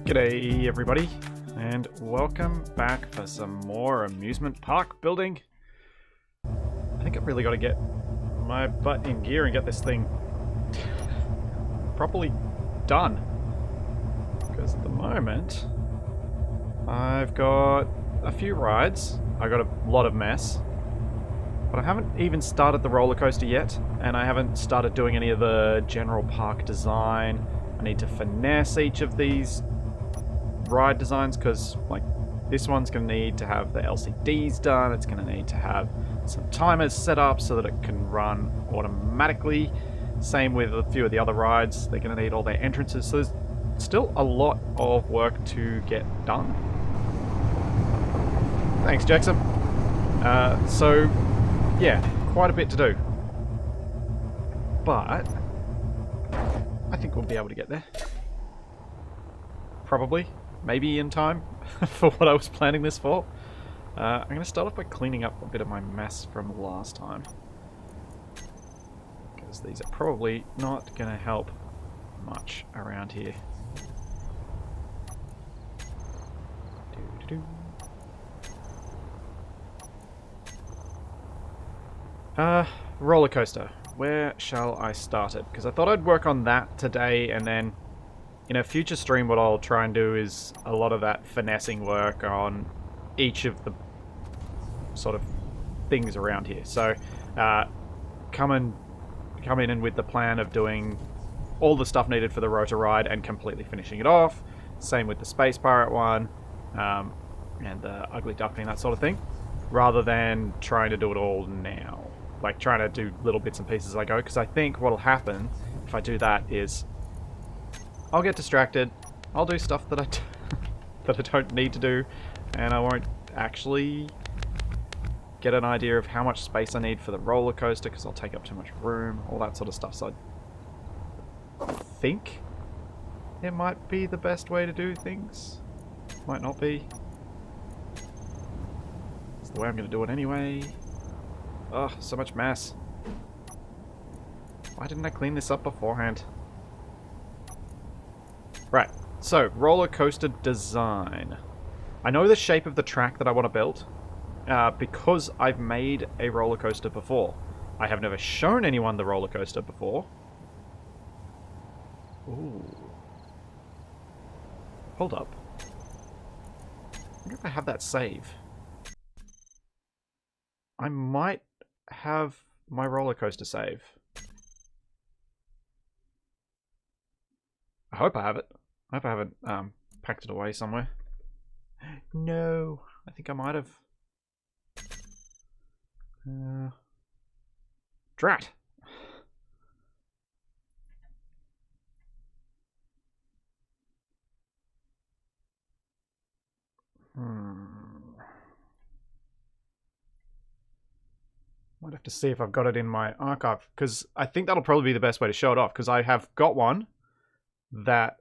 G'day everybody, and welcome back for some more amusement park building. I think I've really got to get my butt in gear and get this thing properly done. Because at the moment, I've got a few rides, I've got a lot of mess, but I haven't even started the roller coaster yet, and I haven't started doing any of the general park design. I need to finesse each of these ride designs because, like, this one's going to need to have the LCDs done. It's going to need to have some timers set up so that it can run automatically. Same with a few of the other rides. They're going to need all their entrances. So there's still a lot of work to get done. Thanks, Jackson. So, yeah, quite a bit to do. But I think we'll be able to get there. Probably. Maybe in time for what I was planning this for. I'm going to start off by cleaning up a bit of my mess from last time. Because these are probably not going to help much around here. Roller coaster. Where shall I start it? Because I thought I'd work on that today, and then in a future stream what I'll try and do is a lot of that finessing work on each of the sort of things around here. So come in and with the plan of doing all the stuff needed for the rotor ride and completely finishing it off. Same with the Space Pirate one and the Ugly Duckling, that sort of thing. Rather than trying to do it all now. Like trying to do little bits and pieces as I go. Because I think what'll happen if I do that is I'll get distracted, I'll do stuff that I don't need to do, and I won't actually get an idea of how much space I need for the roller coaster because I'll take up too much room, all that sort of stuff. So I think it might be the best way to do things. Might not be. It's the way I'm going to do it anyway. Ugh, so much mess. Why didn't I clean this up beforehand? Right, so roller coaster design. I know the shape of the track that I want to build because I've made a roller coaster before. I have never shown anyone the roller coaster before. Ooh. Hold up. I wonder if I have that save. I might have my roller coaster save. I hope I have it. I hope I haven't packed it away somewhere. No, I think I might have. Drat. Might have to see if I've got it in my archive, because I think that'll probably be the best way to show it off, because I have got one that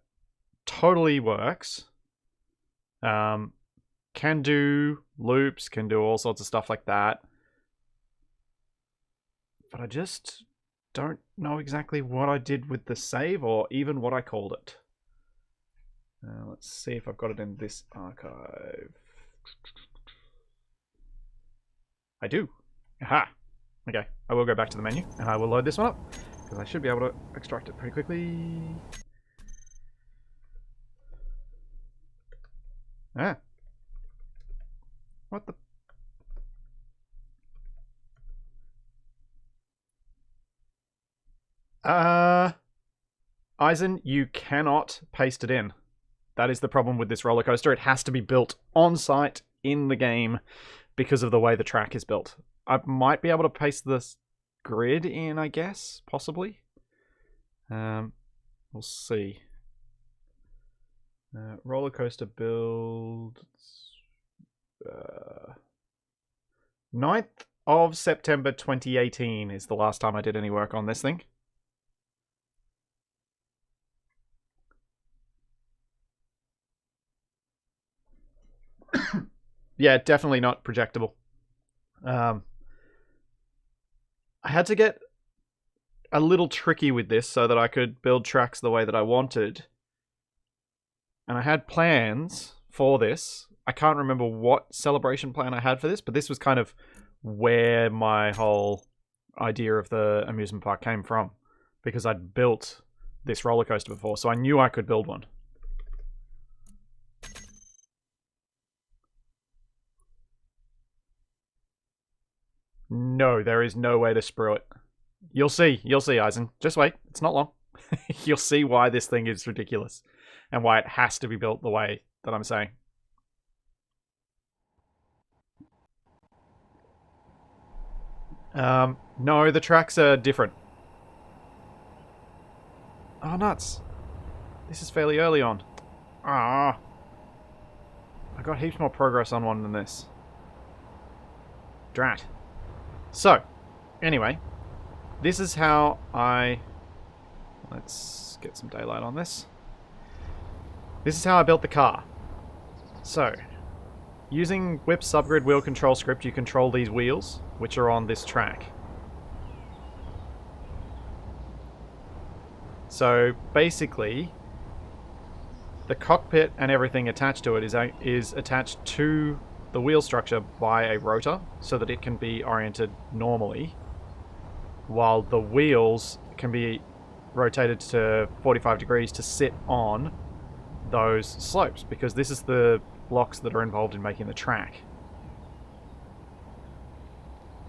totally works. Can do loops, can do all sorts of stuff like that. But I just don't know exactly what I did with the save or even what I called it. Let's see if I've got it in this archive. I do. Aha! Okay, I will go back to the menu and I will load this one up because I should be able to extract it pretty quickly. Ah. What the? Eisen, you cannot paste it in. That is the problem with this roller coaster. It has to be built on site in the game because of the way the track is built. I might be able to paste this grid in, I guess, possibly. We'll see. Roller coaster build. 9th of September 2018 is the last time I did any work on this thing. Yeah, definitely not projectable. I had to get a little tricky with this so that I could build tracks the way that I wanted. And I had plans for this. I can't remember what celebration plan I had for this, but this was kind of where my whole idea of the amusement park came from, because I'd built this roller coaster before, so I knew I could build one. No, there is no way to sprue it. You'll see, Eisen. Just wait, it's not long. You'll see why this thing is ridiculous and why it has to be built the way that I'm saying. No, the tracks are different. Oh, nuts. This is fairly early on. Ah. I got heaps more progress on one than this. Drat. So, anyway, this is how I... Let's get some daylight on this. This is how I built the car. So, using Whip subgrid wheel control script, you control these wheels, which are on this track. So, basically, the cockpit and everything attached to it is attached to the wheel structure by a rotor, so that it can be oriented normally, while the wheels can be rotated to 45 degrees to sit on those slopes, because this is the blocks that are involved in making the track.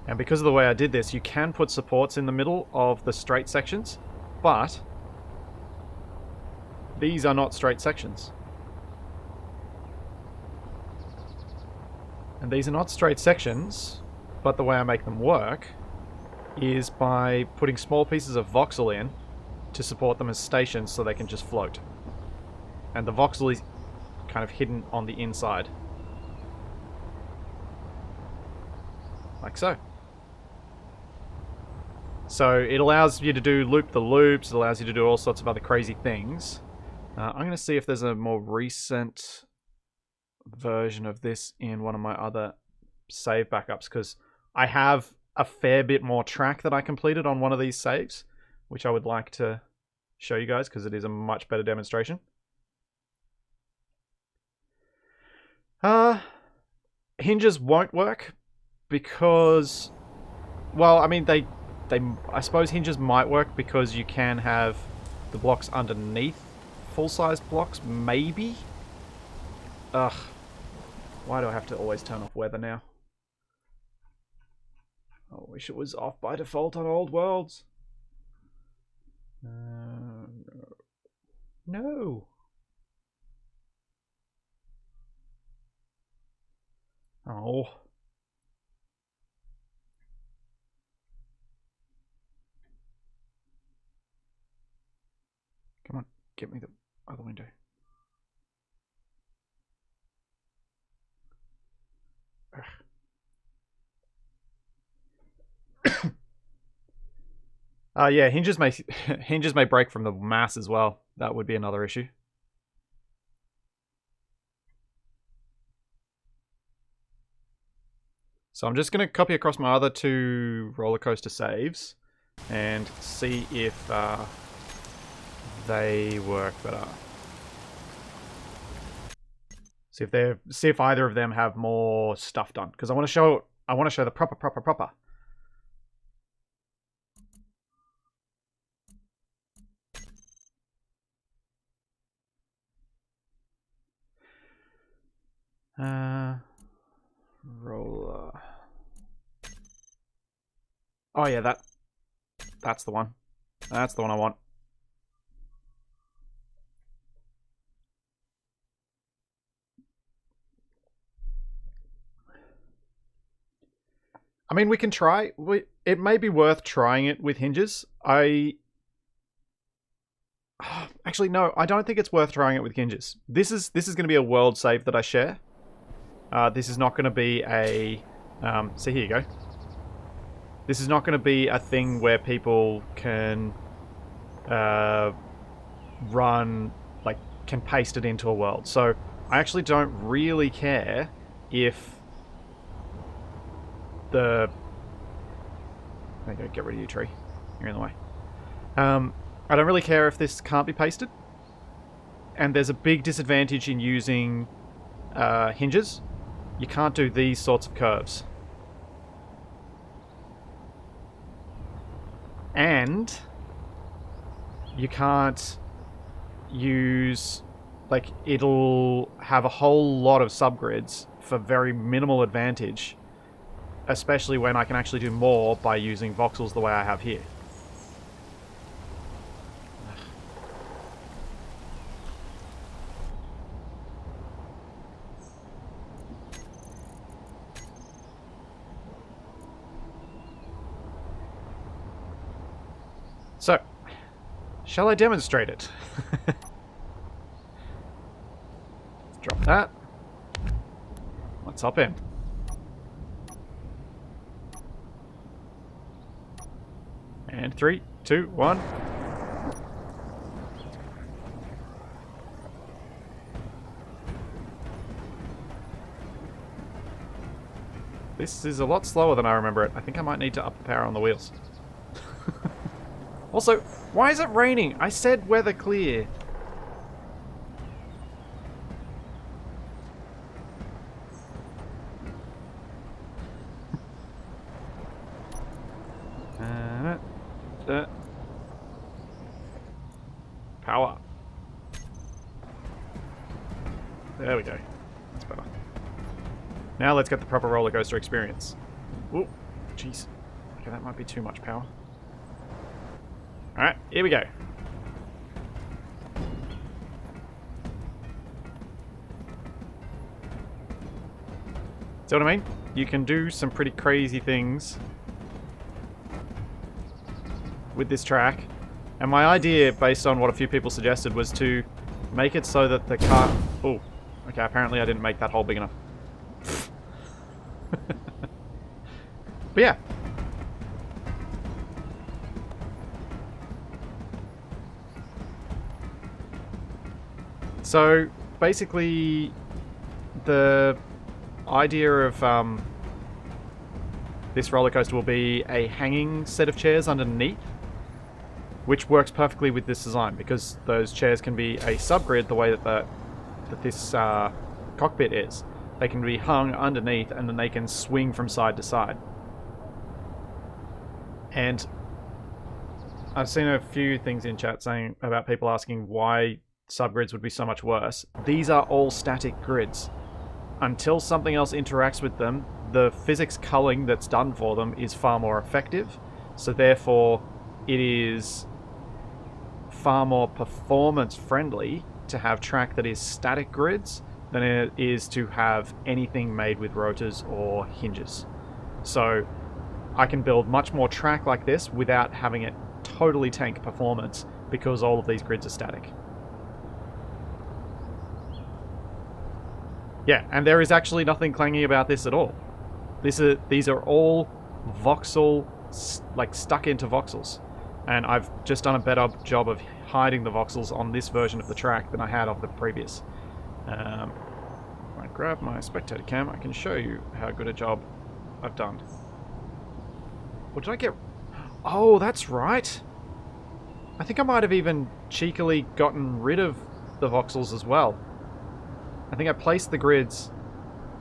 And because of the way I did this, you can put supports in the middle of the straight sections, but these are not straight sections. And these are not straight sections, but the way I make them work is by putting small pieces of voxel in to support them as stations so they can just float. And the voxel is kind of hidden on the inside. Like so. So it allows you to do loop-the-loops, it allows you to do all sorts of other crazy things. I'm going to see if there's a more recent version of this in one of my other save backups, because I have a fair bit more track that I completed on one of these saves, which I would like to show you guys because it is a much better demonstration. Hinges won't work because, well, I mean, I suppose hinges might work because you can have the blocks underneath full-size blocks, maybe? Ugh. Why do I have to always turn off weather now? I wish it was off by default on old worlds. No. Oh. Come on, get me the other window. Yeah, hinges may break from the mass as well. That would be another issue. So I'm just going to copy across my other two roller coaster saves and see if they work better. See if either of them have more stuff done, because I want to show the proper. Roller. Oh yeah, that's the one. That's the one I want. I mean, we can try. It may be worth trying it with hinges. Actually, no, I don't think it's worth trying it with hinges. This is going to be a world save that I share. This is not going to be a... so here you go. This is not going to be a thing where people can run, like, can paste it into a world. So I actually don't really care if the... There you go, get rid of you, tree. You're in the way. I don't really care if this can't be pasted. and there's a big disadvantage in using hinges. You can't do these sorts of curves. And you can't use... Like, it'll have a whole lot of subgrids for very minimal advantage, especially when I can actually do more by using voxels the way I have here. So, shall I demonstrate it? Let's drop that. Let's hop in. And 3, 2, 1. This is a lot slower than I remember it. I think I might need to up the power on the wheels. Also, why is it raining? I said weather clear. Power. There we go. That's better. Now let's get the proper roller coaster experience. Oh, jeez. Okay, that might be too much power. Alright, here we go. See what I mean? You can do some pretty crazy things with this track. And my idea, based on what a few people suggested, was to make it so that the car... Oh, okay, apparently I didn't make that hole big enough. But yeah. So, basically, the idea of this roller coaster will be a hanging set of chairs underneath, which works perfectly with this design because those chairs can be a subgrid the way that this cockpit is. They can be hung underneath and then they can swing from side to side. And I've seen a few things in chat saying about people asking why subgrids would be so much worse. These are all static grids. Until something else interacts with them, the physics culling that's done for them is far more effective. So therefore, it is far more performance friendly to have track that is static grids than it is to have anything made with rotors or hinges. So I can build much more track like this without having it totally tank performance because all of these grids are static. Yeah, and there is actually nothing clangy about this at all. These are all voxel, like stuck into voxels. And I've just done a better job of hiding the voxels on this version of the track than I had of the previous. If I grab my spectator cam, I can show you how good a job I've done. What did I get? Oh, that's right. I think I might have even cheekily gotten rid of the voxels as well. I think I placed the grids,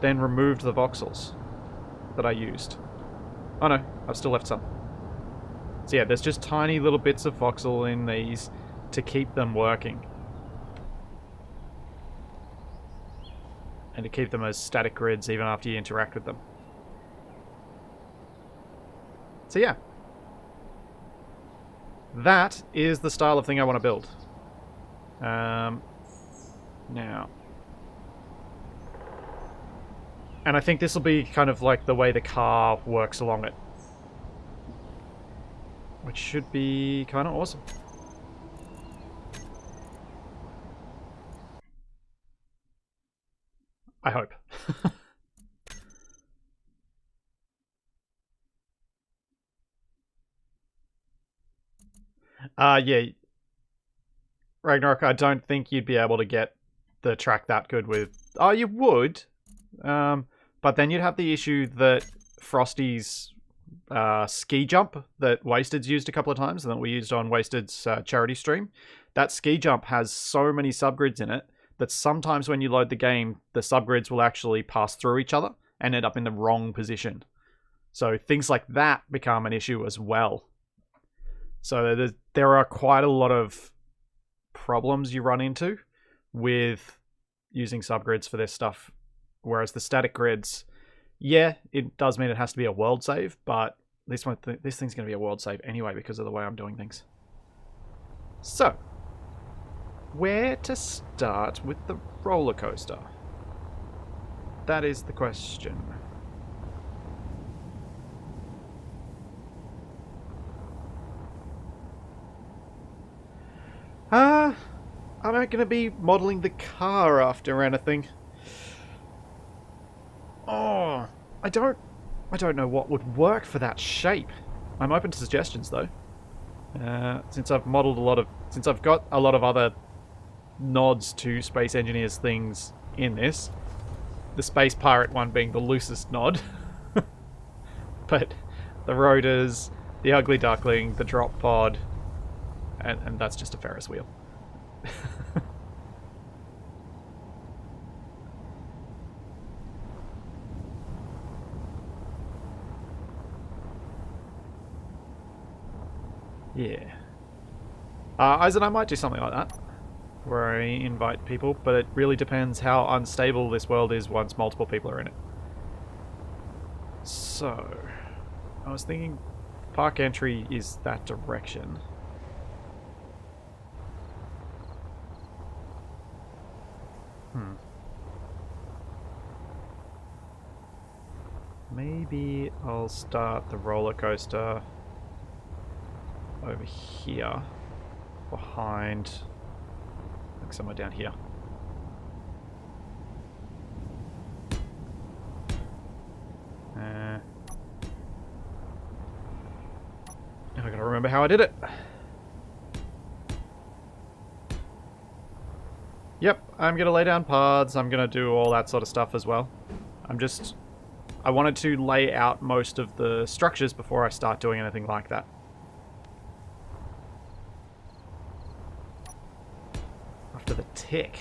then removed the voxels that I used. Oh no, I've still left some. So yeah, there's just tiny little bits of voxel in these to keep them working. And to keep them as static grids even after you interact with them. So yeah. That is the style of thing I want to build. Now. And I think this will be kind of like the way the car works along it. Which should be kind of awesome. I hope. Yeah. Ragnarok, I don't think you'd be able to get the track that good with... Oh, you would. But then you'd have the issue that Frosty's ski jump that Wasted's used a couple of times and that we used on Wasted's charity stream. that ski jump has so many subgrids in it that sometimes when you load the game, the subgrids will actually pass through each other and end up in the wrong position. So things like that become an issue as well. So there are quite a lot of problems you run into with using subgrids for this stuff. Whereas the static grids, yeah, it does mean it has to be a world save, but this thing's going to be a world save anyway because of the way I'm doing things. So, where to start with the roller coaster? That is the question. I'm not going to be modeling the car after anything. Oh, I don't know what would work for that shape. I'm open to suggestions though. Since I've got a lot of other nods to Space Engineers things in this, the Space Pirate one being the loosest nod. But the rotors, the ugly duckling, the drop pod, and that's just a Ferris wheel. Yeah. Eisen, I might do something like that, where I invite people, but it really depends how unstable this world is once multiple people are in it. So, I was thinking park entry is that direction. Maybe I'll start the roller coaster over here, behind, like somewhere down here. Now I gotta remember how I did it. Yep, I'm gonna lay down paths, I'm gonna do all that sort of stuff as well. I wanted to lay out most of the structures before I start doing anything like that. After the tick.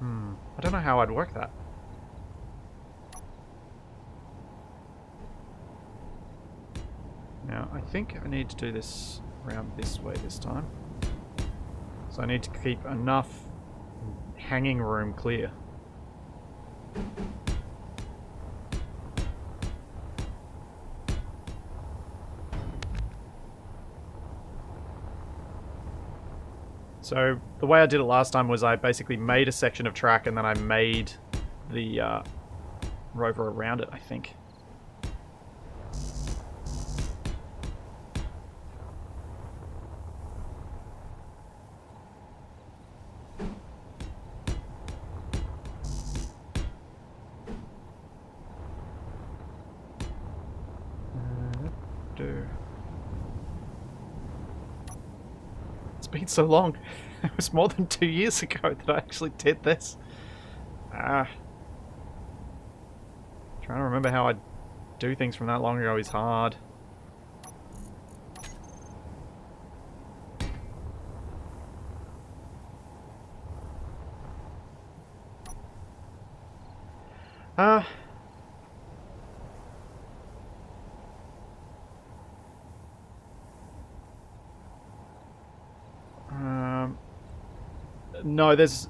I don't know how I'd work that. Now, I think I need to do this around this way this time. So I need to keep enough hanging room clear. So the way I did it last time was I basically made a section of track and then I made the rover around it, I think. It's been so long. It was more than 2 years ago that I actually did this. Trying to remember how I do things from that long ago is hard. No, there's...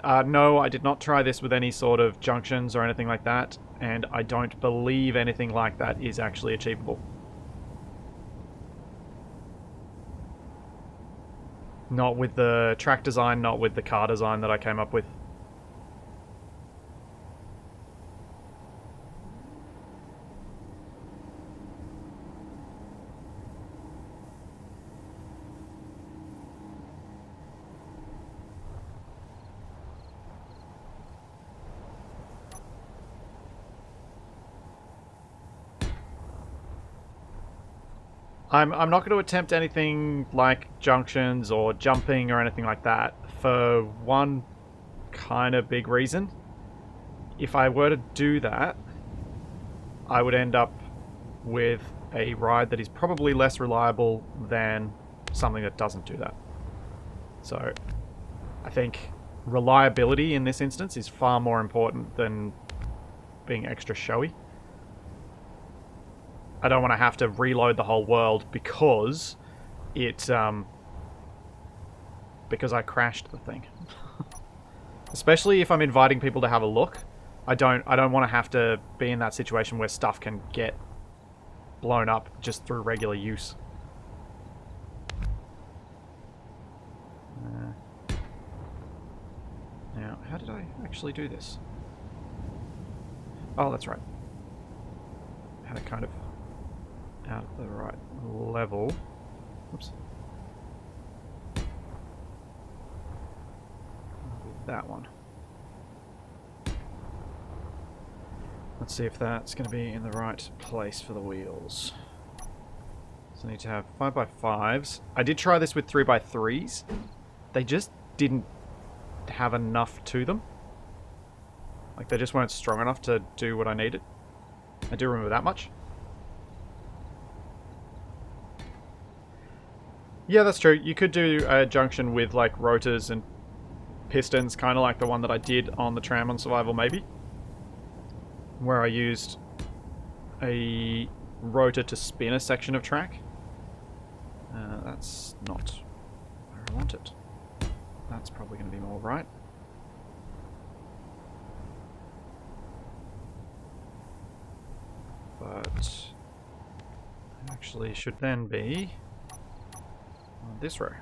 no, I did not try this with any sort of junctions or anything like that, and I don't believe anything like that is actually achievable. Not with the track design, not with the car design that I came up with. I'm not going to attempt anything like junctions or jumping or anything like that for one kind of big reason. If I were to do that, I would end up with a ride that is probably less reliable than something that doesn't do that. So I think reliability in this instance is far more important than being extra showy. I don't want to have to reload the whole world because because I crashed the thing. Especially if I'm inviting people to have a look. I don't want to have to be in that situation where stuff can get blown up just through regular use. Now, how did I actually do this? Oh, that's right. Had it kind of out of the right level. Oops. That one. Let's see if that's going to be in the right place for the wheels. So I need to have 5x5s. I did try this with 3x3s. They just didn't have enough to them. Like, they just weren't strong enough to do what I needed. I do remember that much. Yeah, that's true. You could do a junction with, like, rotors and pistons, kind of like the one that I did on the tram on Survival, maybe. Where I used a rotor to spin a section of track. That's not where I want it. That's probably going to be more right. But it actually should then be on this row,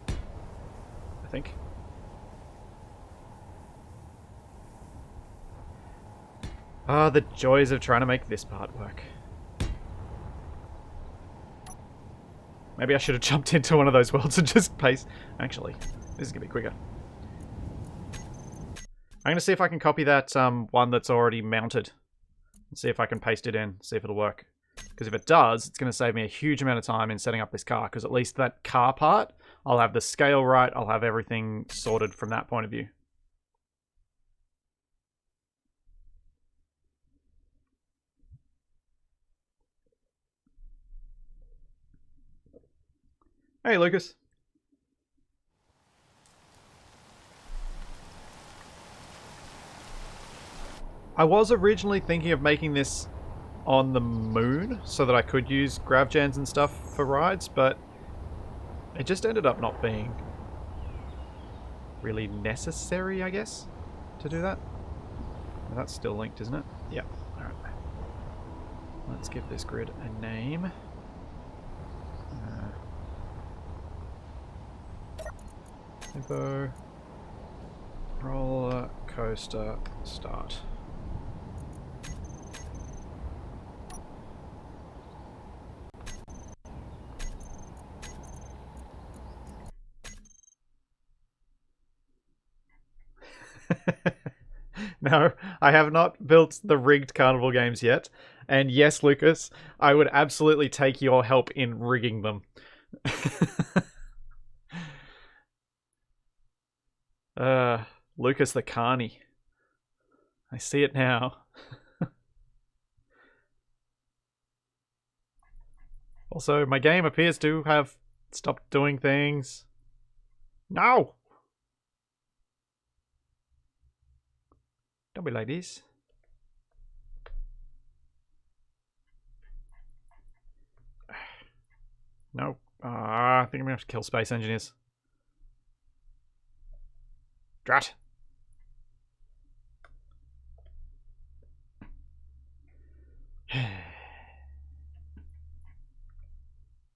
I think. Ah, the joys of trying to make this part work. Maybe I should have jumped into one of those worlds and just paste. Actually, this is going to be quicker. I'm going to see if I can copy that one that's already mounted. And see if I can paste it in, see if it'll work. Because if it does, it's going to save me a huge amount of time in setting up this car. Because at least that car part, I'll have the scale right, I'll have everything sorted from that point of view. Hey, Lucas. I was originally thinking of making this on the moon so that I could use grav gens and stuff for rides, but it just ended up not being really necessary, I guess, to do that. Well, that's still linked, isn't it? Yeah. Alright. Let's give this grid a name. Tempo. Roller coaster start. No, I have not built the rigged carnival games yet. And yes, Lucas, I would absolutely take your help in rigging them. Lucas the Carney. I see it now. Also, my game appears to have stopped doing things. No! Don't be like this. No. I think I'm gonna have to kill space engineers. Drat.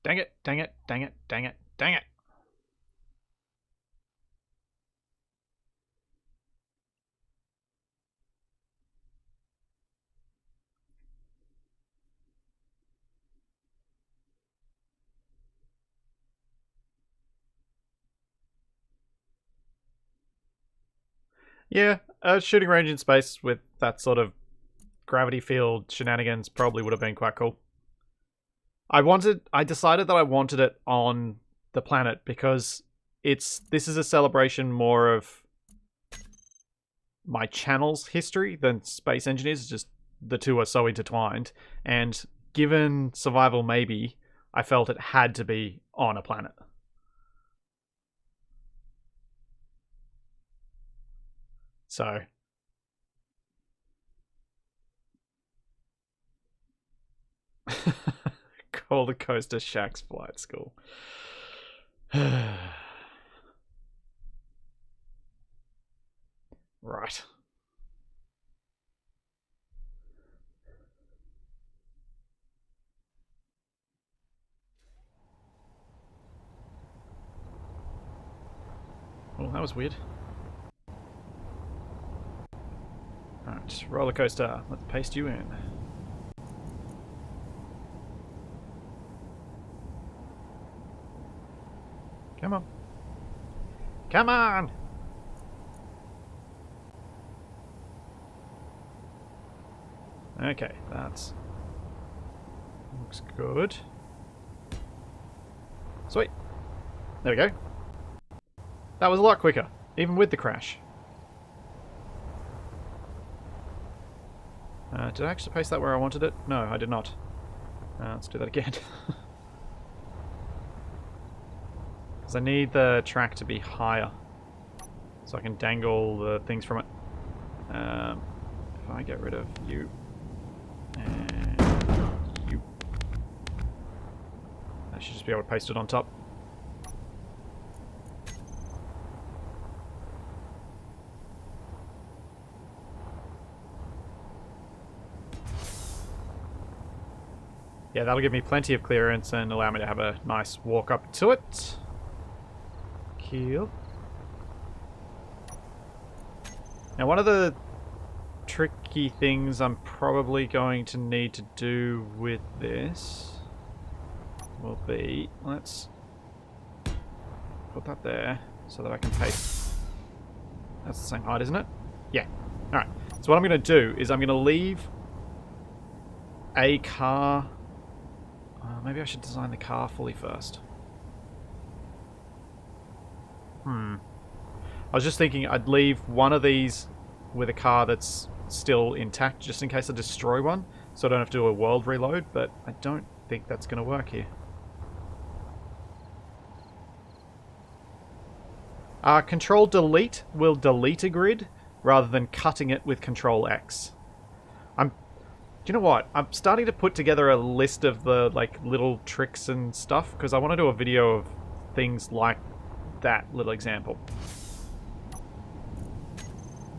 Dang it, dang it, dang it, dang it, dang it. Yeah, a shooting range in space with that sort of gravity field shenanigans probably would have been quite cool. I decided that I wanted it on the planet because this is a celebration more of my channel's history than Space Engineers. Just the two are so intertwined, and given survival maybe, I felt it had to be on a planet. So call the coaster Shaq's flight school. Right. Well, that was weird. Alright, roller coaster. Let's paste you in. Come on. Come on! Okay, that's... looks good. Sweet. There we go. That was a lot quicker, even with the crash. Did I actually paste that where I wanted it? No, I did not. Let's do that again. Because I need the track to be higher, so I can dangle the things from it. If I get rid of you and you, I should just be able to paste it on top. Yeah, that'll give me plenty of clearance and allow me to have a nice walk up to it. Cool. Now, one of the tricky things I'm probably going to need to do with this will be, let's put that there so that I can paste. That's the same height, isn't it? Yeah. Alright. So what I'm going to do is I'm going to leave a car... maybe I should design the car fully first. I was just thinking I'd leave one of these with a car that's still intact just in case I destroy one, so I don't have to do a world reload, but I don't think that's going to work here. Control Delete will delete a grid rather than cutting it with Control X. Do you know what? I'm starting to put together a list of the little tricks and stuff because I want to do a video of things like that little example.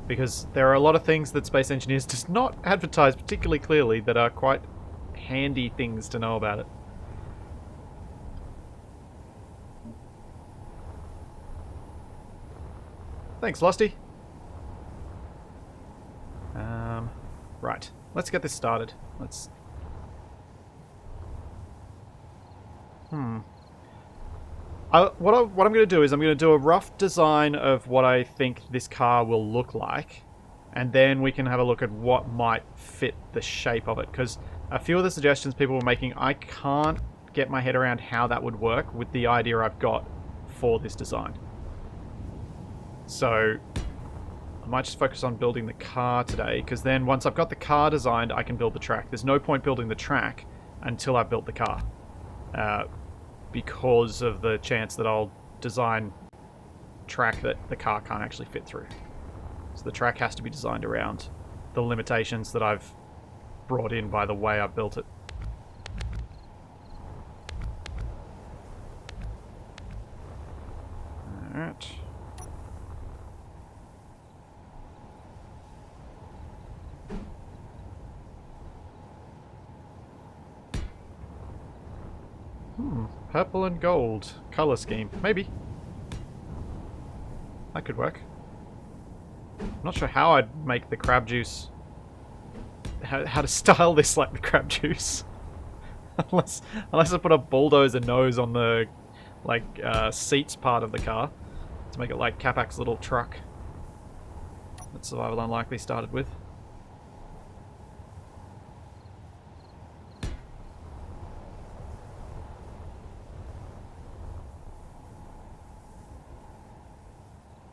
Because there are a lot of things that Space Engineers does not advertise particularly clearly that are quite handy things to know about it. Thanks, Losty. Right. Let's get this started. Let's... What I'm going to do is I'm going to do a rough design of what I think this car will look like, and then we can have a look at what might fit the shape of it, because a few of the suggestions people were making, I can't get my head around how that would work with the idea I've got for this design. So I might just focus on building the car today, because then once I've got the car designed, I can build the track. There's no point building the track until I've built the car. Because of the chance that I'll design track that the car can't actually fit through. So the track has to be designed around the limitations that I've brought in by the way I've built it. Alright. Purple and gold color scheme. Maybe. That could work. I'm not sure how I'd make the crab juice... How to style this like the crab juice. unless I put a bulldozer nose on the seats part of the car to make it like Capac's little truck that Survival Unlikely started with.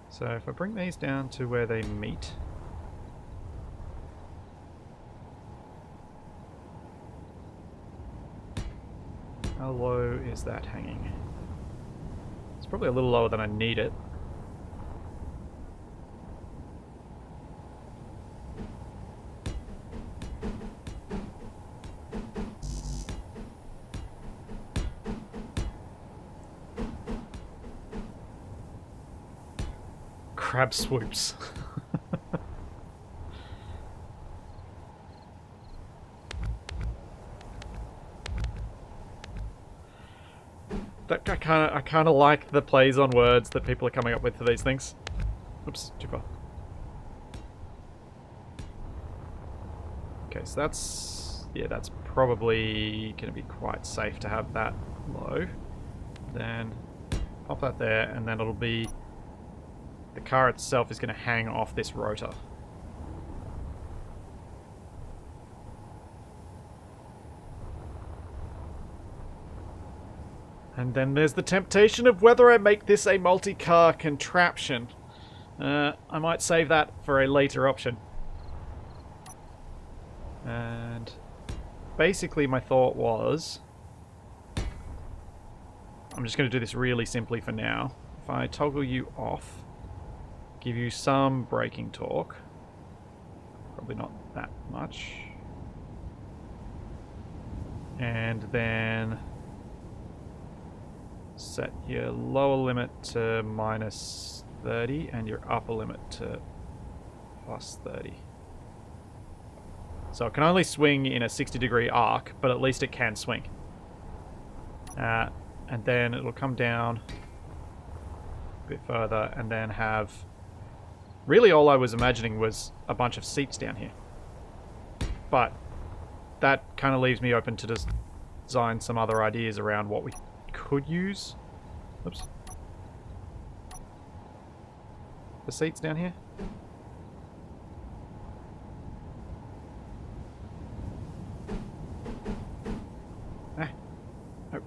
So if I bring these down to where they meet, How low is that hanging? It's probably a little lower than I need it. Crab swoops. I kind of like the plays on words that people are coming up with for these things. Oops, too far. Okay, so that's probably going to be quite safe to have that low. Then pop that there, and then it'll be the car itself is going to hang off this rotor. And then there's the temptation of whether I make this a multi-car contraption. I might save that for a later option. And basically my thought was, I'm just going to do this really simply for now. If I toggle you off, give you some braking torque, probably not that much, and then set your lower limit to minus 30 and your upper limit to plus 30. So it can only swing in a 60-degree arc, but at least it can swing. And then it'll come down a bit further and then have... Really all I was imagining was a bunch of seats down here. But that kind of leaves me open to design some other ideas around what we could use. Oops. The seats down here. Ah. Oh.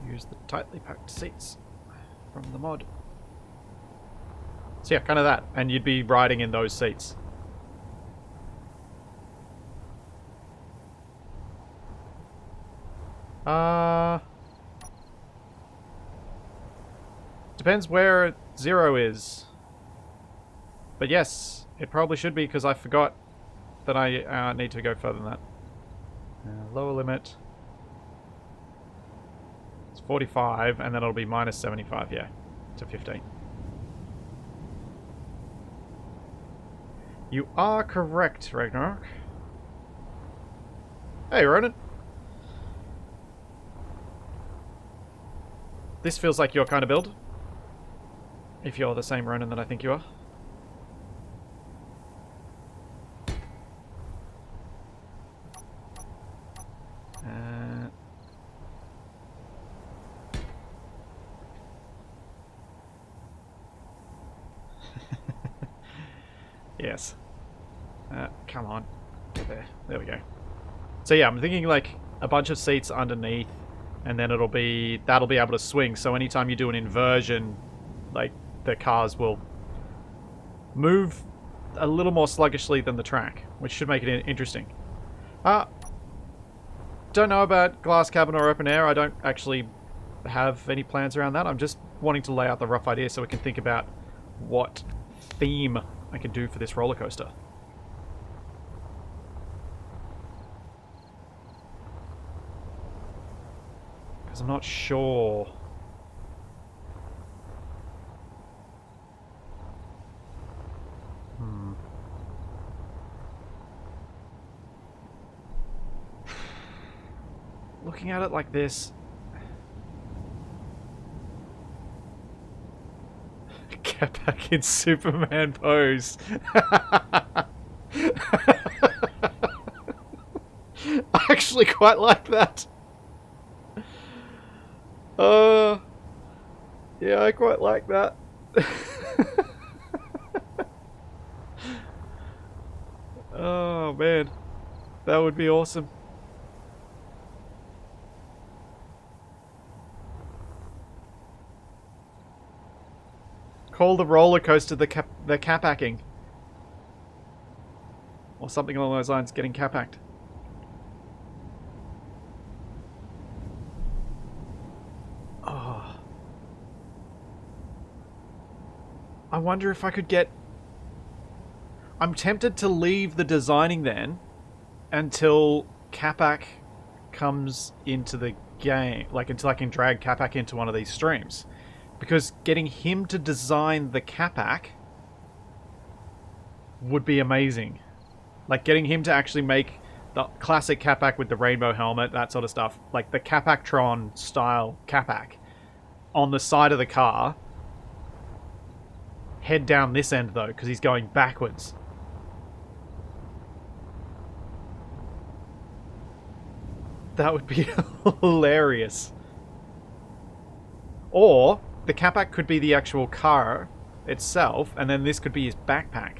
Use the tightly packed seats from the mod. So yeah, kind of that. And you'd be riding in those seats. Depends where 0 is. But yes, it probably should be because I forgot that I need to go further than that. Lower limit. It's 45 and then it'll be minus 75, yeah, to 15. You are correct, Ragnarok. Hey, Ronan. This feels like your kind of build. If you're the same Ronan that I think you are. Yes. Come on. Get there. There we go. So yeah, I'm thinking like a bunch of seats underneath, and then that'll be able to swing. So anytime you do an inversion, like the cars will move a little more sluggishly than the track, which should make it interesting. Don't know about glass cabin or open air. I don't actually have any plans around that. I'm just wanting to lay out the rough idea so we can think about what theme I can do for this roller coaster. Because I'm not sure. Looking at it like this, get back in Superman pose. I actually quite like that. Yeah, I quite like that. Oh man, that would be awesome. Call the roller coaster the cap hacking. Or something along those lines, getting capacked. Oh. I wonder if I could get... I'm tempted to leave the designing then until Capac comes into the game. Like, until I can drag Capac into one of these streams. Because getting him to design the Capac would be amazing. Like, getting him to actually make the classic Capac with the rainbow helmet, that sort of stuff. Like, the Capactron style Capac on the side of the car. Head down this end, though, because he's going backwards. That would be hilarious. Or the Capac could be the actual car itself, and then this could be his backpack.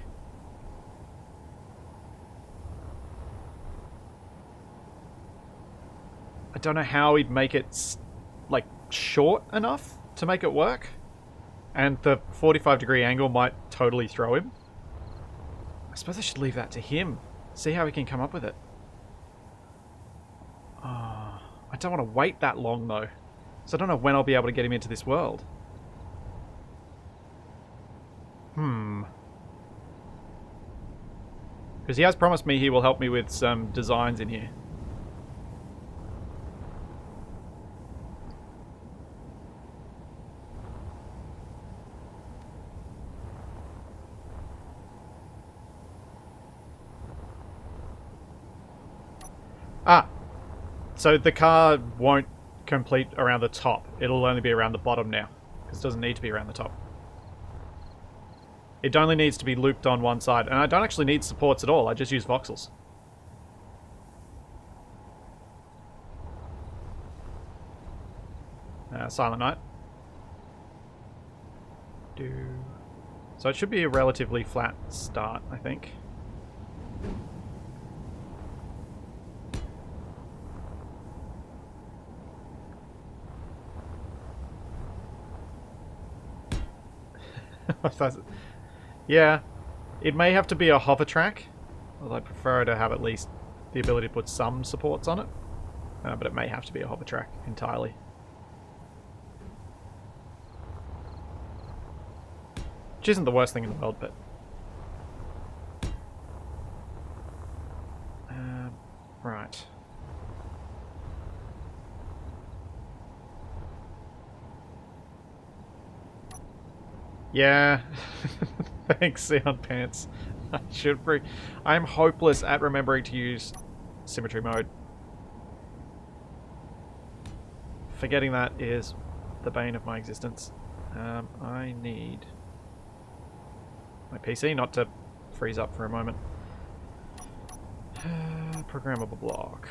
I don't know how he'd make it, like, short enough to make it work. And the 45-degree angle might totally throw him. I suppose I should leave that to him. See how he can come up with it. Oh, I don't want to wait that long, though. So I don't know when I'll be able to get him into this world. Because he has promised me he will help me with some designs in here. Ah, so the car won't complete around the top. It'll only be around the bottom now, because it doesn't need to be around the top. It only needs to be looped on one side, and I don't actually need supports at all. I just use voxels. Silent Night. So it should be a relatively flat start, I think. Yeah, it may have to be a hover track, although I prefer to have at least the ability to put some supports on it. But it may have to be a hover track entirely. Which isn't the worst thing in the world, but... right. Yeah. Thanks, Sound Pants. I should bring... I'm hopeless at remembering to use symmetry mode. Forgetting that is the bane of my existence. I need my PC not to freeze up for a moment. Programmable block.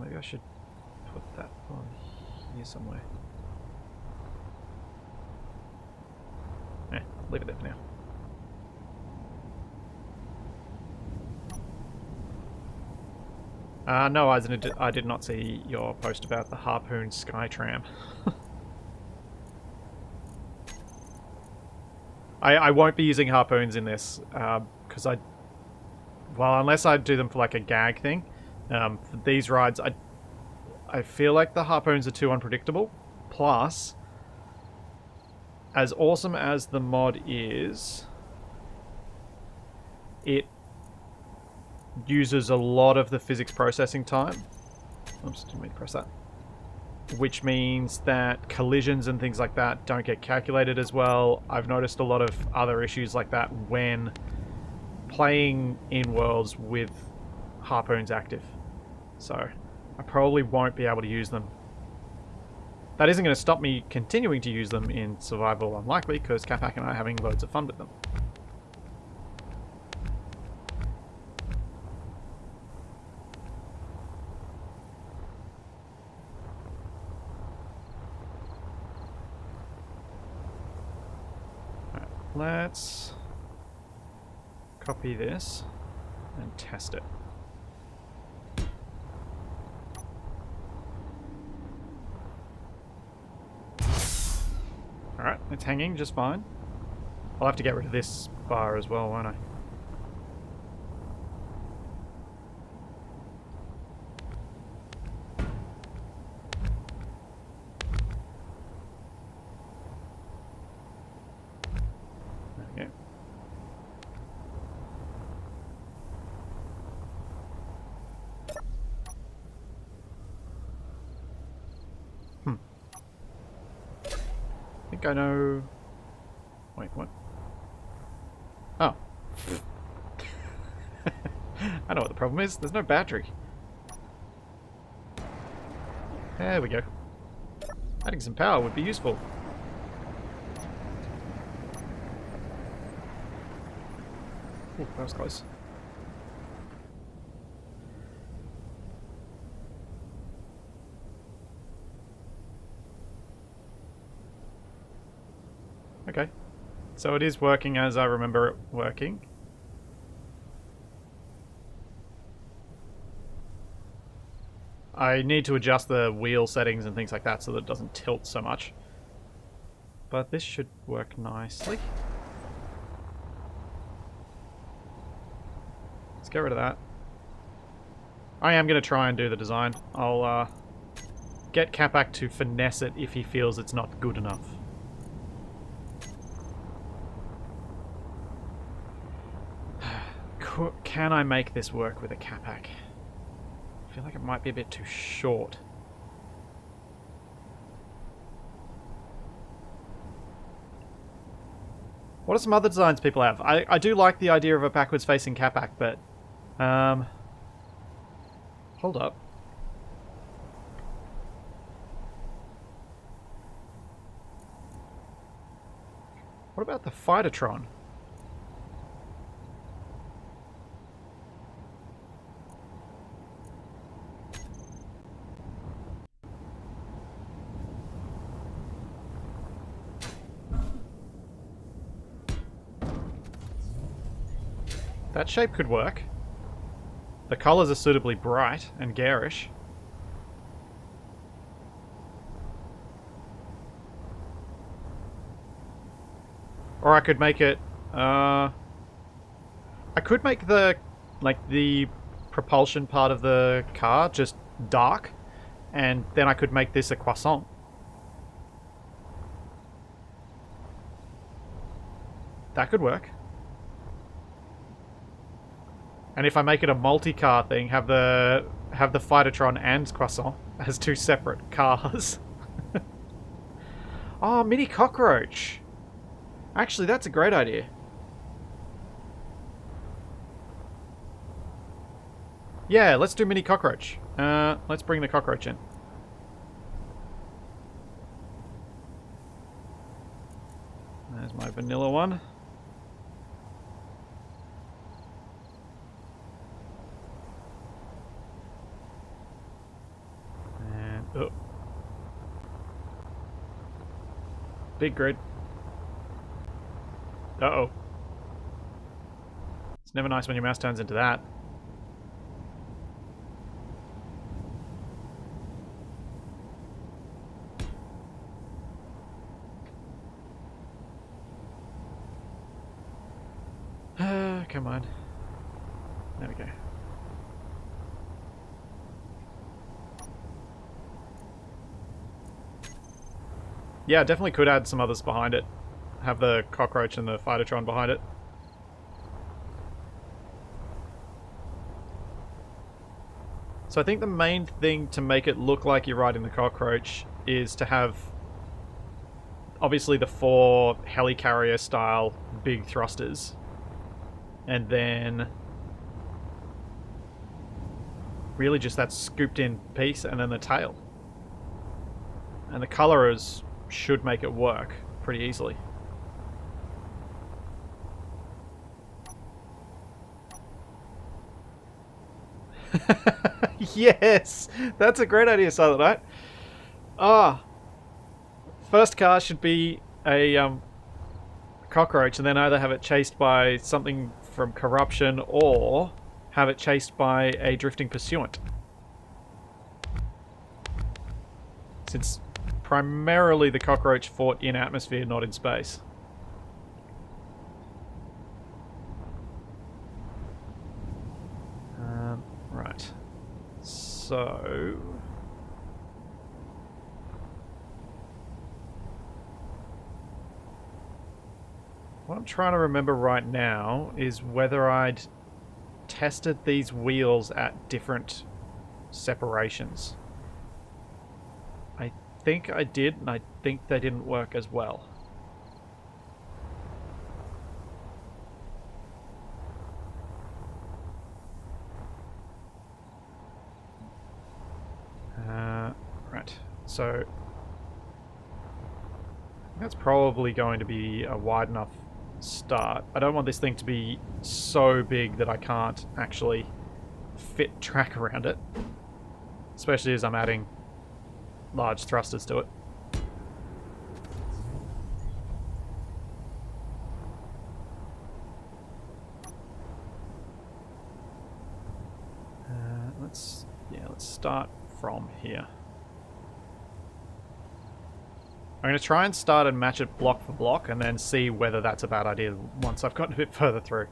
Maybe I should put that on here somewhere. Leave it there for now. No, Eisen, I did not see your post about the Harpoon Skytram. I won't be using harpoons in this, because well, unless I do them for like a gag thing. For these rides, I feel like the harpoons are too unpredictable. Plus, as awesome as the mod is, it uses a lot of the physics processing time. Oops, didn't mean to press that. Which means that collisions and things like that don't get calculated as well. I've noticed a lot of other issues like that when playing in worlds with harpoons active. So I probably won't be able to use them. That isn't going to stop me continuing to use them in Survival Unlikely, because Capac and I are having loads of fun with them. Alright, let's copy this and test it. Alright, it's hanging just fine. I'll have to get rid of this bar as well, won't I? There we go. I think I know... Wait, what? Oh. I know what the problem is. There's no battery. There we go. Adding some power would be useful. Ooh, that was close. Okay. So it is working as I remember it working. I need to adjust the wheel settings and things like that so that it doesn't tilt so much. But this should work nicely. Let's get rid of that. I am going to try and do the design. I'll get Capac to finesse it if he feels it's not good enough. Can I make this work with a Capac? I feel like it might be a bit too short. What are some other designs people have? I do like the idea of a backwards facing Capac, but hold up. What about the Fightertron? That shape could work. The colours are suitably bright and garish. Or I could make it... I could make the propulsion part of the car just dark, and then I could make this a croissant. That could work. And if I make it a multi-car thing, have the Fightertron and Croissant as two separate cars. Oh, Mini Cockroach. Actually, that's a great idea. Yeah, let's do Mini Cockroach. Let's bring the Cockroach in. There's my vanilla one. Oh. Big grid. Uh-oh. It's never nice when your mouse turns into that. Come on. There we go. Yeah, definitely could add some others behind it. Have the Cockroach and the Fightertron behind it. So I think the main thing to make it look like you're riding the Cockroach is to have obviously the 4 helicarrier style big thrusters. And then really just that scooped in piece and then the tail. And the colors should make it work pretty easily. Yes! That's a great idea, Silent Night. Ah! First car should be a Cockroach and then either have it chased by something from Corruption or have it chased by a drifting pursuant. Since primarily the Cockroach fought in atmosphere, not in space. Right. So... what I'm trying to remember right now is whether I'd tested these wheels at different separations. I think I did, and I think they didn't work as well. Right, so that's probably going to be a wide enough start. I don't want this thing to be so big that I can't actually fit track around it, especially as I'm adding large thrusters to it. Let's start from here. I'm going to try and start and match it block for block and then see whether that's a bad idea once I've gotten a bit further through.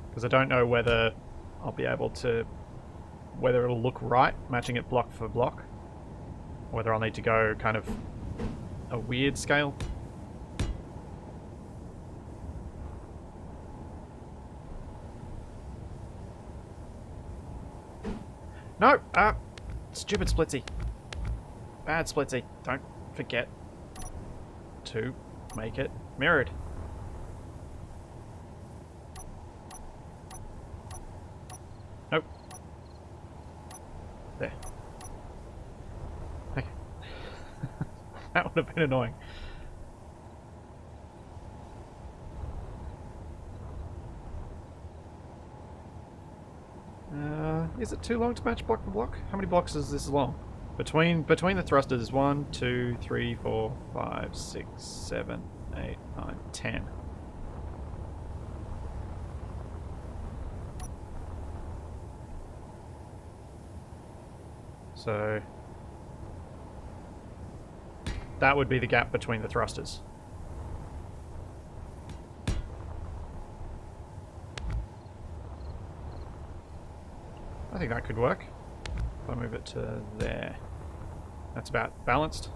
Because I don't know whether I'll be able to... whether it'll look right matching it block for block. Or whether I'll need to go kind of a weird scale. No! Stupid splitsy. Bad splitsy. Don't forget to make it mirrored. Nope. There. Okay. That would have been annoying. Is it too long to match block for block? How many blocks is this long? Between the thrusters is 1, 2, 3, 4, 5, 6, 7, 8, 9, 10. So that would be the gap between the thrusters. I think that could work. If I move it to there. That's about balanced.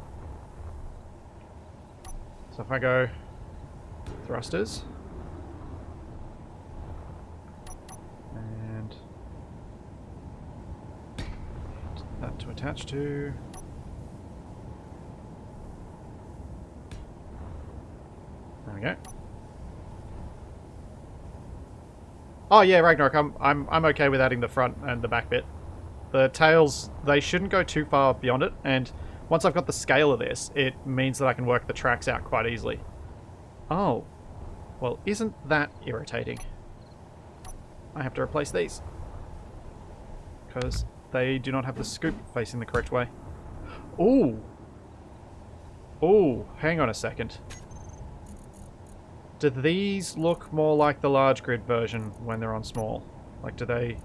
So if I go thrusters and that to attach to. There we go. Oh yeah, Ragnarok, I'm okay with adding the front and the back bit. The tails, they shouldn't go too far beyond it, and once I've got the scale of this, it means that I can work the tracks out quite easily. Oh. Well, isn't that irritating? I have to replace these. Because they do not have the scoop facing the correct way. Ooh! Ooh, hang on a second. Do these look more like the large grid version when they're on small? Like, are they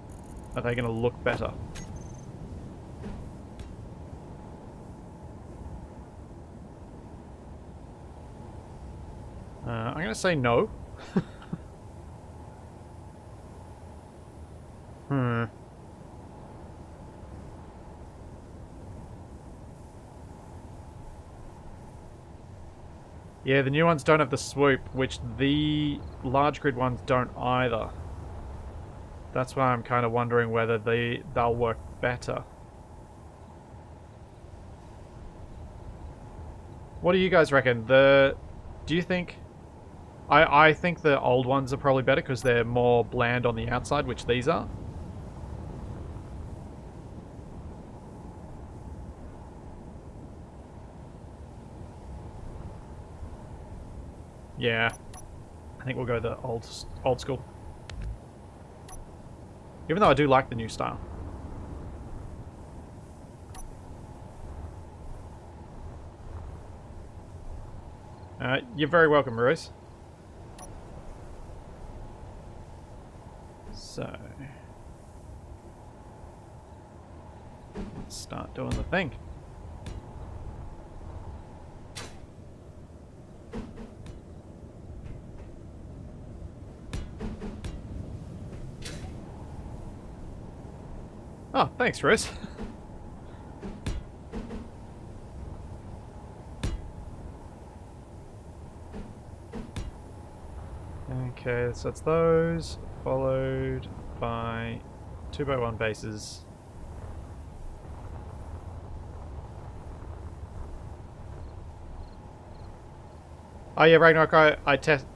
going to look better? I'm going to say no. Yeah, the new ones don't have the swoop, which the large grid ones don't either. That's why I'm kind of wondering whether they'll work better. What do you guys reckon? Do you think... I think the old ones are probably better because they're more bland on the outside, which these are. Yeah, I think we'll go the old school. Even though I do like the new style. You're very welcome, Rose. So... Let's start doing the thing. Oh, thanks, Rose. Okay, so it's those, followed by 2x1 bases. Oh yeah, Ragnarok,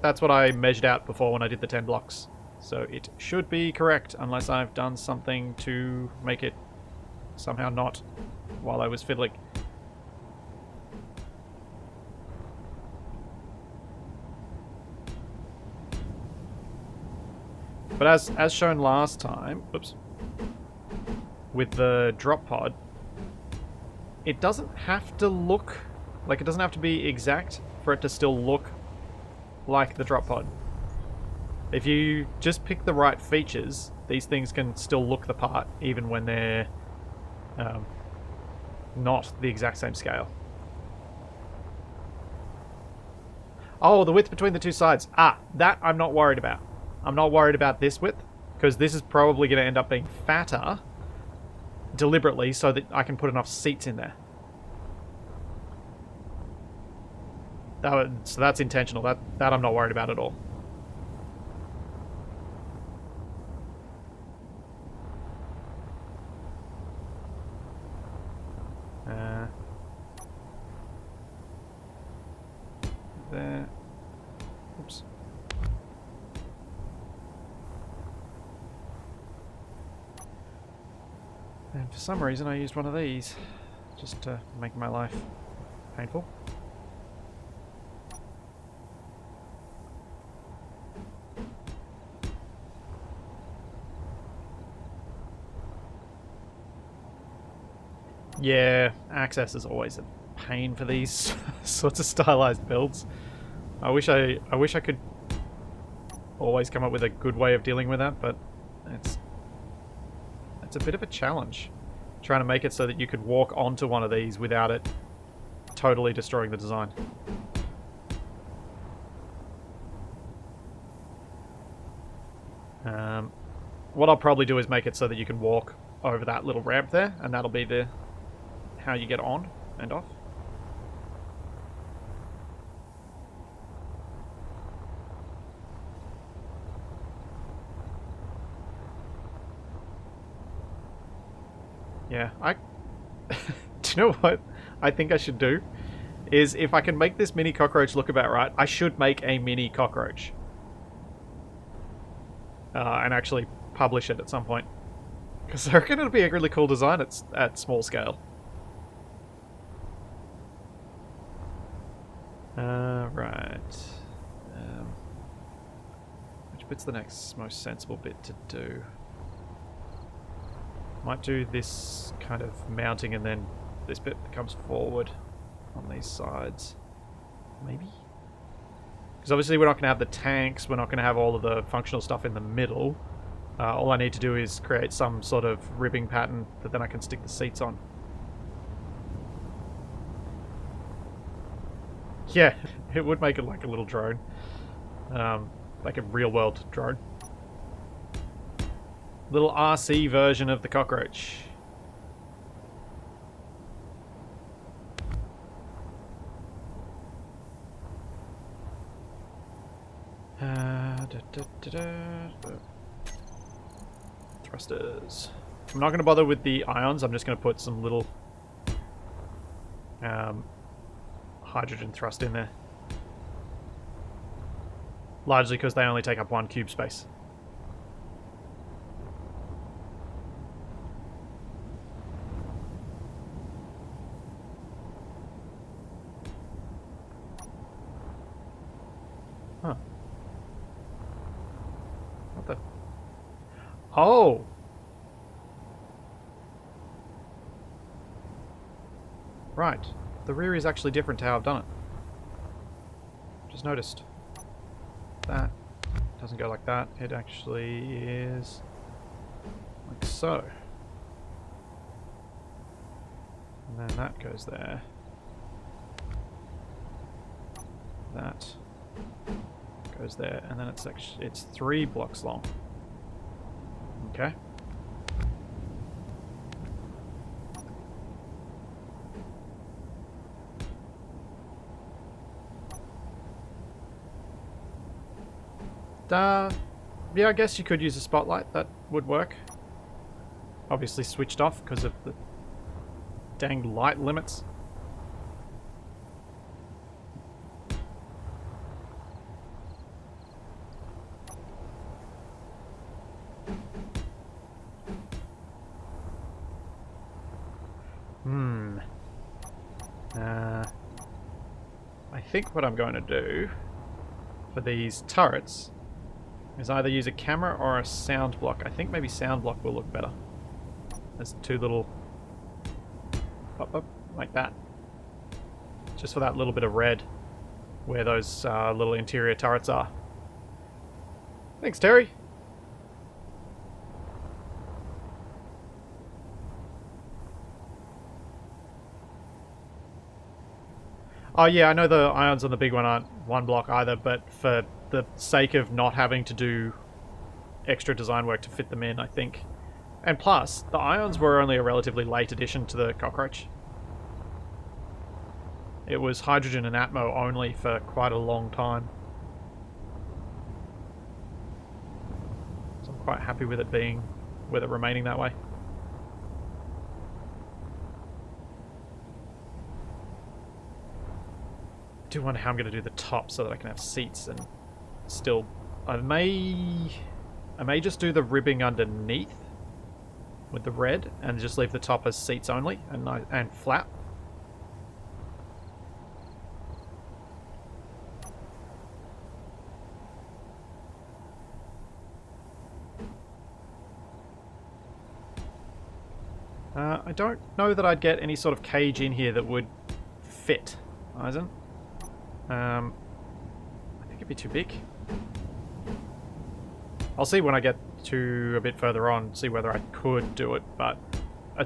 that's what I measured out before when I did the 10 blocks. So it should be correct, unless I've done something to make it somehow not while I was fiddling. But as shown last time, oops, with the drop pod, it doesn't have to look, like it doesn't have to be exact for it to still look like the drop pod. If you just pick the right features, these things can still look the part, even when they're not the exact same scale. Oh, the width between the two sides. Ah, that I'm not worried about. I'm not worried about this width, because this is probably going to end up being fatter deliberately so that I can put enough seats in there. So that's intentional. That I'm not worried about at all. There. Oops. And for some reason I used one of these just to make my life painful. Yeah, access is always a pain for these sorts of stylized builds. I wish I could always come up with a good way of dealing with that, but it's a bit of a challenge trying to make it so that you could walk onto one of these without it totally destroying the design. What I'll probably do is make it so that you can walk over that little ramp there, and that'll be how you get on and off. Yeah, do you know what I think I should do? Is if I can make this mini cockroach look about right, I should make a mini cockroach. And actually publish it at some point. Because I reckon it'll be a really cool design at small scale. Right. Which bit's the next most sensible bit to do? Might do this kind of mounting and then this bit that comes forward on these sides. Maybe? Because obviously we're not going to have the tanks, we're not going to have all of the functional stuff in the middle. All I need to do is create some sort of ribbing pattern that then I can stick the seats on. Yeah, it would make it like a little drone. Like a real-world drone. Little RC version of the cockroach. Thrusters. I'm not going to bother with the ions. I'm just going to put some little hydrogen thrust in there. Largely because they only take up one cube space. Huh. What the? Oh! Right. The rear is actually different to how I've done it. Just noticed. That doesn't go like that. It actually is like so. And then that goes there. That goes there, and then it's 3 blocks long. Okay. Yeah, I guess you could use a spotlight. That would work. Obviously switched off because of the dang light limits. I think what I'm going to do for these turrets is either use a camera or a sound block. I think maybe sound block will look better. There's 2 little up like that. Just for that little bit of red where those little interior turrets are. Thanks, Terry. Oh yeah, I know the ions on the big one aren't 1 block either, but for the sake of not having to do extra design work to fit them in, I think. And plus, the ions were only a relatively late addition to the Cockroach. It was hydrogen and atmo only for quite a long time. So I'm quite happy with it remaining that way. I do wonder how I'm going to do the top so that I can have seats and still... I may just do the ribbing underneath with the red and just leave the top as seats only and flat. I don't know that I'd get any sort of cage in here that would fit, Eisen. I think it'd be too big. I'll see when I get to a bit further on, see whether I could do it, but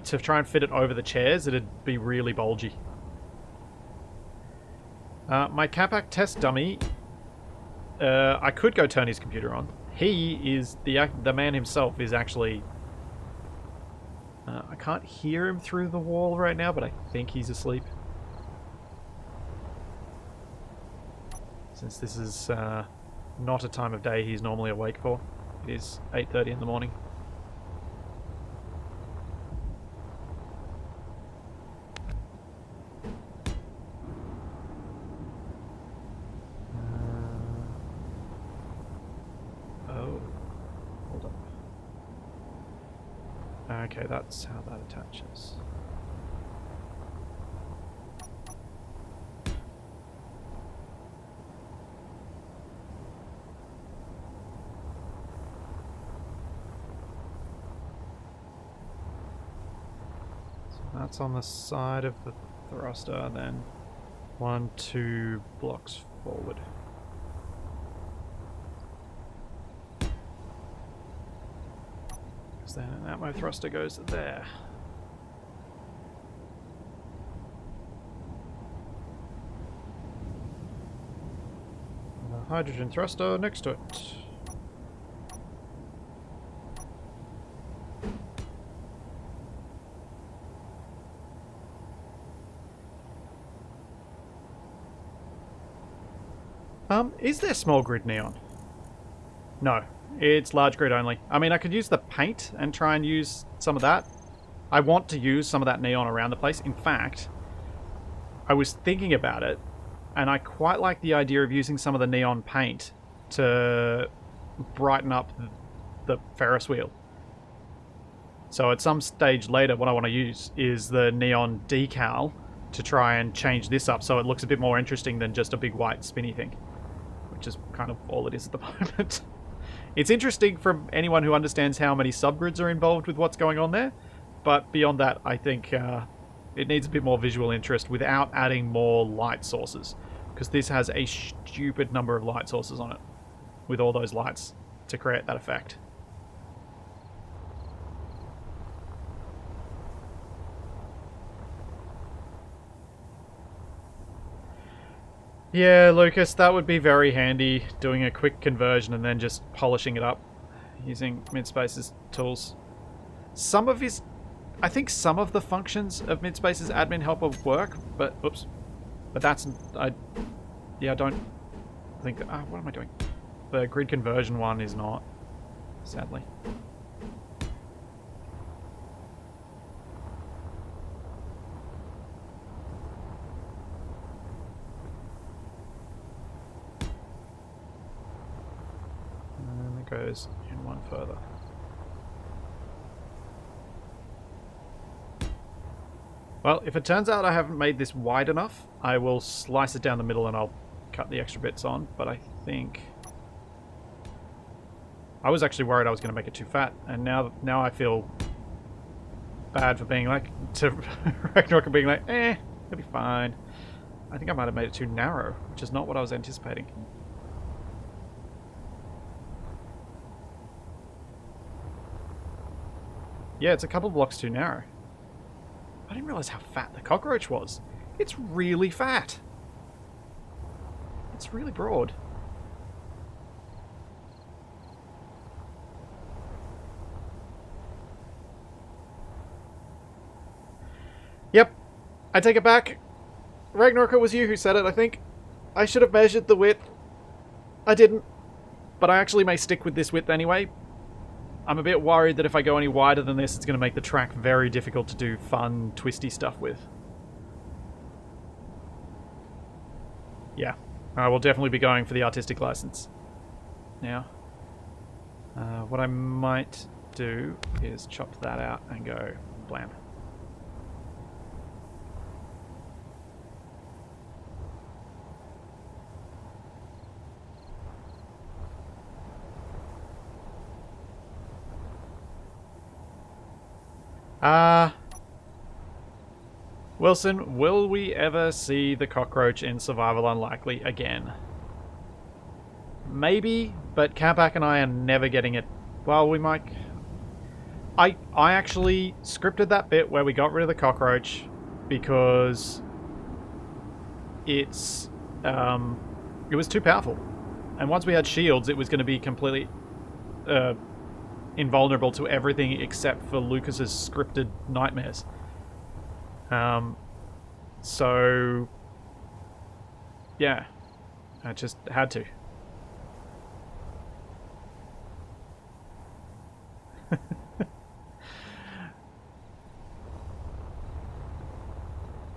to try and fit it over the chairs, it'd be really bulgy. My Capac test dummy, I could go turn his computer on. He is, the man himself is actually... I can't hear him through the wall right now, but I think he's asleep. Since this is not a time of day he's normally awake for. It is 8:30 in the morning. Oh, hold up. Okay, that's how that attaches. That's on the side of the thruster, then 1, 2 blocks forward. Because then an atmo thruster goes there. And a hydrogen thruster next to it. Is there small grid neon? No, it's large grid only. I mean, I could use the paint and try and use some of that. I want to use some of that neon around the place. In fact, I was thinking about it, and I quite like the idea of using some of the neon paint to brighten up the Ferris wheel. So at some stage later, what I want to use is the neon decal to try and change this up so it looks a bit more interesting than just a big white spinny thing. Which is kind of all it is at the moment. It's interesting from anyone who understands how many subgrids are involved with what's going on there, but beyond that, I think it needs a bit more visual interest without adding more light sources, because this has a stupid number of light sources on it, with all those lights to create that effect. Yeah, Lucas, that would be very handy, doing a quick conversion and then just polishing it up using Midspace's tools. Some of his... I think some of the functions of Midspace's admin helper work, but... Oops. But that's... Yeah, I don't think... what am I doing? The grid conversion one is not, sadly. And it goes in one further. Well, if it turns out I haven't made this wide enough, I will slice it down the middle and I'll cut the extra bits on, but I think... I was actually worried I was going to make it too fat, and now I feel bad for being like... to Ragnarok and being like, it'll be fine. I think I might have made it too narrow, which is not what I was anticipating. Yeah, it's a couple blocks too narrow. I didn't realize how fat the cockroach was. It's really fat. It's really broad. Yep, I take it back. Ragnarok, it was you who said it, I think. I should have measured the width. I didn't. But I actually may stick with this width anyway. I'm a bit worried that if I go any wider than this, it's going to make the track very difficult to do fun, twisty stuff with. Yeah, I will definitely be going for the artistic license. Now, what I might do is chop that out and go blam. Wilson, will we ever see the cockroach in Survival Unlikely again? Maybe, but Capac and I are never getting it. Well, we might... I actually scripted that bit where we got rid of the cockroach because it's... it was too powerful. And once we had shields, it was going to be completely... invulnerable to everything except for Lucas's scripted nightmares. So yeah, I just had to.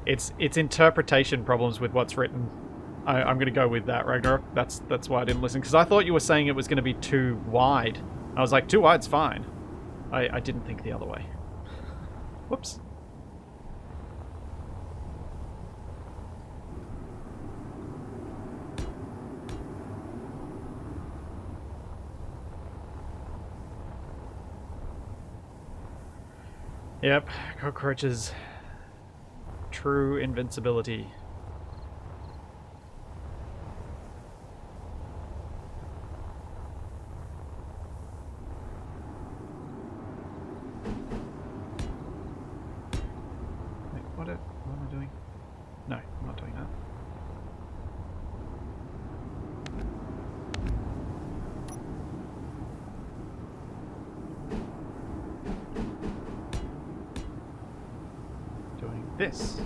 It's interpretation problems with what's written. I'm going to go with that, Ragnarok. That's why I didn't listen, because I thought you were saying it was going to be too wide. I was like, too wide's fine. I didn't think the other way. Whoops. Yep, cockroaches. True invincibility. What am I doing? No, I'm not doing that. Doing this.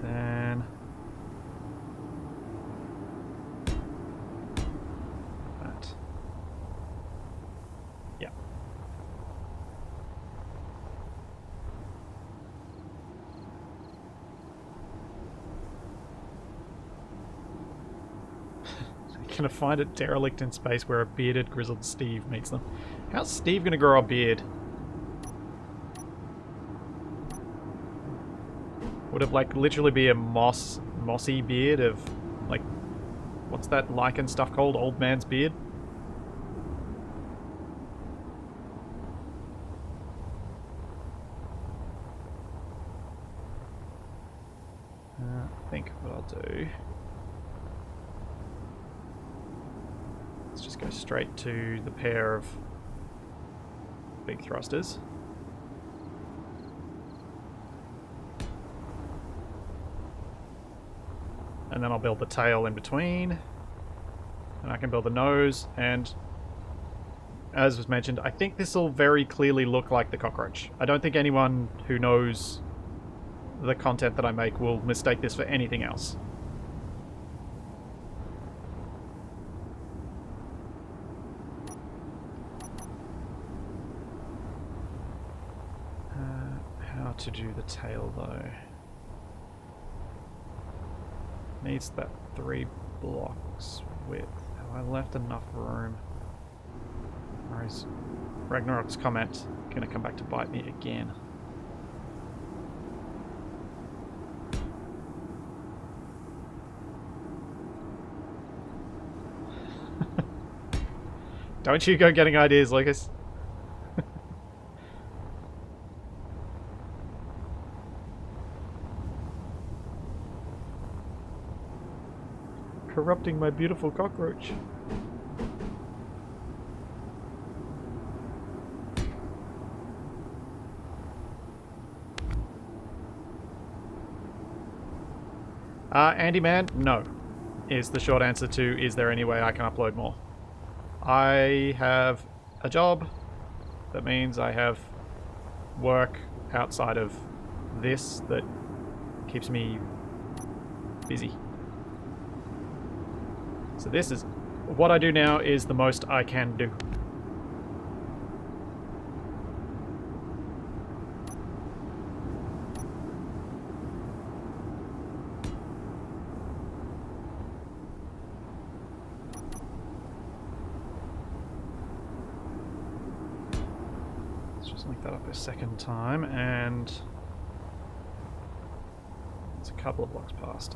Then that. Yeah. Gonna find a derelict in space where a bearded, grizzled Steve meets them. How's Steve gonna grow a beard? Would it like literally be a mossy beard of like, what's that lichen stuff called? Old man's beard? I think what I'll do... Let's just go straight to the pair of big thrusters. And then I'll build the tail in between. And I can build the nose, and as was mentioned, I think this will very clearly look like the cockroach. I don't think anyone who knows the content that I make will mistake this for anything else. How to do the tail, though? Needs that 3 blocks width. Have I left enough room? Or is Ragnarok's comment going to come back to bite me again? Don't you go getting ideas, Lucas. Corrupting my beautiful cockroach. Andy man, no, is the short answer to is there any way I can upload more. I have a job. That means I have work outside of this that keeps me busy. So this is what I do now is the most I can do. Let's just link that up a second time, and it's a couple of blocks past.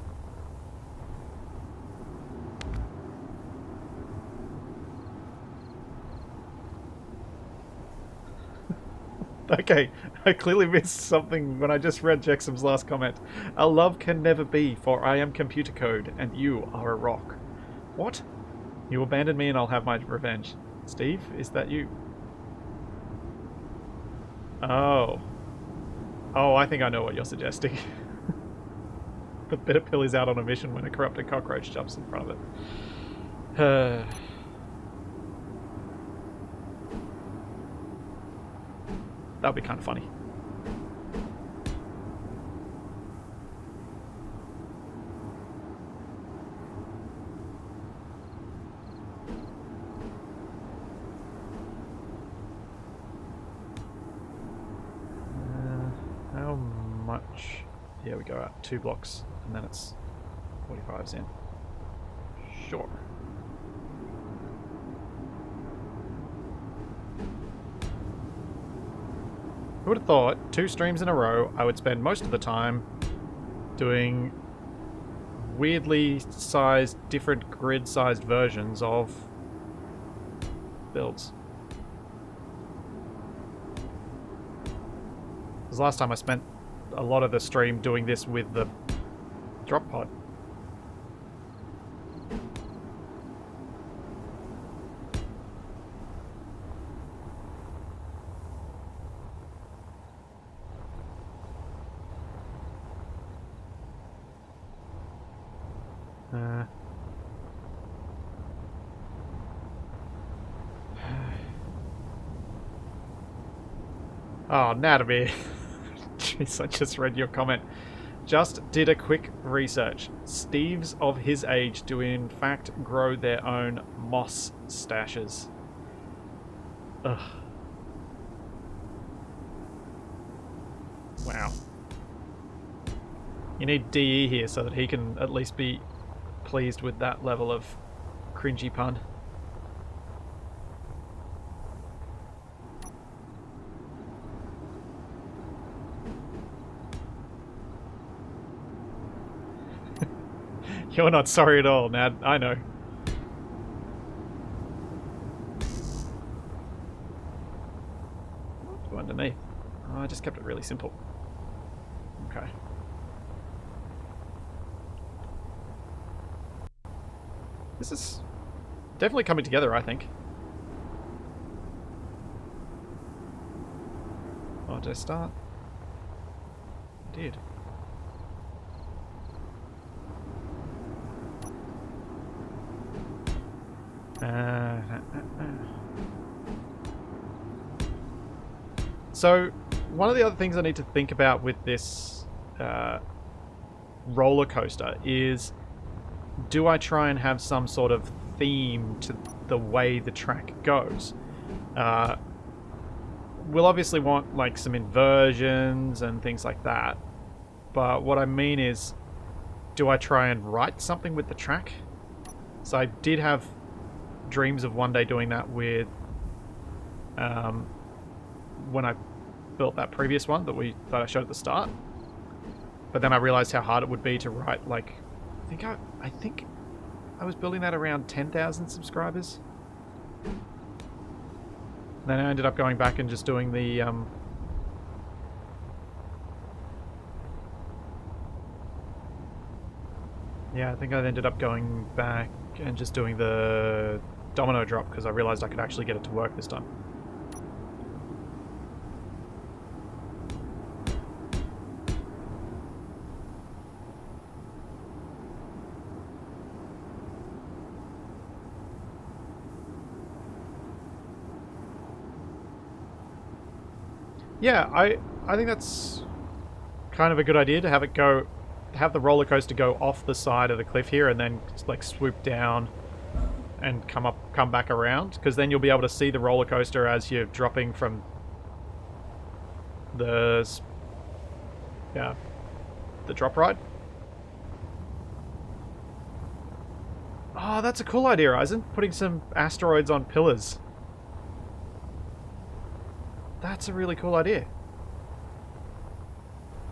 Okay, I clearly missed something when I just read Jexam's last comment. Our love can never be, for I am computer code, and you are a rock. What? You abandoned me and I'll have my revenge. Steve, is that you? Oh. Oh, I think I know what you're suggesting. The bitter pill is out on a mission when a corrupted cockroach jumps in front of it. That would be kind of funny. How much? Yeah, we go out 2 blocks and then it's 45s in. Sure. Who would have thought 2 streams in a row I would spend most of the time doing weirdly sized, different grid sized versions of builds. Because last time I spent a lot of the stream doing this with the drop pod. Oh, Natalie. Jeez, I just read your comment. Just did a quick research. Steves of his age do in fact grow their own moss stashes. Ugh. Wow. You need DE here so that he can at least be pleased with that level of cringy pun. You're not sorry at all, Nad. I know. Go underneath. Oh, I just kept it really simple. Okay. This is definitely coming together, I think. Oh, did I start? I did. So, one of the other things I need to think about with this roller coaster is, do I try and have some sort of theme to the way the track goes? We'll obviously want like some inversions and things like that, but what I mean is, do I try and write something with the track? So I did have dreams of one day doing that with when I built that previous one that I showed at the start. But then I realized how hard it would be to write, like, I think I was building that around 10,000 subscribers. Then I ended up going back and just doing the yeah, I think I ended up going back and just doing the domino drop because I realized I could actually get it to work this time. Yeah, I think that's kind of a good idea to have the roller coaster go off the side of the cliff here and then like swoop down and come back around, because then you'll be able to see the roller coaster as you're dropping from the drop ride. Oh, that's a cool idea, Eisen. Putting some asteroids on pillars. That's a really cool idea.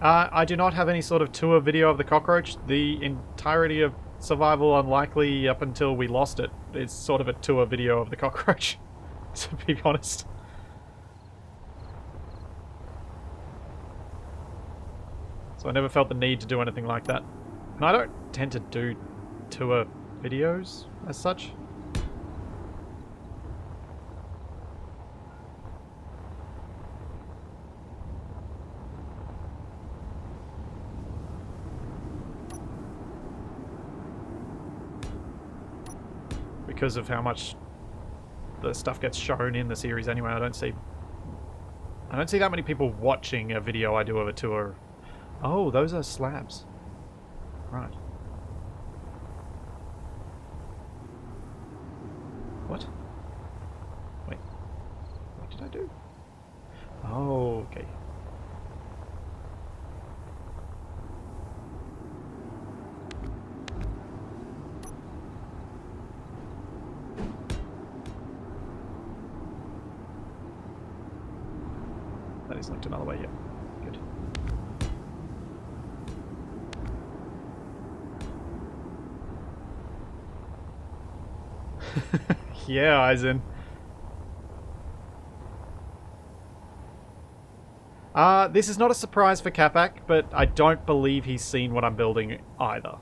I do not have any sort of tour video of the Cockroach. The entirety of Survival Unlikely up until we lost it is sort of a tour video of the Cockroach, to be honest. So I never felt the need to do anything like that. And I don't tend to do tour videos as such. Because of how much the stuff gets shown in the series anyway, I don't see that many people watching a video I do of a tour. Oh, those are slabs. Right. What? Wait. What did I do? Oh, okay. That is linked another way, yeah. Good. Yeah, Eisen. This is not a surprise for Capac, but I don't believe he's seen what I'm building either.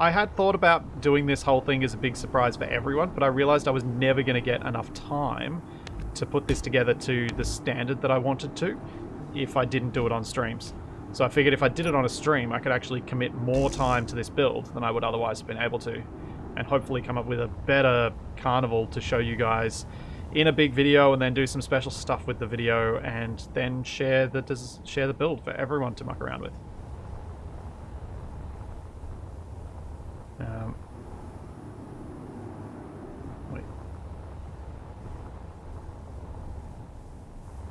I had thought about doing this whole thing as a big surprise for everyone, but I realized I was never going to get enough time to put this together to the standard that I wanted to if I didn't do it on streams. So I figured if I did it on a stream, I could actually commit more time to this build than I would otherwise have been able to, and hopefully come up with a better carnival to show you guys in a big video, and then do some special stuff with the video, and then share the build for everyone to muck around with. Wait.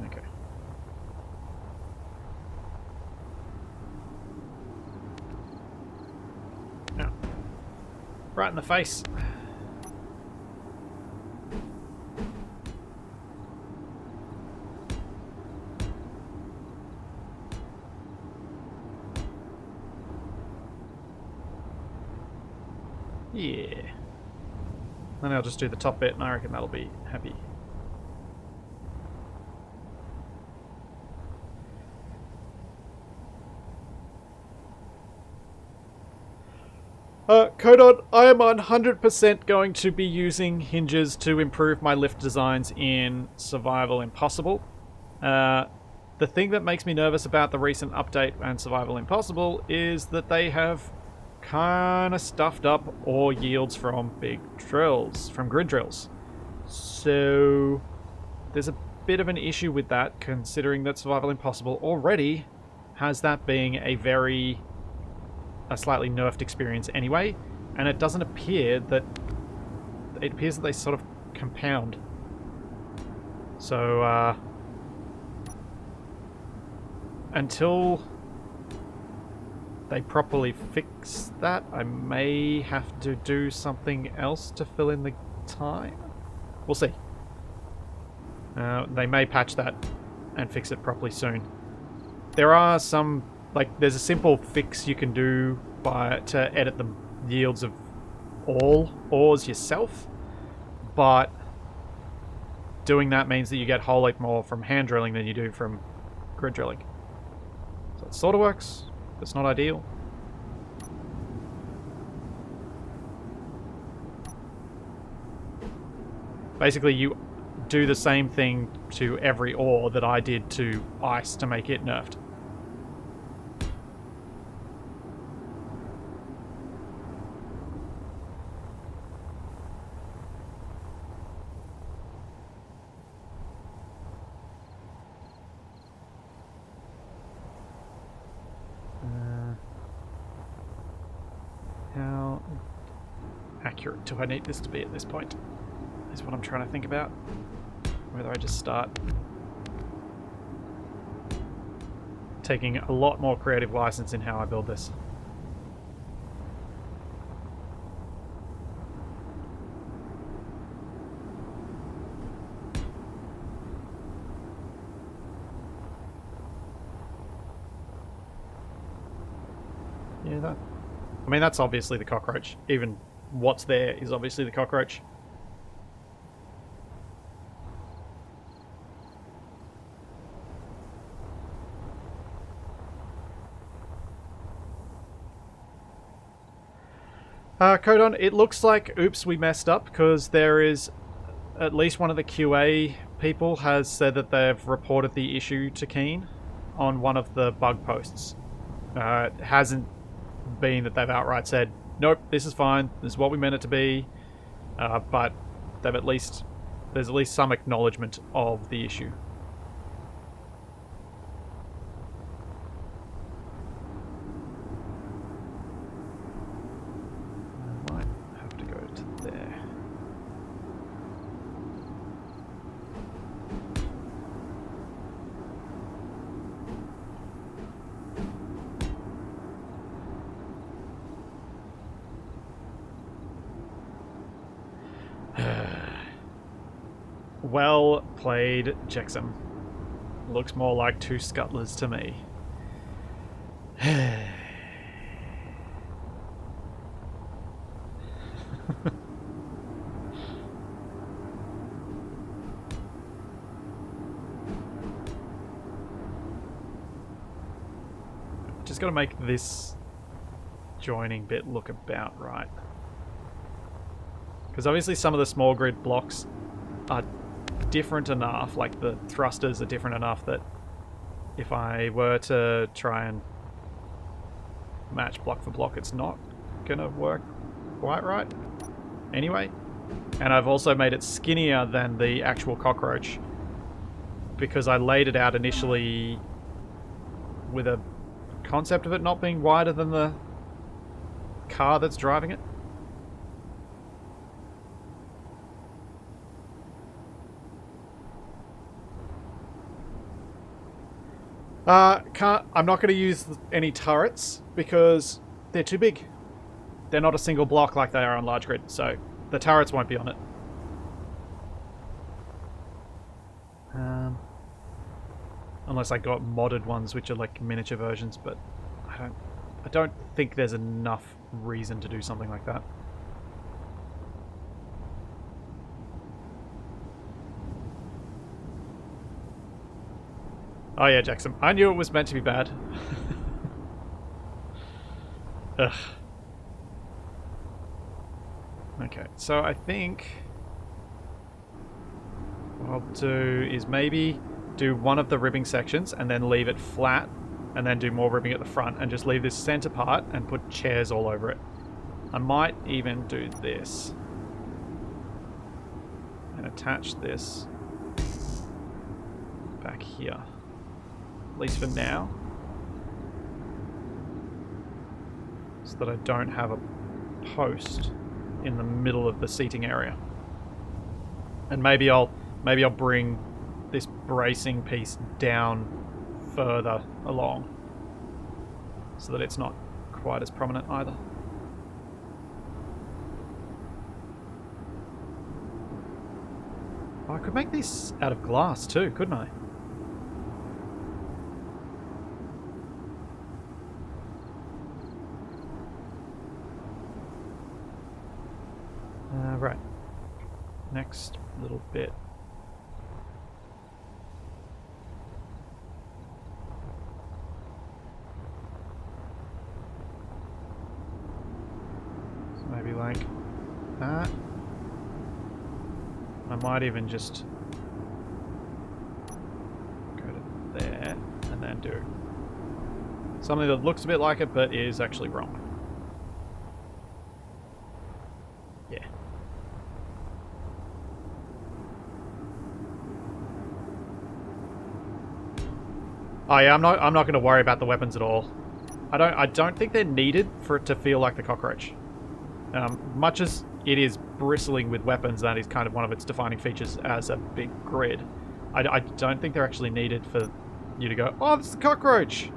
Okay. Now, right in the face. Yeah. Then I'll just do the top bit, and I reckon that'll be happy. Codon, I am 100% going to be using hinges to improve my lift designs in Survival Impossible. The thing that makes me nervous about the recent update and Survival Impossible is that they have kind of stuffed up ore yields from big drills, from grid drills. So there's a bit of an issue with that, considering that Survival Impossible already has that being a slightly nerfed experience anyway, and it doesn't appear that... It appears that they sort of compound. So, until they properly fix that, I may have to do something else to fill in the time. We'll see. They may patch that and fix it properly soon. There are some, like, there's a simple fix you can do to edit the yields of all ores yourself, but doing that means that you get a whole lot more from hand drilling than you do from grid drilling. So it sort of works, but it's not ideal. Basically, you do the same thing to every ore that I did to ice to make it nerfed. How accurate do I need this to be at this point? Is what I'm trying to think about. Whether I just start taking a lot more creative license in how I build this. Yeah, that... I mean, that's obviously the cockroach. Even what's there is obviously the cockroach. Codon, it looks like, oops, we messed up, because there is at least one of the QA people has said that they've reported the issue to Keen on one of the bug posts. It hasn't been that they've outright said, nope, this is fine, this is what we meant it to be, but they've there's at least some acknowledgement of the issue. Well played, Jexam. Looks more like two scuttlers to me. Just gotta make this joining bit look about right. Because obviously some of the small grid blocks are different enough, like the thrusters are different enough that if I were to try and match block for block, it's not gonna work quite right anyway. And I've also made it skinnier than the actual cockroach because I laid it out initially with a concept of it not being wider than the car that's driving it. I'm not going to use any turrets because they're too big. They're not a single block like they are on large grid, so the turrets won't be on it. Unless I got modded ones, which are like miniature versions, but I don't think there's enough reason to do something like that. Oh yeah, Jackson. I knew it was meant to be bad. Ugh. Okay, so I think what I'll do is maybe do one of the ribbing sections and then leave it flat and then do more ribbing at the front and just leave this center part and put chairs all over it. I might even do this and attach this back here, at least for now, so that I don't have a post in the middle of the seating area. And maybe I'll bring this bracing piece down further along so that it's not quite as prominent either. Oh, I could make this out of glass too, couldn't I? Right. Next little bit. So maybe like that. I might even just go to there and then do something that looks a bit like it but is actually wrong. Yeah. Oh yeah, I'm not going to worry about the weapons at all. I don't think they're needed for it to feel like the Cockroach. Much as it is bristling with weapons, that is kind of one of its defining features as a big grid. I don't think they're actually needed for you to go, oh, this is the Cockroach!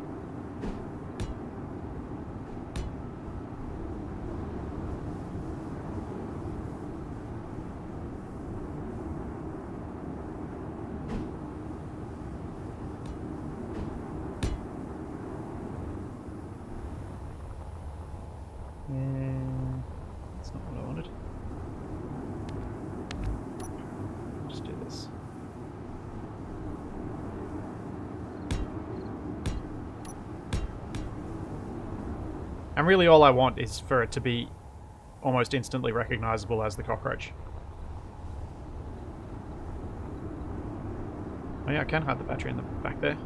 That's not what I wanted. I'll just do this. And really all I want is for it to be almost instantly recognizable as the Cockroach. Oh yeah, I can hide the battery in the back there.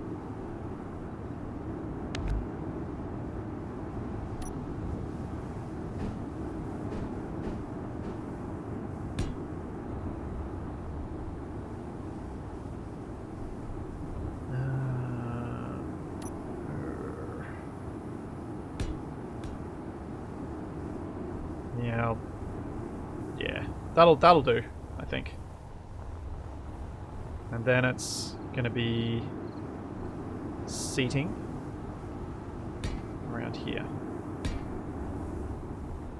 Yeah, that'll do, I think. And then it's gonna be seating around here.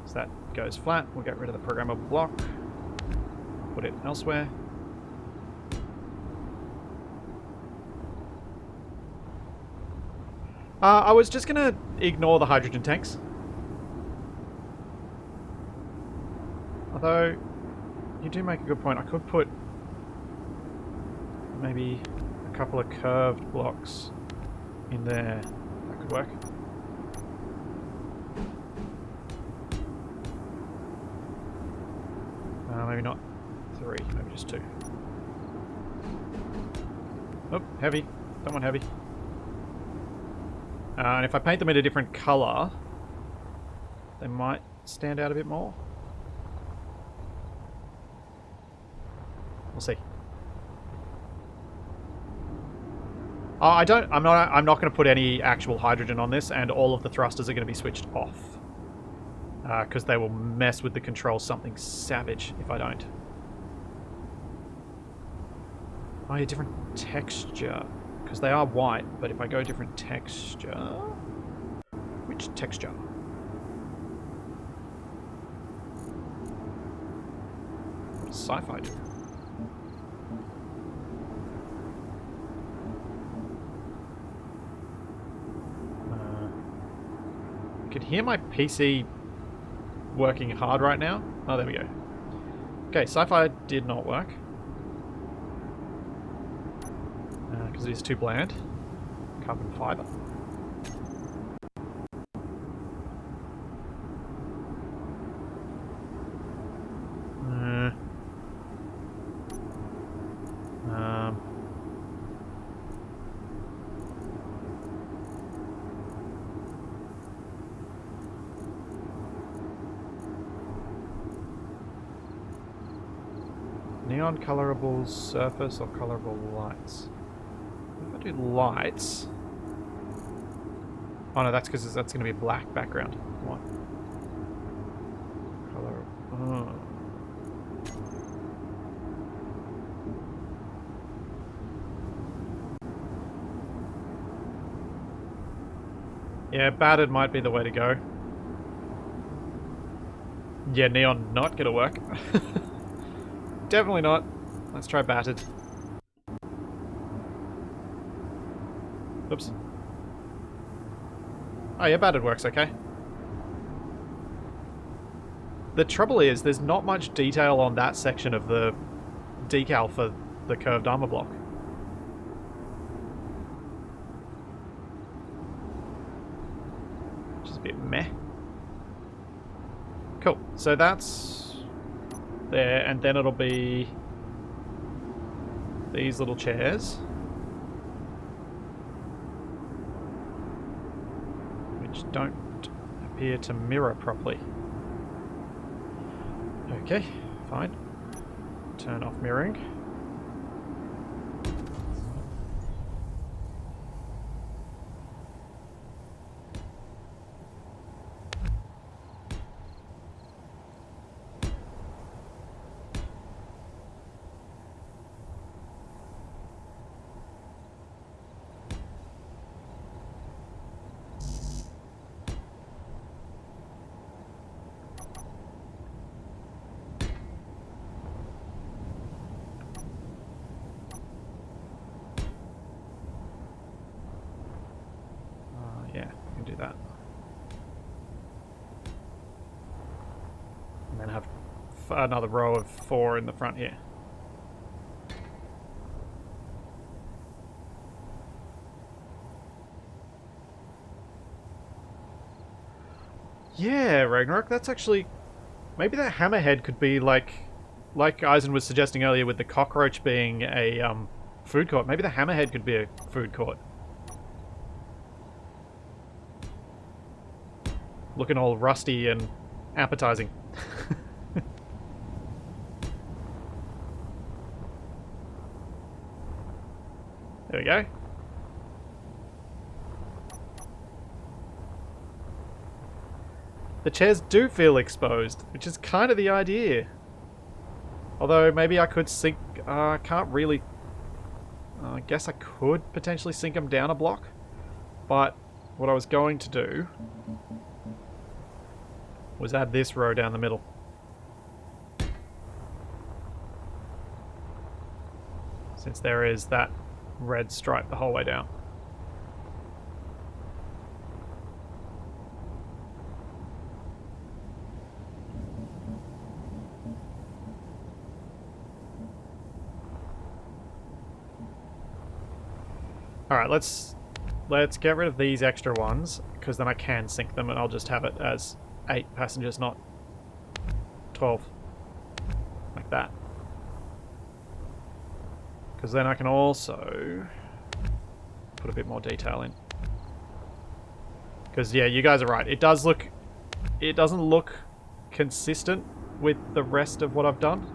So that goes flat. We'll get rid of the programmable block. Put it elsewhere. I was just gonna ignore the hydrogen tanks. Although, you do make a good point. I could put maybe a couple of curved blocks in there. That could work. Maybe not 3, maybe just 2. Oh, heavy. Don't want heavy. And if I paint them in a different colour, they might stand out a bit more. We'll see. I'm not going to put any actual hydrogen on this, and all of the thrusters are going to be switched off. Because they will mess with the controls something savage if I don't. Oh, yeah, different texture. Because they are white, but if I go different texture... Which texture? What does sci-fi do? I could hear my PC working hard right now. Oh, there we go. Okay, sci-fi did not work. Because it is too bland. Carbon fiber. Neon colorable surface or colorable lights? If I do lights... Oh no, that's because that's going to be a black background. What? Color... Oh. Yeah, battered might be the way to go. Yeah, neon not gonna work. Definitely not. Let's try battered. Oops. Oh yeah, battered works okay. The trouble is, there's not much detail on that section of the decal for the curved armor block. Which is a bit meh. Cool. So that's there, and then it'll be these little chairs, which don't appear to mirror properly. Okay, fine. Turn off mirroring. Yeah, we can do that. And then have another row of 4 in the front here. Yeah, Ragnarok, that's actually... Maybe that hammerhead could be like Eisen was suggesting earlier with the cockroach being a food court. Maybe the hammerhead could be a food court. Looking all rusty and appetizing. There we go. The chairs do feel exposed, which is kind of the idea. Although maybe I could sink... I can't really... I guess I could potentially sink them down a block. But what I was going to do was add this row down the middle. Since there is that red stripe the whole way down. Alright, let's get rid of these extra ones, because then I can sync them and I'll just have it as 8 passengers, not 12. Like that. Because then I can also put a bit more detail in. Because, yeah, you guys are right. It doesn't look consistent with the rest of what I've done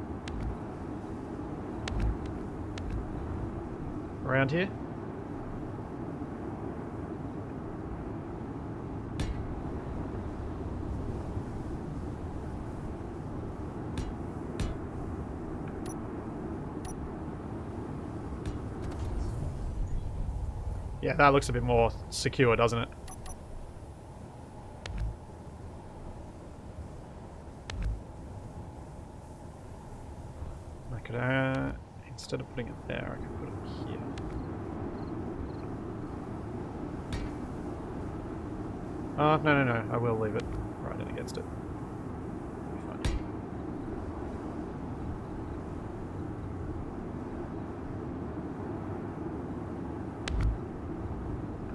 around here. Yeah, that looks a bit more secure, doesn't it? I could, instead of putting it there, I could put it here. No, I will leave it right in against it. Be fine.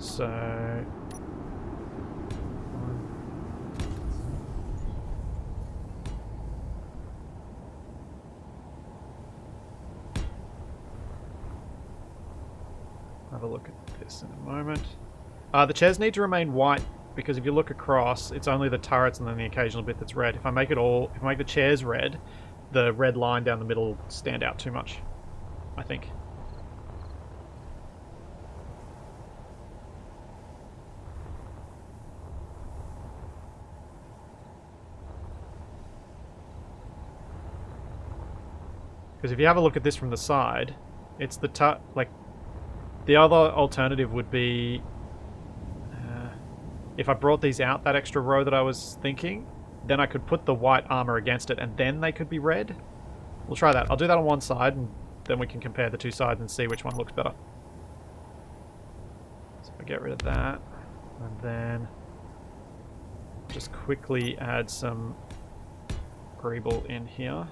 So... have a look at this in a moment. The chairs need to remain white, because if you look across, it's only the turrets and then the occasional bit that's red. If I make the chairs red, the red line down the middle stand out too much, I think. Because if you have a look at this from the side, it's the like the other alternative would be if I brought these out, that extra row that I was thinking, then I could put the white armor against it and then they could be red. We'll try that. I'll do that on one side and then we can compare the two sides and see which one looks better. So I get rid of that and then just quickly add some greeble in here.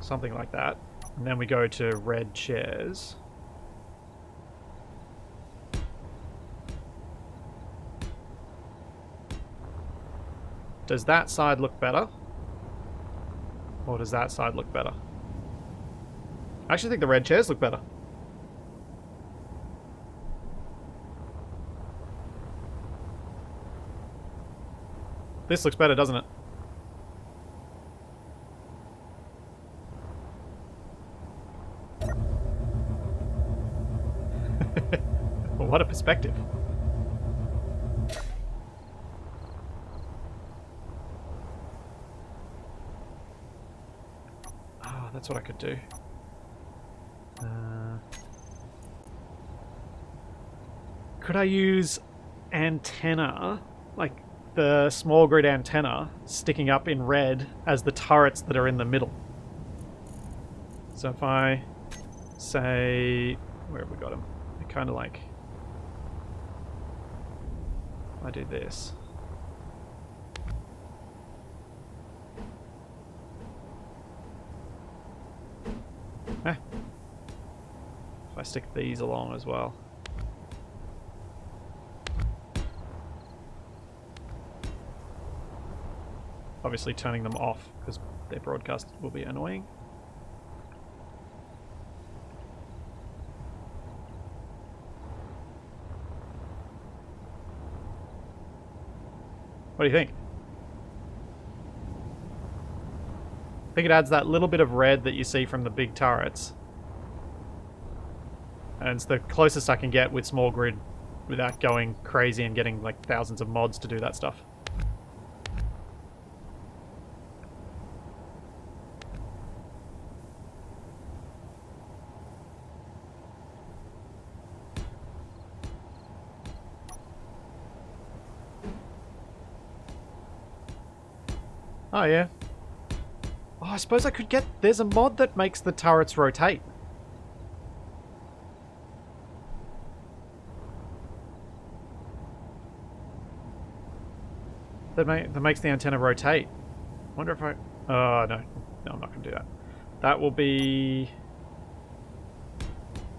Something like that. And then we go to red chairs. Does that side look better? Or does that side look better? I actually think the red chairs look better. This looks better, doesn't it? What a perspective. Oh, that's what I could do. Could I use antenna, like the small grid antenna, sticking up in red as the turrets that are in the middle? So if I say, where have we got them? They're kind of like, I do this. If I stick these along as well. Obviously turning them off because their broadcast will be annoying. What do you think? I think it adds that little bit of red that you see from the big turrets. And it's the closest I can get with small grid without going crazy and getting like thousands of mods to do that stuff. Oh yeah. Oh, I suppose I could get... There's a mod that makes the turrets rotate. That makes the antenna rotate. I wonder if I... Oh, no. No, I'm not going to do that. That will be...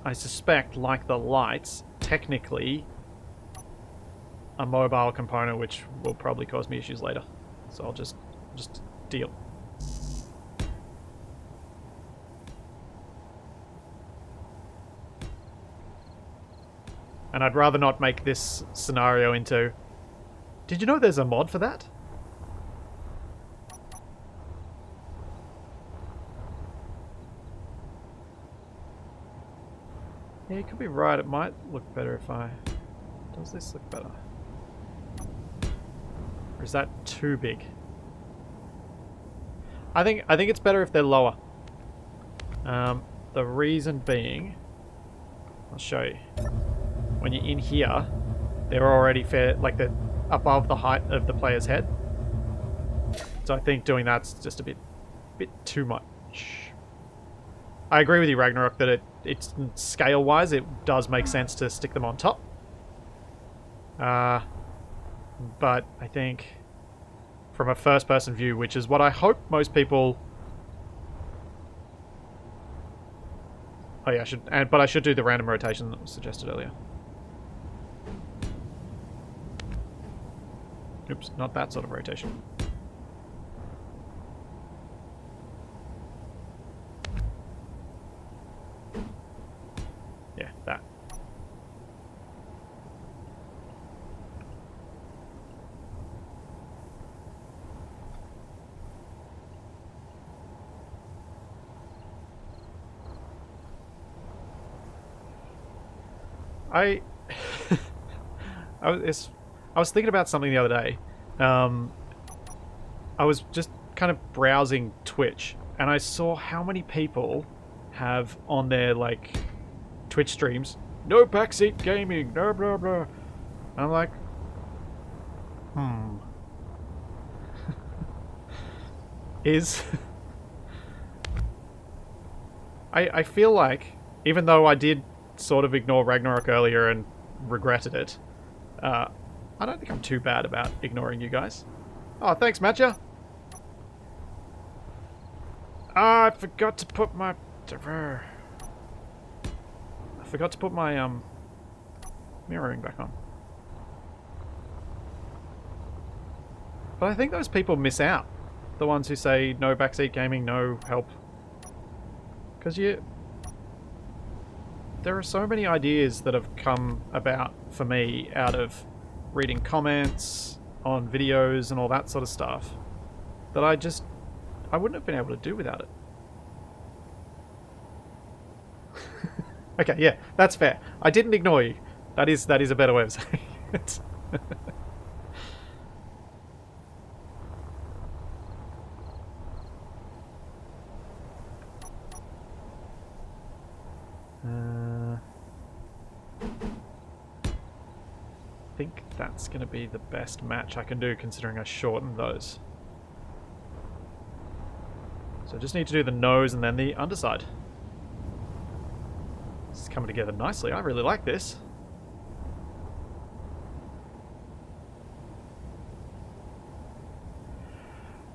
I suspect, like the lights, technically a mobile component, which will probably cause me issues later. So I'll just deal. And I'd rather not make this scenario into... Did you know there's a mod for that? Yeah, you could be right. It might look better if I... Does this look better? Or is that too big? I think it's better if they're lower. The reason being... I'll show you. When you're in here, they're already fair, like they're above the height of the player's head. So I think doing that's just a bit too much. I agree with you, Ragnarok, that it's scale-wise, it does make sense to stick them on top. But I think from a first-person view, which is what I hope most people... Oh yeah, but I should do the random rotation that was suggested earlier. Oops, not that sort of rotation. Yeah, that. I I was thinking about something the other day. Um, I was just kind of browsing Twitch, and I saw how many people have on their like Twitch streams, no backseat gaming, blah blah blah. And I'm like, is I feel like, even though I did sort of ignore Ragnarok earlier and regretted it, I don't think I'm too bad about ignoring you guys. Oh, thanks, Matcha. Ah, I forgot to put my mirroring back on. But I think those people miss out. The ones who say no backseat gaming, no help. Because there are so many ideas that have come about for me out of reading comments on videos and all that sort of stuff that I wouldn't have been able to do without it. Okay, yeah, that's fair. I didn't ignore you. That is a better way of saying it. I think that's going to be the best match I can do, considering I shortened those. So I just need to do the nose and then the underside. This is coming together nicely. I really like this.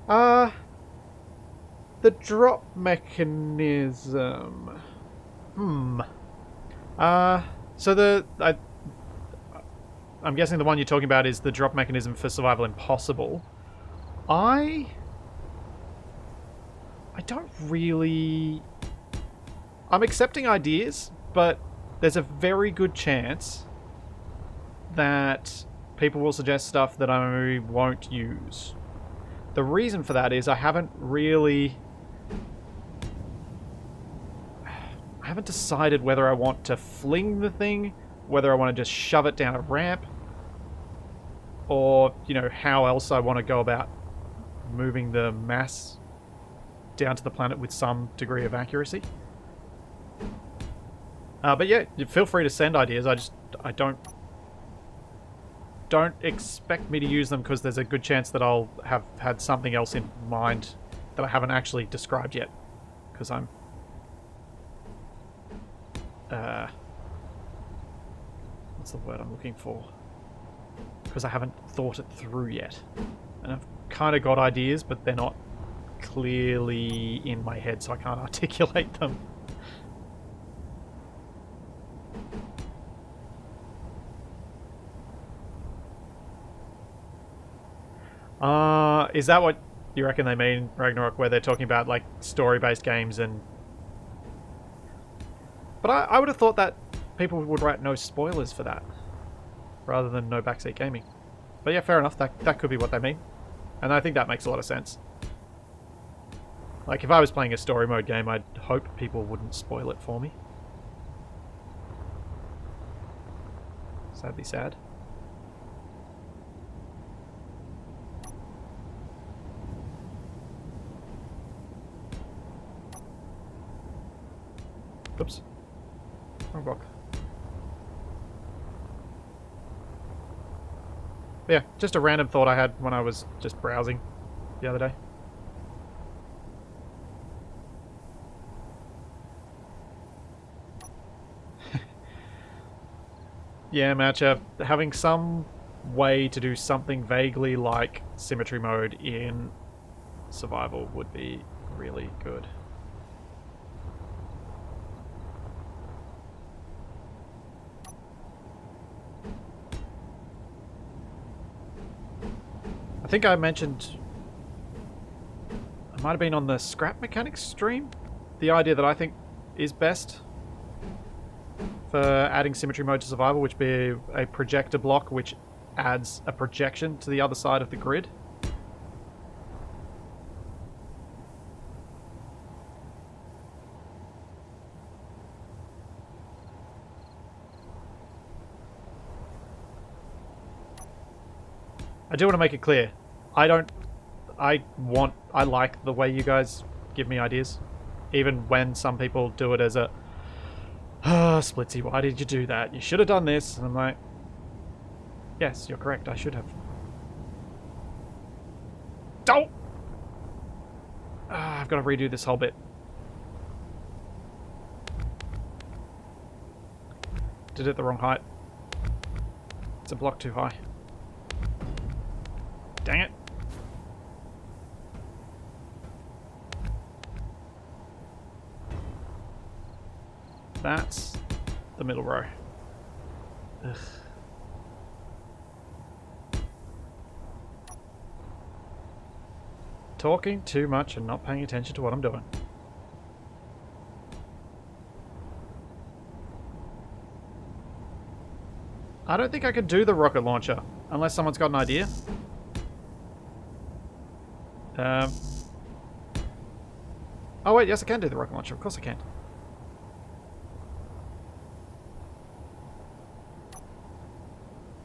The drop mechanism. So I'm guessing the one you're talking about is the drop mechanism for Survival Impossible. I don't really... I'm accepting ideas, but there's a very good chance that people will suggest stuff that I won't use. The reason for that is I haven't decided whether I want to fling the thing, whether I want to just shove it down a ramp, or, you know, how else I want to go about moving the mass down to the planet with some degree of accuracy. But yeah, feel free to send ideas. I don't expect me to use them because there's a good chance that I'll have had something else in mind that I haven't actually described yet. Because I'm... what's the word I'm looking for? Because I haven't thought it through yet. And I've kind of got ideas, but they're not clearly in my head, so I can't articulate them. Is that what you reckon they mean, Ragnarok, where they're talking about, like, story-based games and... But I would have thought that people would write no spoilers for that, rather than no backseat gaming. But yeah, fair enough, that could be what they mean. And I think that makes a lot of sense. Like, if I was playing a story mode game, I'd hope people wouldn't spoil it for me. Sadly sad. Oops. Wrong block. Yeah, just a random thought I had when I was just browsing the other day. Yeah, matchup. Having some way to do something vaguely like symmetry mode in survival would be really good. I think I mentioned, I might have been on the scrap mechanics stream, the idea that I think is best for adding symmetry mode to survival, which be a projector block which adds a projection to the other side of the grid. I do want to make it clear. I like the way you guys give me ideas. Even when some people do it as a, Splitsy, why did you do that? You should have done this. And I'm like, yes, you're correct. I should have. Don't! I've got to redo this whole bit. Did it the wrong height. It's a block too high. Dang it. That's the middle row. Ugh. Talking too much and not paying attention to what I'm doing. I don't think I could do the rocket launcher unless someone's got an idea. Oh wait, yes I can do the rocket launcher. Of course I can.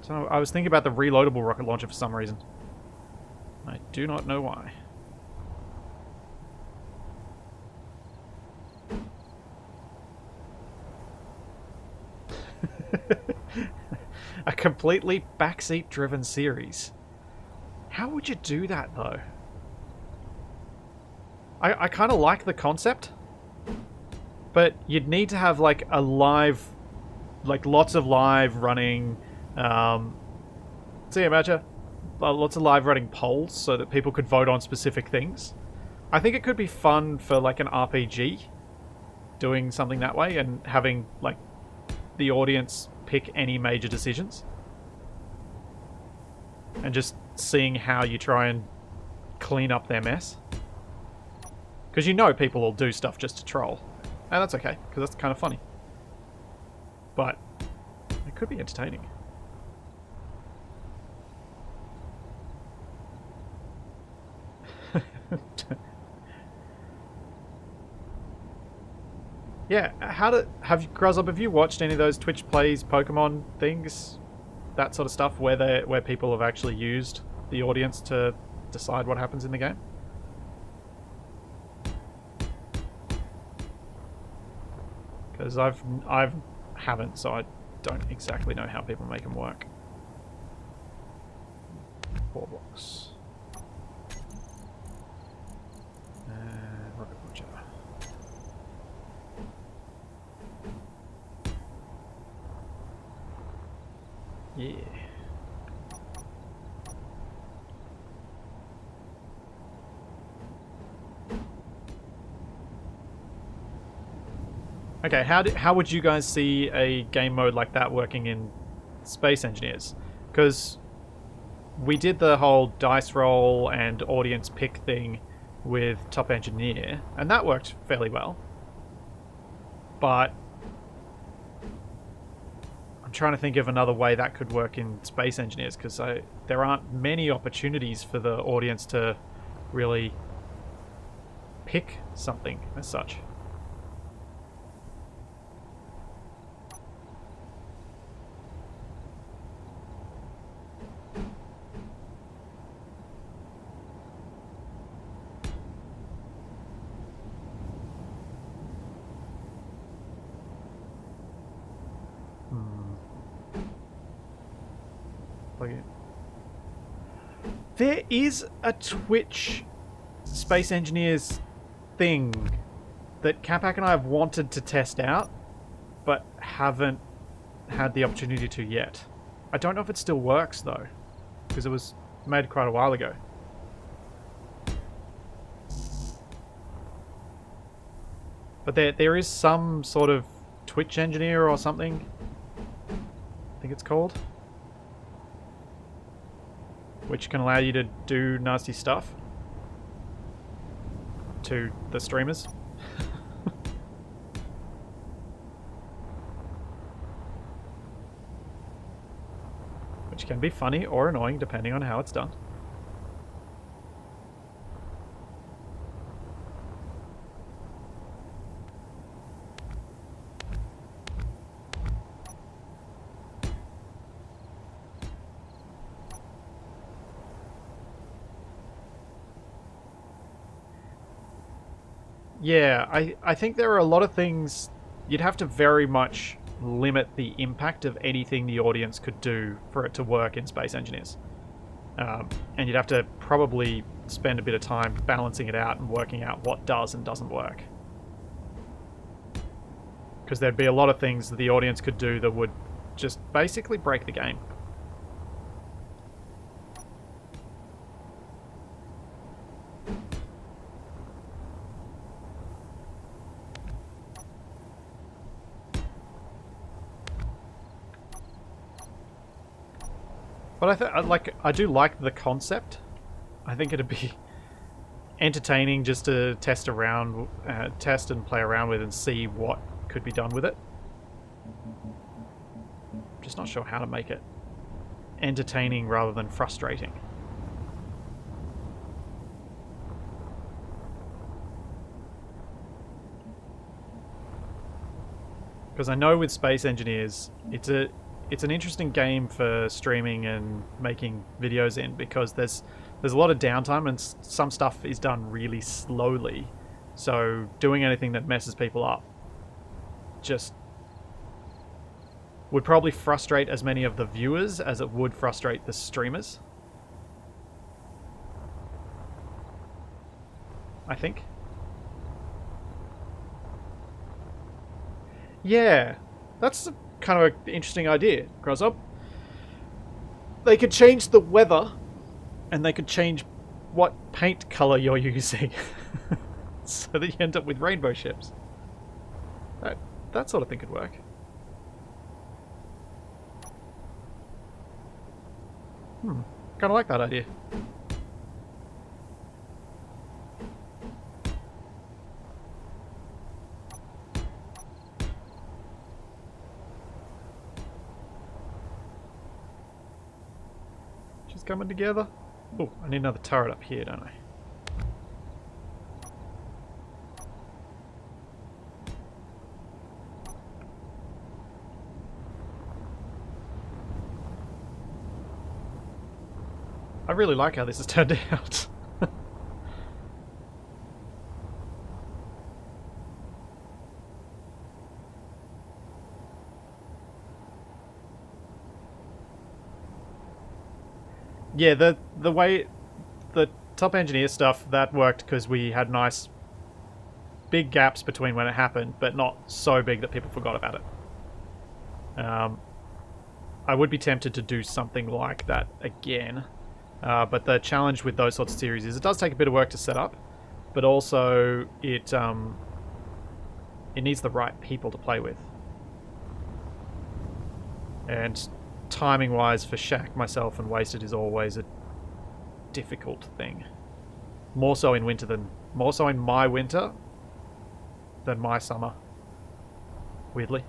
So I was thinking about the reloadable rocket launcher for some reason. I do not know why. A completely backseat driven series. How would you do that though? I kind of like the concept, but you'd need to have like a live, like lots of live running, see, imagine lots of live running polls so that people could vote on specific things. I think it could be fun for like an RPG, doing something that way and having like the audience pick any major decisions and just seeing how you try and clean up their mess. Because you know people will do stuff just to troll. And that's okay, because that's kind of funny. But it could be entertaining. Yeah, have you watched any of those Twitch plays Pokemon things? That sort of stuff where people have actually used the audience to decide what happens in the game? Because I haven't, so I don't exactly know how people make them work. 4 blocks. Rocket launcher. Yeah. Okay, how would you guys see a game mode like that working in Space Engineers? Because we did the whole dice roll and audience pick thing with Top Engineer, and that worked fairly well. But I'm trying to think of another way that could work in Space Engineers, because there aren't many opportunities for the audience to really pick something as such. There is a Twitch Space Engineers thing that Capac and I have wanted to test out, but haven't had the opportunity to yet. I don't know if it still works though, because it was made quite a while ago. But there is some sort of Twitch engineer or something, I think it's called, which can allow you to do nasty stuff to the streamers. Which can be funny or annoying depending on how it's done. Yeah, I think there are a lot of things you'd have to very much limit the impact of anything the audience could do for it to work in Space Engineers. And you'd have to probably spend a bit of time balancing it out and working out what does and doesn't work. Because there'd be a lot of things that the audience could do that would just basically break the game. But I do like the concept. I think it'd be entertaining just to test and play around with and see what could be done with it. Just not sure how to make it entertaining rather than frustrating. Because I know with Space Engineers, it's an interesting game for streaming and making videos in, because there's a lot of downtime and some stuff is done really slowly. So doing anything that messes people up just would probably frustrate as many of the viewers as it would frustrate the streamers, I think. Yeah, that's kind of an interesting idea, Grozop. They could change the weather, and they could change what paint color you're using, so that you end up with rainbow ships. That sort of thing could work. Kind of like that idea. Just coming together. Oh, I need another turret up here, don't I? I really like how this has turned out. Yeah, the way the top engineer stuff, that worked because we had nice big gaps between when it happened, but not so big that people forgot about it. I would be tempted to do something like that again. But the challenge with those sorts of series is it does take a bit of work to set up, but also it needs the right people to play with. And timing-wise for Shaq, myself, and Wasted is always a difficult thing. More so in my winter than my summer. Weirdly.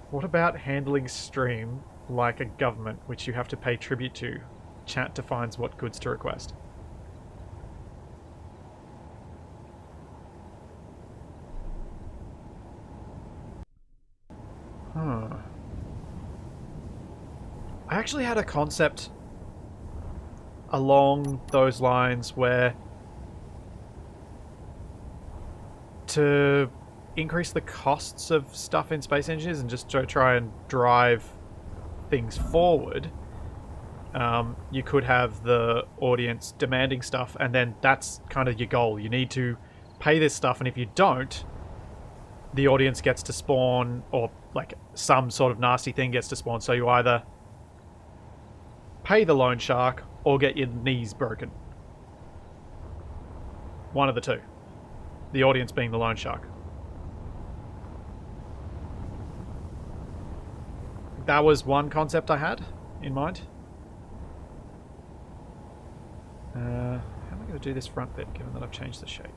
What about handling stream like a government, which you have to pay tribute to? Chat defines what goods to request. Huh. I actually had a concept along those lines where to increase the costs of stuff in Space Engineers and just to try and drive things forward, you could have the audience demanding stuff, and then that's kind of your goal. You need to pay this stuff, and if you don't, the audience gets to spawn, or like some sort of nasty thing gets to spawn. So you either pay the loan shark or get your knees broken. One of the two. The audience being the loan shark. That was one concept I had in mind. How am I going to do this front bit, given that I've changed the shape?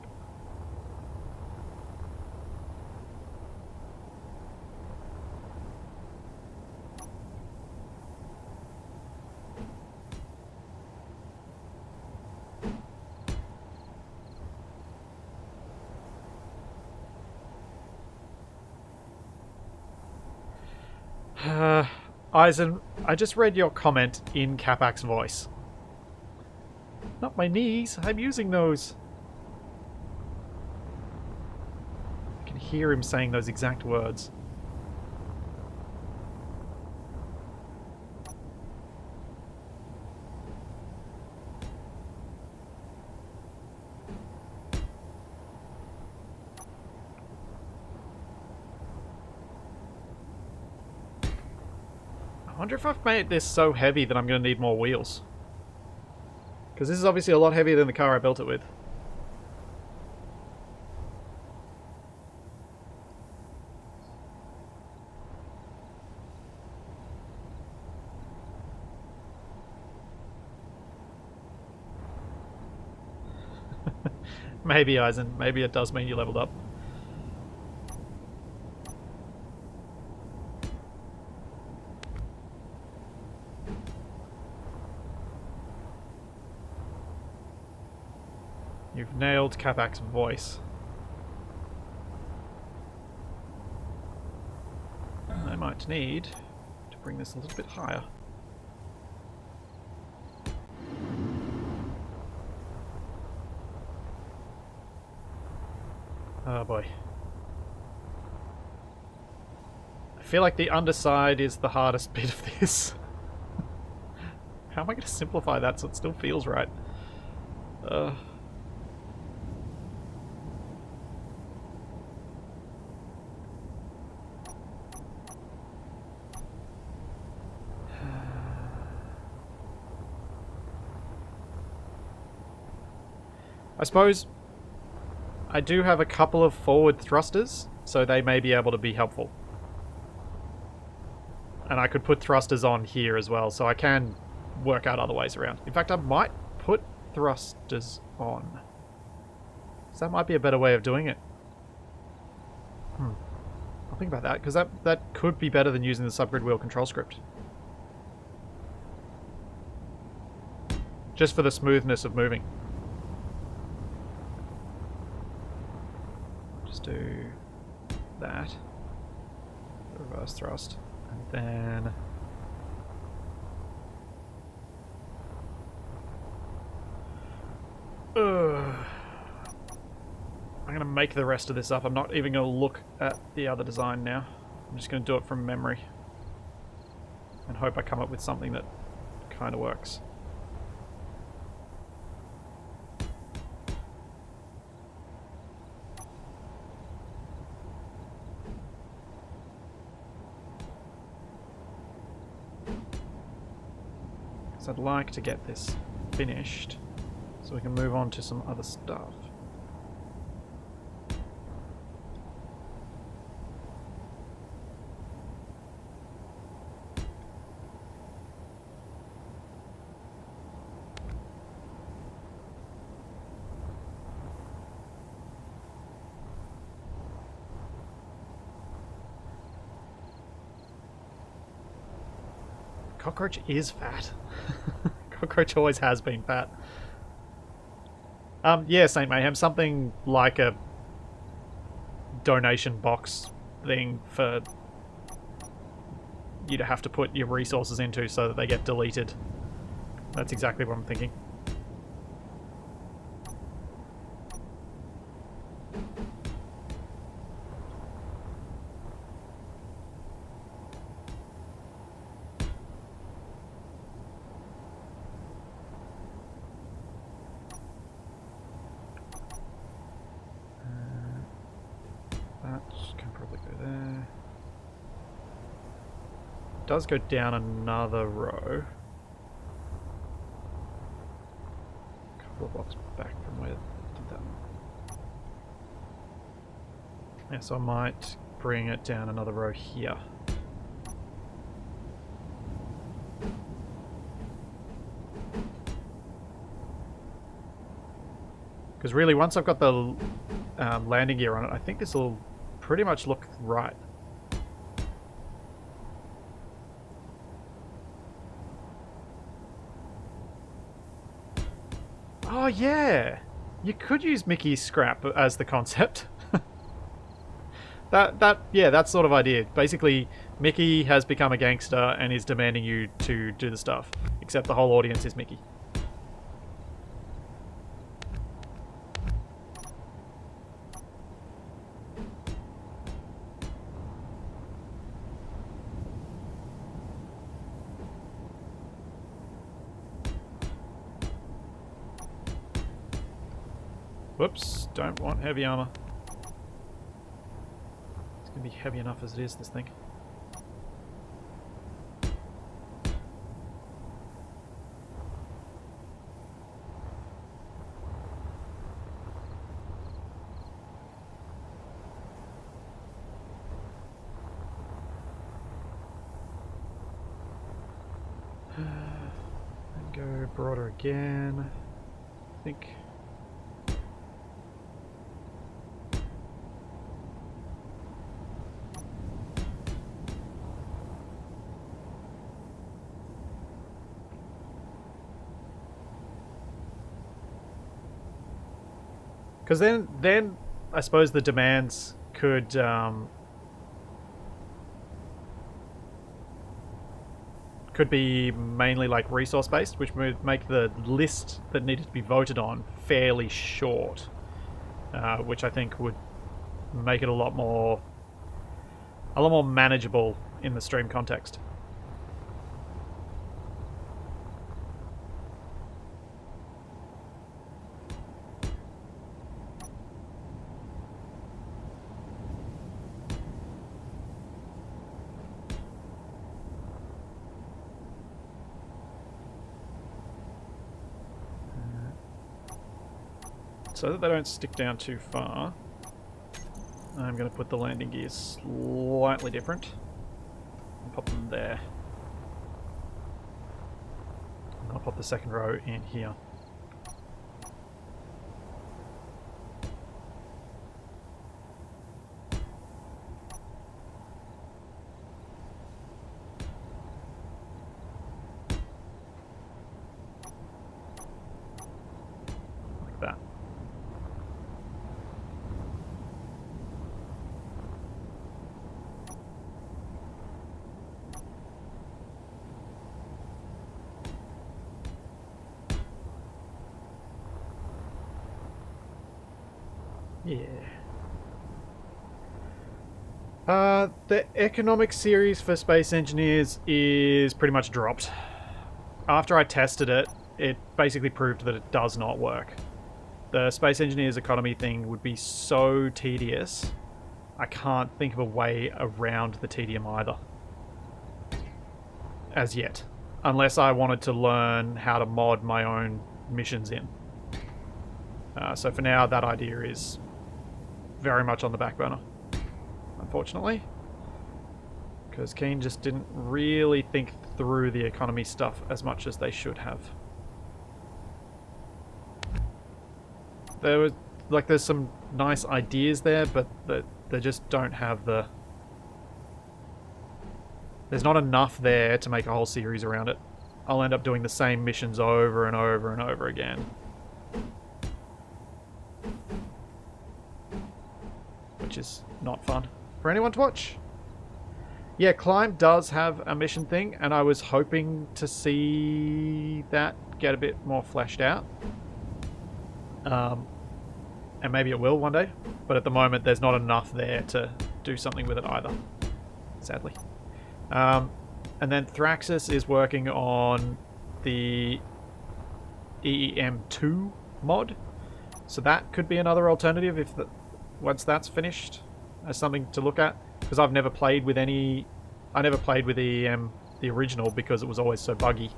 Eisen, I just read your comment in Capac's voice. Not my knees. I'm using those. I can hear him saying those exact words. I wonder if I've made this so heavy that I'm going to need more wheels. Because this is obviously a lot heavier than the car I built it with. Maybe, Eisen. Maybe it does mean you leveled up. You've nailed Capac's voice. I might need to bring this a little bit higher. Oh boy. I feel like the underside is the hardest bit of this. How am I going to simplify that so it still feels right? I suppose I do have a couple of forward thrusters, so they may be able to be helpful. And I could put thrusters on here as well, so I can work out other ways around. In fact, I might put thrusters on. So that might be a better way of doing it. I'll think about that, because that could be better than using the subgrid wheel control script. Just for the smoothness of moving. Just do that. Reverse thrust. And then... I'm going to make the rest of this up. I'm not even going to look at the other design now. I'm just going to do it from memory. And hope I come up with something that kind of works. So I'd like to get this finished so we can move on to some other stuff. Cockroach is fat. Cockroach always has been fat. Yeah, Saint Mayhem, something like a donation box thing for you to have to put your resources into so that they get deleted. That's exactly what I'm thinking. Does go down another row. A couple of blocks back from where I did that. Yeah, so I might bring it down another row here. Because really, once I've got the landing gear on it, I think this will pretty much look right. Oh yeah! You could use Mickey's scrap as the concept. Yeah, that sort of idea. Basically, Mickey has become a gangster and is demanding you to do the stuff. Except the whole audience is Mickey. Whoops, don't want heavy armor. It's gonna be heavy enough as it is, this thing. And go broader again. I think. Because then I suppose the demands could be mainly like resource based, which would make the list that needed to be voted on fairly short, which I think would make it a lot more manageable in the stream context. So that they don't stick down too far, I'm going to put the landing gears slightly different and pop them there. And I'll pop the second row in here. Like that. Yeah. The economic series for Space Engineers is pretty much dropped. After I tested it, it basically proved that it does not work. The Space Engineers economy thing would be so tedious, I can't think of a way around the tedium either. As yet. Unless I wanted to learn how to mod my own missions in. So for now, that idea is very much on the back burner, unfortunately, because Keen just didn't really think through the economy stuff as much as they should have. There was there's some nice ideas there, but they just don't have the. There's not enough there to make a whole series around it. I'll end up doing the same missions over and over and over again. Which is not fun for anyone to watch. Yeah, Climb does have a mission thing, and I was hoping to see that get a bit more fleshed out. And maybe it will one day, but at the moment there's not enough there to do something with it either, sadly. And then Thraxis is working on the EEM2 mod, so that could be another alternative if once that's finished, as something to look at, because I've never played with any. I never played with EEM, the original, because it was always so buggy.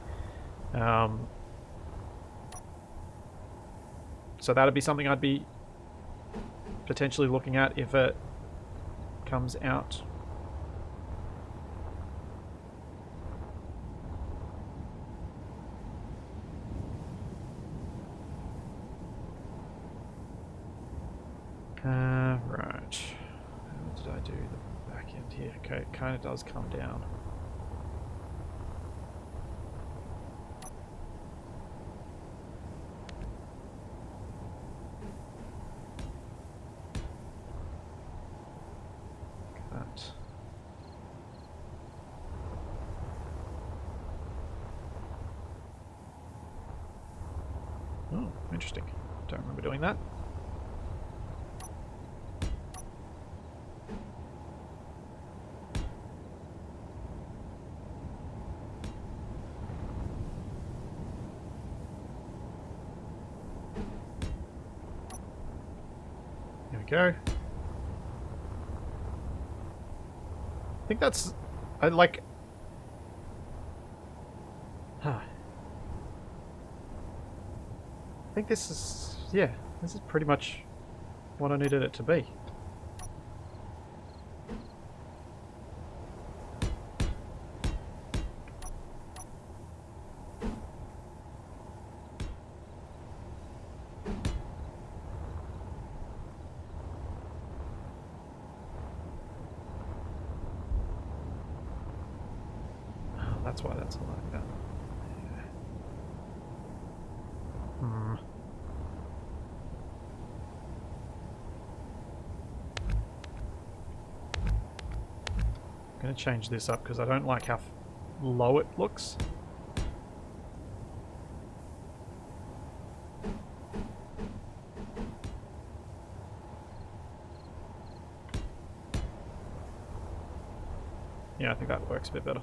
So that'd be something I'd be potentially looking at if it comes out. Right. How did I do the back end here? Okay, it kind of does come down. Interesting. Don't remember doing that. There we go. I think that's... I like... Huh. I think this is... yeah, this is pretty much what I needed it to be. That's why that's like that. Yeah. I'm going to change this up because I don't like how low it looks. Yeah, I think that works a bit better.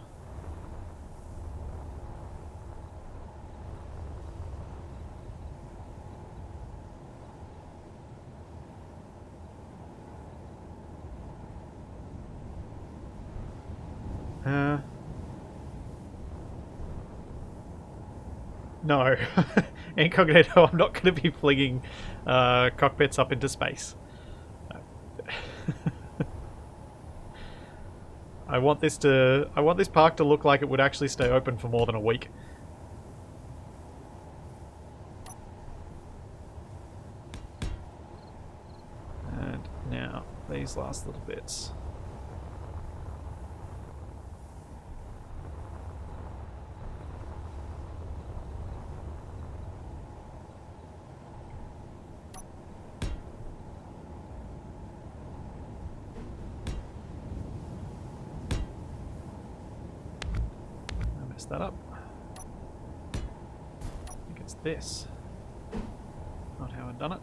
No. Incognito, I'm not going to be flinging cockpits up into space. I want this park to look like it would actually stay open for more than a week. And now these last little bits. That up. I think it's this. Not how I've done it.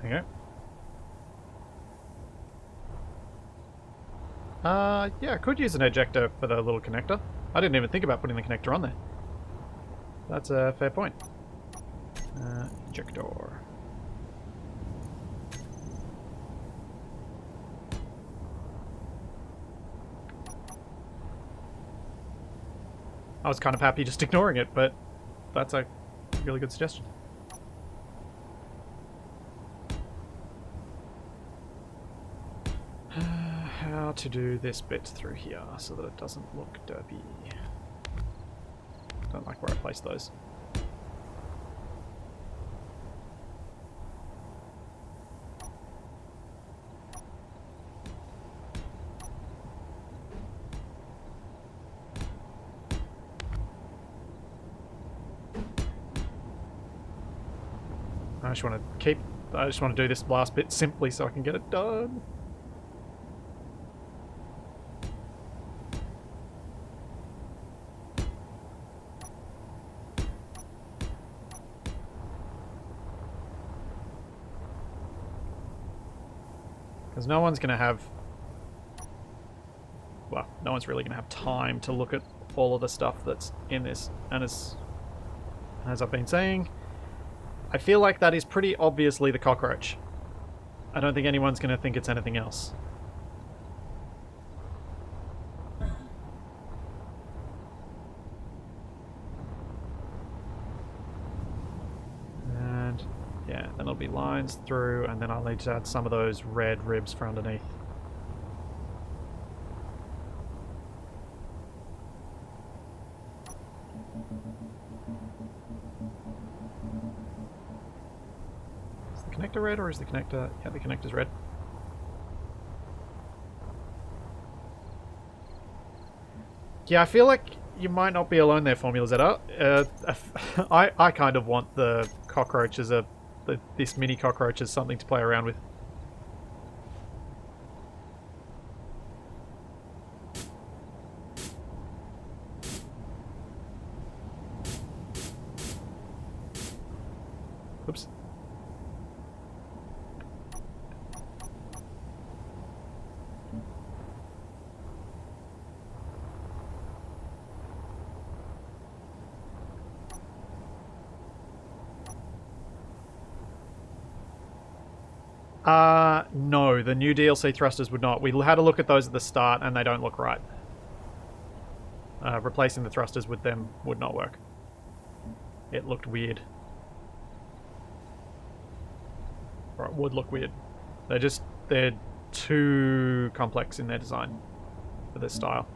There you go. Yeah, I could use an ejector for the little connector. I didn't even think about putting the connector on there. That's a fair point. Ejector. I was kind of happy just ignoring it, but that's a really good suggestion. How to do this bit through here so that it doesn't look derpy. Don't like where I placed those. I just want to do this last bit simply so I can get it done. Because no one's going to have... well, no one's really going to have time to look at all of the stuff that's in this. And as I've been saying, I feel like that is pretty obviously the cockroach. I don't think anyone's going to think it's anything else. Yeah, then it'll be lines through, and then I'll need to add some of those red ribs for underneath. Is the connector red, or is the connector... yeah, the connector's red. Yeah, I feel like you might not be alone there, Formula Zeta. I kind of want the cockroach as this mini cockroach as something to play around with. Oops. No, the new DLC thrusters would not. We had a look at those at the start and they don't look right. Replacing the thrusters with them would not work. It looked weird. Or it would look weird. They're too complex in their design for this style.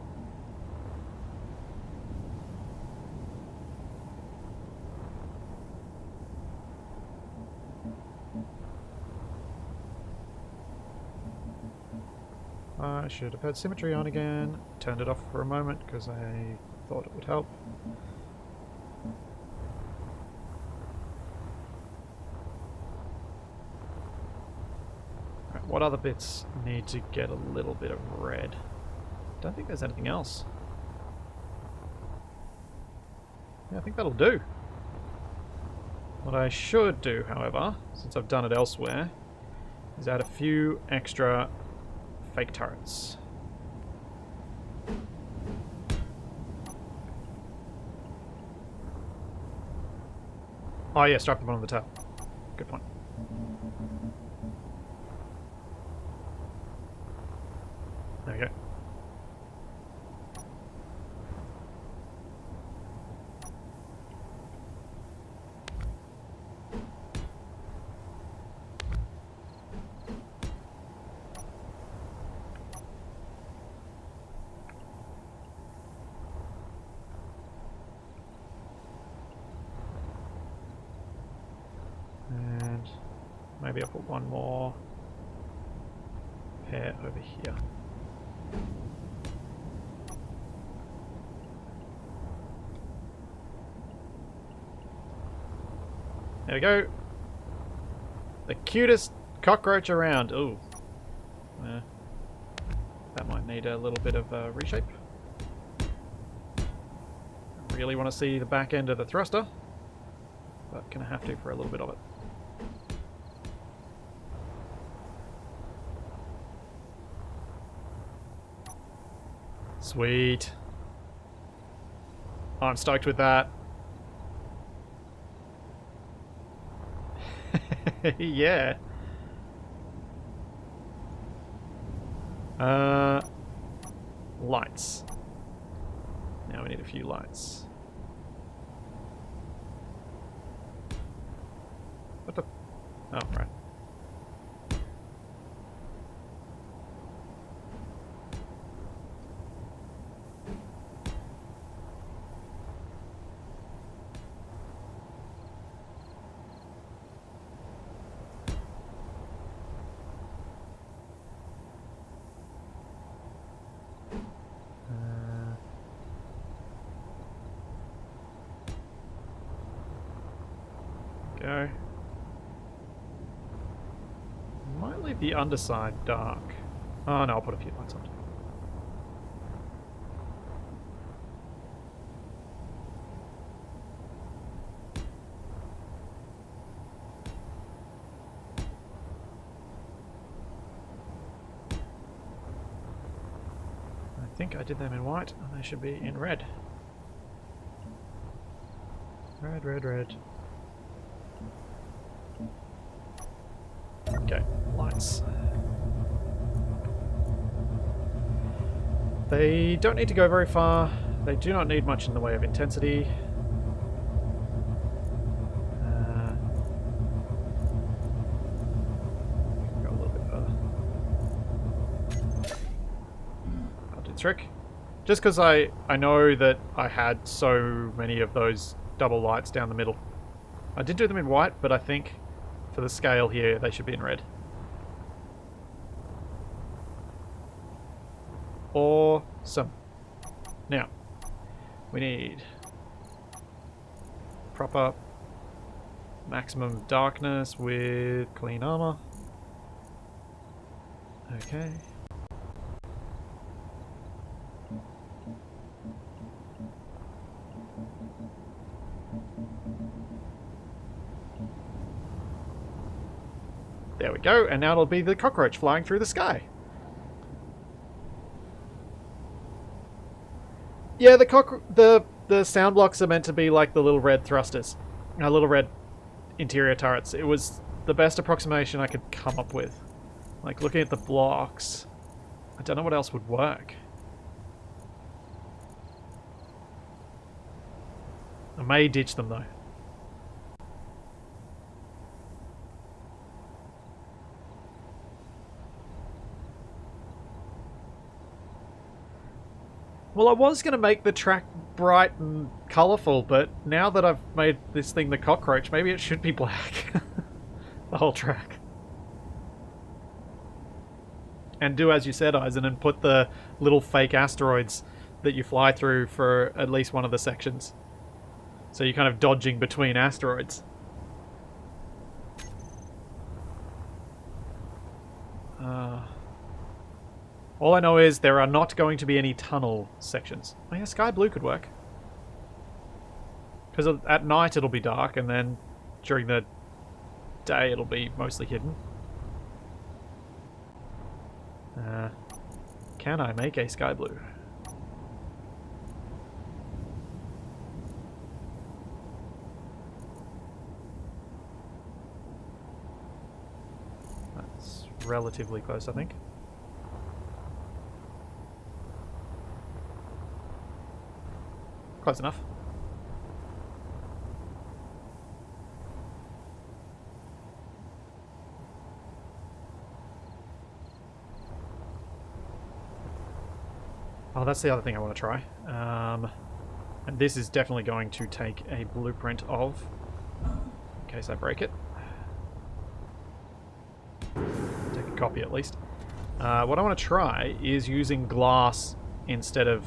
I should have had symmetry on again. Turned it off for a moment because I thought it would help. Right, what other bits need to get a little bit of red? Don't think there's anything else. Yeah, I think that'll do. What I should do, however, since I've done it elsewhere, is add a few extra fake turrets. Oh yeah, strap them on the top. Good point. There we go. Maybe I'll put one more pair over here. There we go. The cutest cockroach around. Ooh. That might need a little bit of a reshape. I really want to see the back end of the thruster, but gonna have to for a little bit of it. Sweet. I'm stoked with that. Yeah. Lights. Now we need a few lights. What the? Oh, right. Go. Might leave the underside dark. Oh no, I'll put a few lights on. I think I did them in white, and they should be in red. Red, red, red. Okay, lights. They don't need to go very far. They do not need much in the way of intensity. Go a little bit further. I'll do the trick. Just because I know that I had so many of those double lights down the middle. I did do them in white, but I think for the scale here, they should be in red. Awesome. Now, We need proper maximum darkness with clean armor. Okay. There we go, and now it'll be the cockroach flying through the sky. Yeah, the sound blocks are meant to be like the little red thrusters, little red interior turrets. It was the best approximation I could come up with. Like, looking at the blocks, I don't know what else would work. I may ditch them though. Well, I was going to make the track bright and colourful, but now that I've made this thing the cockroach, maybe it should be black. The whole track. And do as you said, Eisen, and put the little fake asteroids that you fly through for at least one of the sections. So you're kind of dodging between asteroids. All I know is there are not going to be any tunnel sections. Oh yeah, sky blue could work. Because at night it'll be dark, and then during the day it'll be mostly hidden. Can I make a sky blue? That's relatively close, I think. Close enough. Oh, that's the other thing I want to try. And this is definitely going to take a blueprint of, in case I break it. Take a copy at least. What I want to try is using glass instead of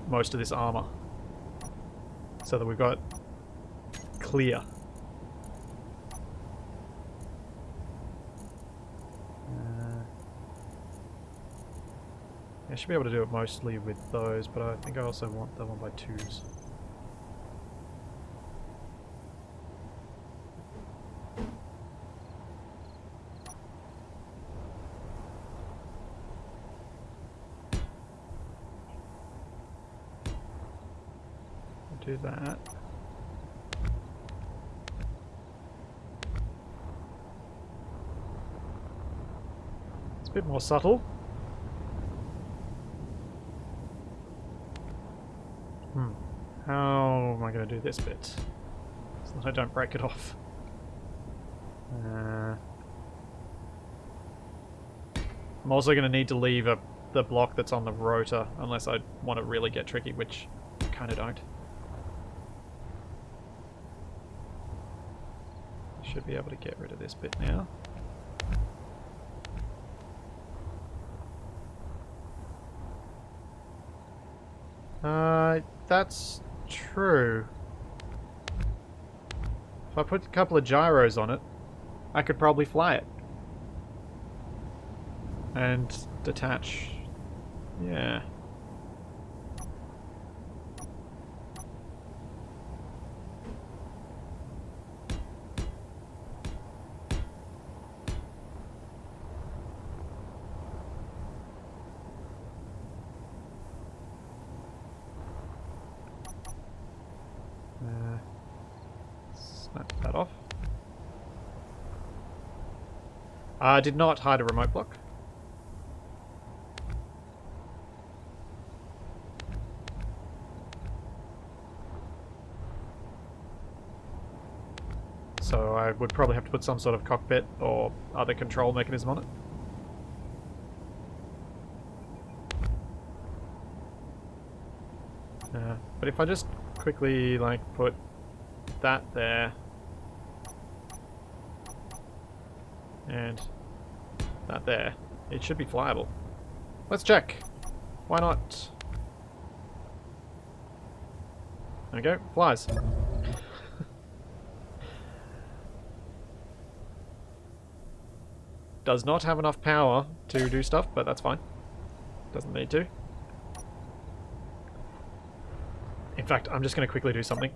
most of this armor, so that we've got clear. I should be able to do it mostly with those, but I think I also want the 1x2s. Do that. It's a bit more subtle. How am I going to do this bit so that I don't break it off? I'm also going to need to leave the block that's on the rotor, unless I want to really get tricky, which I kind of don't. Should be able to get rid of this bit now. That's true. If I put a couple of gyros on it, I could probably fly it. And detach. Yeah. Snap that off. I did not hide a remote block. So I would probably have to put some sort of cockpit or other control mechanism on it. But if I just quickly like put that there and that there, it should be flyable. Let's check. Why not? There we go. Flies. Does not have enough power to do stuff, but that's fine. Doesn't need to. In fact, I'm just going to quickly do something.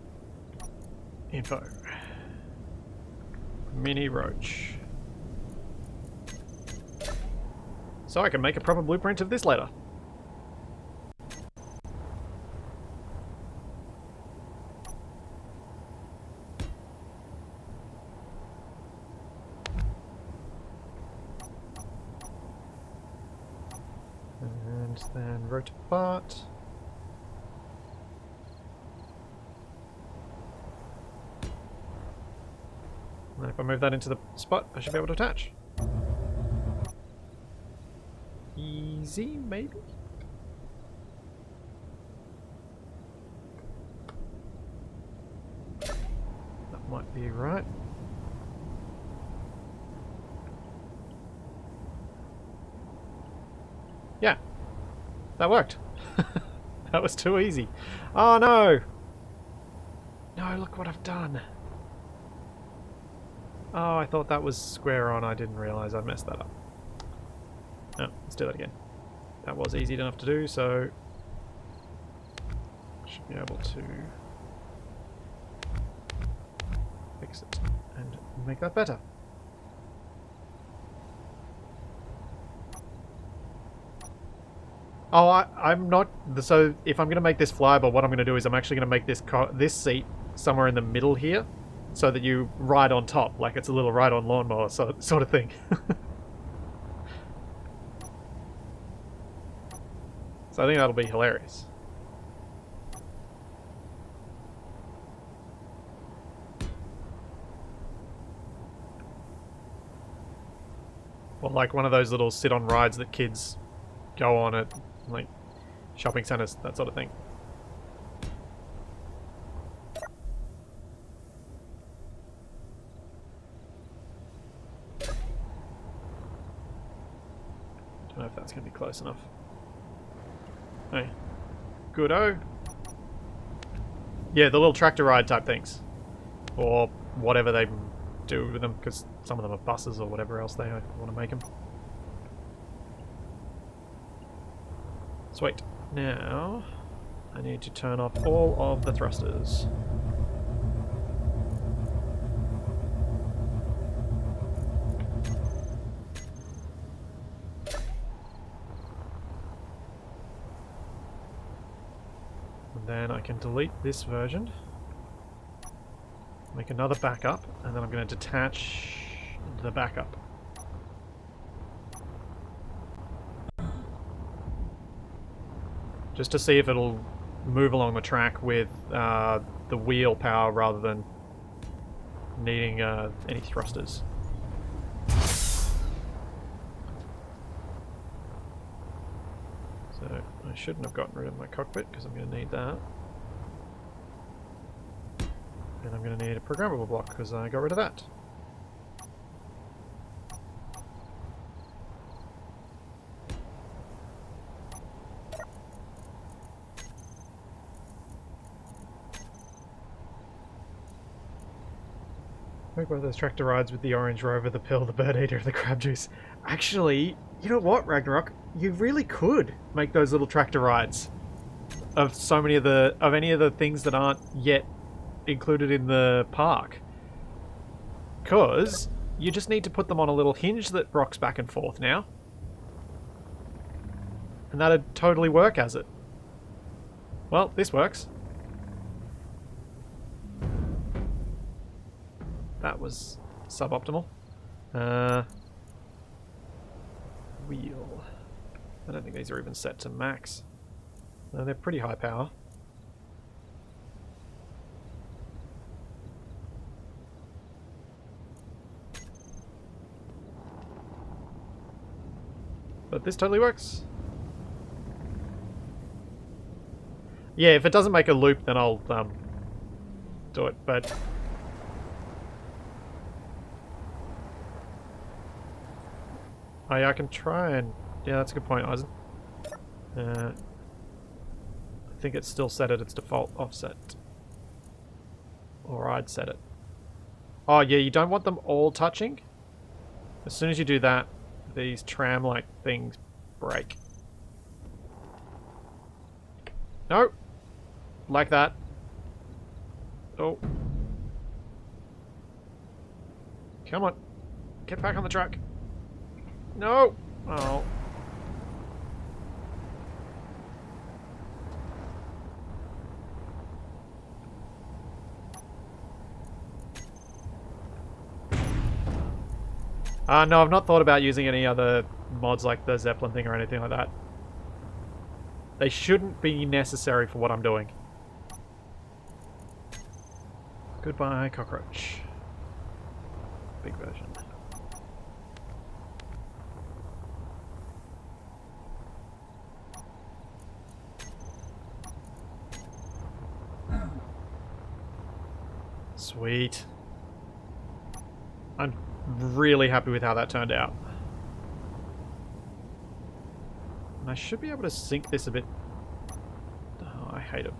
Info. Mini roach. So I can make a proper blueprint of this later. And then rotate apart. And if I move that into the spot, I should be able to attach. Easy, maybe? That might be right. Yeah, that worked. That was too easy. Oh no! No, look what I've done. Oh, I thought that was square on. I didn't realise I messed that up. No, let's do that again. That was easy enough to do, so I should be able to fix it and make that better. Oh, I'm not... So, if I'm going to make this flyable, what I'm going to do is I'm actually going to make this seat somewhere in the middle here, so that you ride on top, like it's a little ride-on lawnmower sort of thing. So I think that'll be hilarious. Or like one of those little sit-on rides that kids go on at, like, shopping centres, that sort of thing. Don't know if that's going to be close enough. Hey. Good-o. Yeah, the little tractor ride type things. Or whatever they do with them, because some of them are buses or whatever else they want to make them. Sweet. Now, I need to turn off all of the thrusters. And then I can delete this version. Make another backup, and then I'm going to detach the backup. Just to see if it'll move along the track with the wheel power rather than needing any thrusters. So I shouldn't have gotten rid of my cockpit because I'm going to need that. And I'm going to need a programmable block because I got rid of that. Make one of those tractor rides with the orange rover, the pill, the bird eater, and the crab juice. Actually, you know what, Ragnarok? You really could make those little tractor rides of so many of any of the things that aren't yet included in the park. Because you just need to put them on a little hinge that rocks back and forth now. And that'd totally work as it. Well, this works. That was suboptimal. Wheel. I don't think these are even set to max. No, they're pretty high power. But this totally works. Yeah, if it doesn't make a loop, then I'll do it, but... Oh yeah, I can try and... Yeah, that's a good point, Eisen. I think it's still set at its default offset. Or I'd set it. Oh yeah, you don't want them all touching. As soon as you do that, these tram-like things break. No! Like that. Oh. Come on. Get back on the track. No! Oh. No, I've not thought about using any other mods like the Zeppelin thing or anything like that. They shouldn't be necessary for what I'm doing. Goodbye, Cockroach. Big version. Sweet. I'm really happy with how that turned out. And I should be able to sync this a bit. Oh, I hate it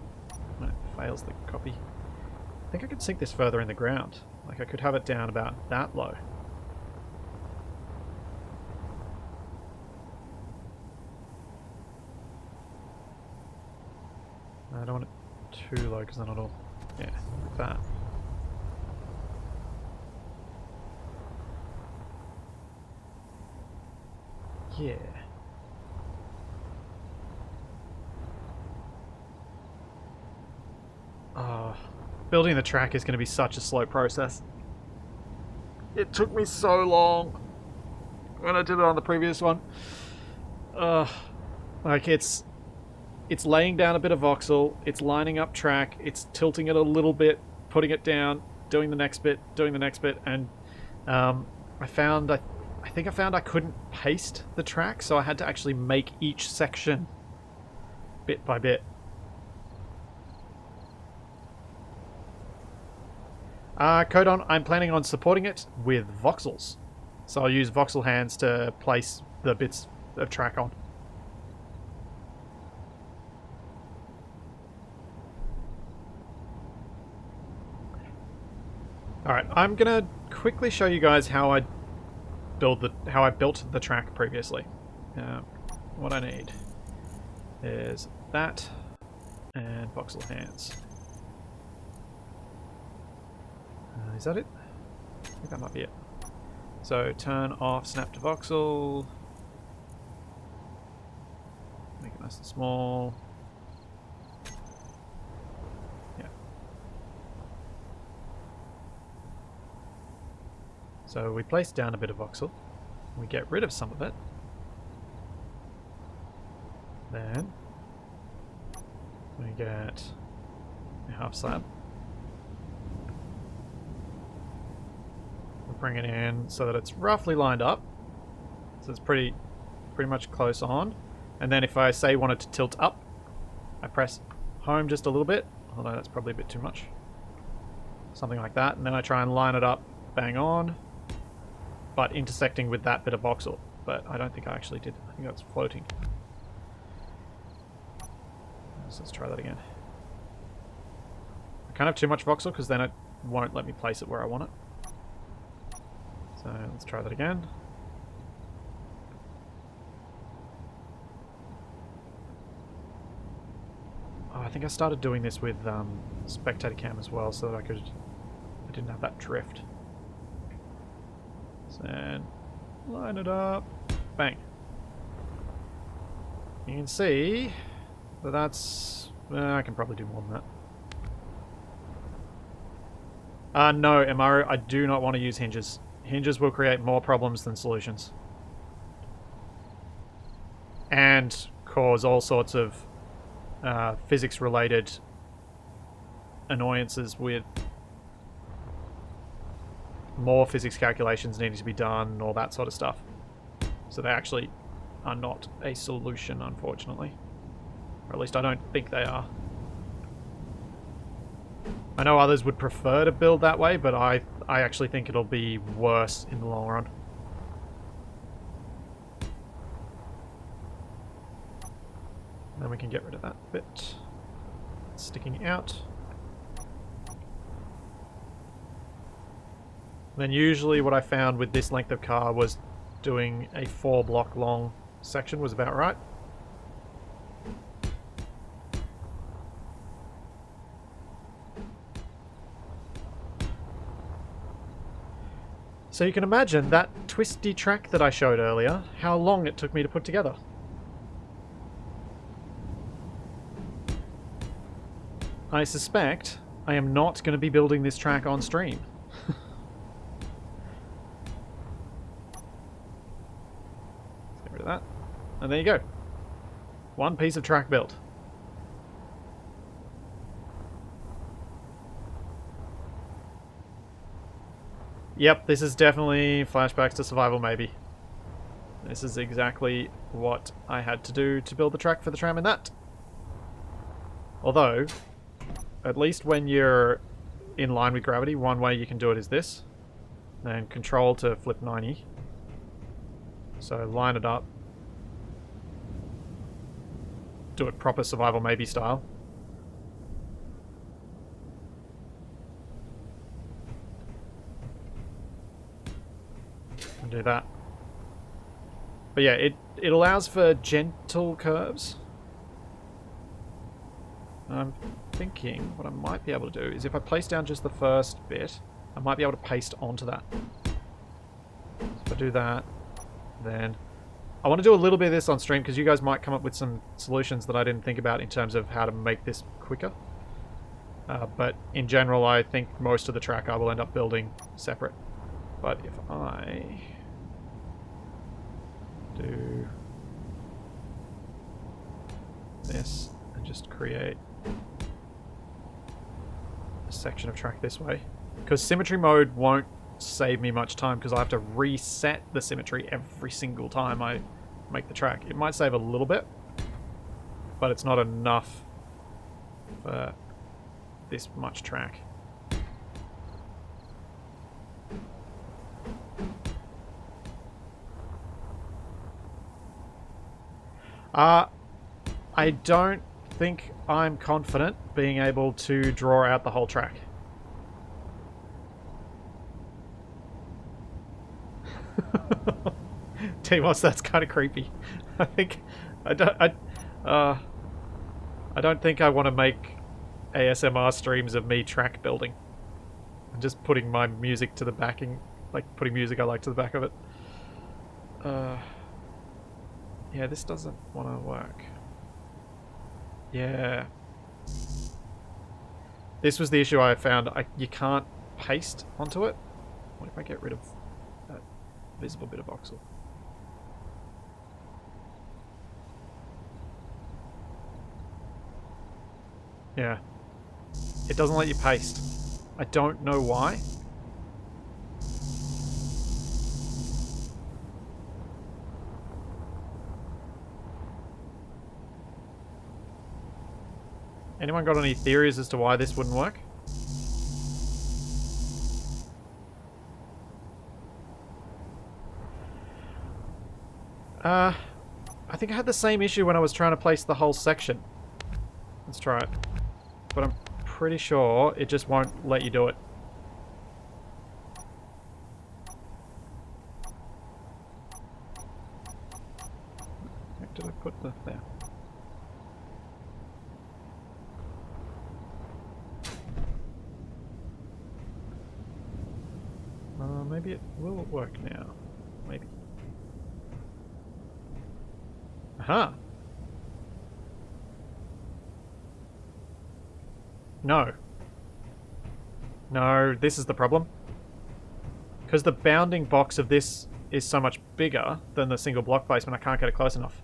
when it fails the copy. I think I could sync this further in the ground. Like I could have it down about that low. I don't want it too low because then it'll... Yeah, like that. Yeah. Building the track is going to be such a slow process. It took me so long when I did it on the previous one. Like it's laying down a bit of voxel, it's lining up track, it's tilting it a little bit, putting it down, doing the next bit, and I found I couldn't paste the track, so I had to actually make each section bit by bit. Codon, I'm planning on supporting it with voxels. So I'll use voxel hands to place the bits of track on. Alright, I'm gonna quickly show you guys how I built the track previously. What I need is that and voxel hands. Is that it? I think that might be it. So turn off snap to voxel. Make it nice and small. Yeah. So we place down a bit of voxel. We get rid of some of it. Then we get a half slab. Bring it in so that it's roughly lined up, so it's pretty much close on. And then if I say want it to tilt up, I press home just a little bit, although that's probably a bit too much, something like that, and then I try and line it up bang on, but intersecting with that bit of voxel. But I don't think I actually did. I think that's floating. So let's try that again. I can't have too much voxel because then it won't let me place it where I want it. So let's try that again. Oh, I think I started doing this with spectator cam as well, so that I didn't have that drift. So then line it up, bang. You can see that that's... I can probably do more than that. No, Amaru, I do not want to use hinges. Hinges will create more problems than solutions. And cause all sorts of physics-related annoyances with more physics calculations needing to be done and all that sort of stuff. So they actually are not a solution, unfortunately. Or at least I don't think they are. I know others would prefer to build that way, but I actually think it'll be worse in the long run. Then we can get rid of that bit sticking out. Then usually what I found with this length of car was doing a 4-block long section was about right. So you can imagine that twisty track that I showed earlier, how long it took me to put together. I suspect I am not going to be building this track on stream. Let's get rid of that. And there you go. One piece of track built. Yep, this is definitely flashbacks to Survival Maybe. This is exactly what I had to do to build the track for the tram in that. Although, at least when you're in line with gravity, one way you can do it is this. And control to flip 90. So line it up. Do it proper Survival Maybe style. And do that. But yeah, it allows for gentle curves. I'm thinking what I might be able to do is if I place down just the first bit, I might be able to paste onto that. So if I do that, then I want to do a little bit of this on stream because you guys might come up with some solutions that I didn't think about in terms of how to make this quicker. But in general, I think most of the track I will end up building separate. But if I do this and just create a section of track this way, because symmetry mode won't save me much time because I have to reset the symmetry every single time I make the track. It might save a little bit, but it's not enough for this much track. I don't think I'm confident being able to draw out the whole track. T-Moss, that's kind of creepy. I don't think I want to make ASMR streams of me track building. I'm just putting my music to the backing, like putting music I like to the back of it. Yeah, this doesn't want to work. Yeah. This was the issue I found. You can't paste onto it. What if I get rid of that visible bit of voxel? Yeah. It doesn't let you paste. I don't know why. Anyone got any theories as to why this wouldn't work? I think I had the same issue when I was trying to place the whole section. Let's try it. But I'm pretty sure it just won't let you do it. Where did I put the... there? Maybe it will work now. Maybe. Aha! No. No, this is the problem. Because the bounding box of this is so much bigger than the single block placement, I can't get it close enough.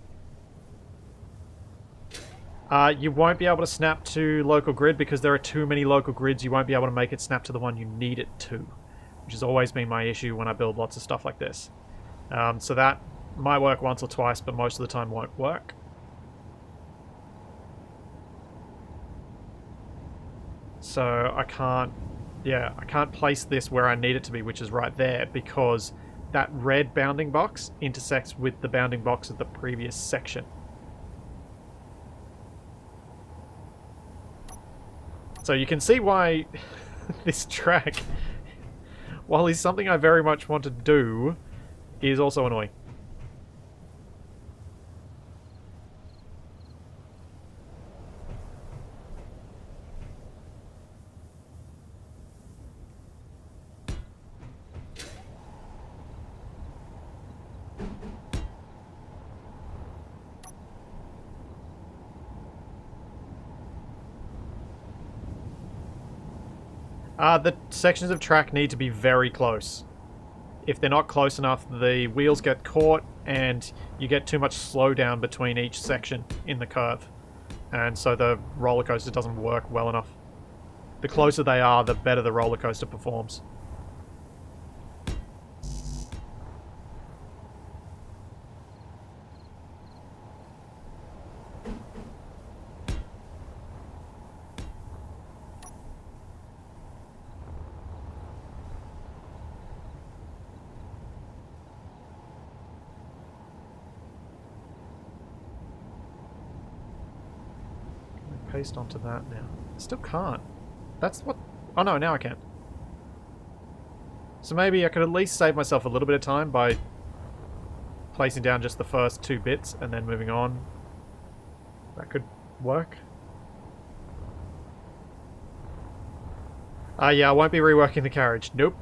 You won't be able to snap to local grid because there are too many local grids. You won't be able to make it snap to the one you need it to, which has always been my issue when I build lots of stuff like this. So that might work once or twice, but most of the time won't work. So I can't place this where I need it to be, which is right there, because that red bounding box intersects with the bounding box of the previous section. So you can see why this track while he's something I very much want to do, is also annoying. The sections of track need to be very close. If they're not close enough, the wheels get caught and you get too much slowdown between each section in the curve. And so the roller coaster doesn't work well enough. The closer they are, the better the roller coaster performs. Paste onto that now. Still can't. That's what... Oh no, now I can. So maybe I could at least save myself a little bit of time by placing down just the first 2 bits and then moving on. That could work. Yeah, I won't be reworking the carriage. Nope.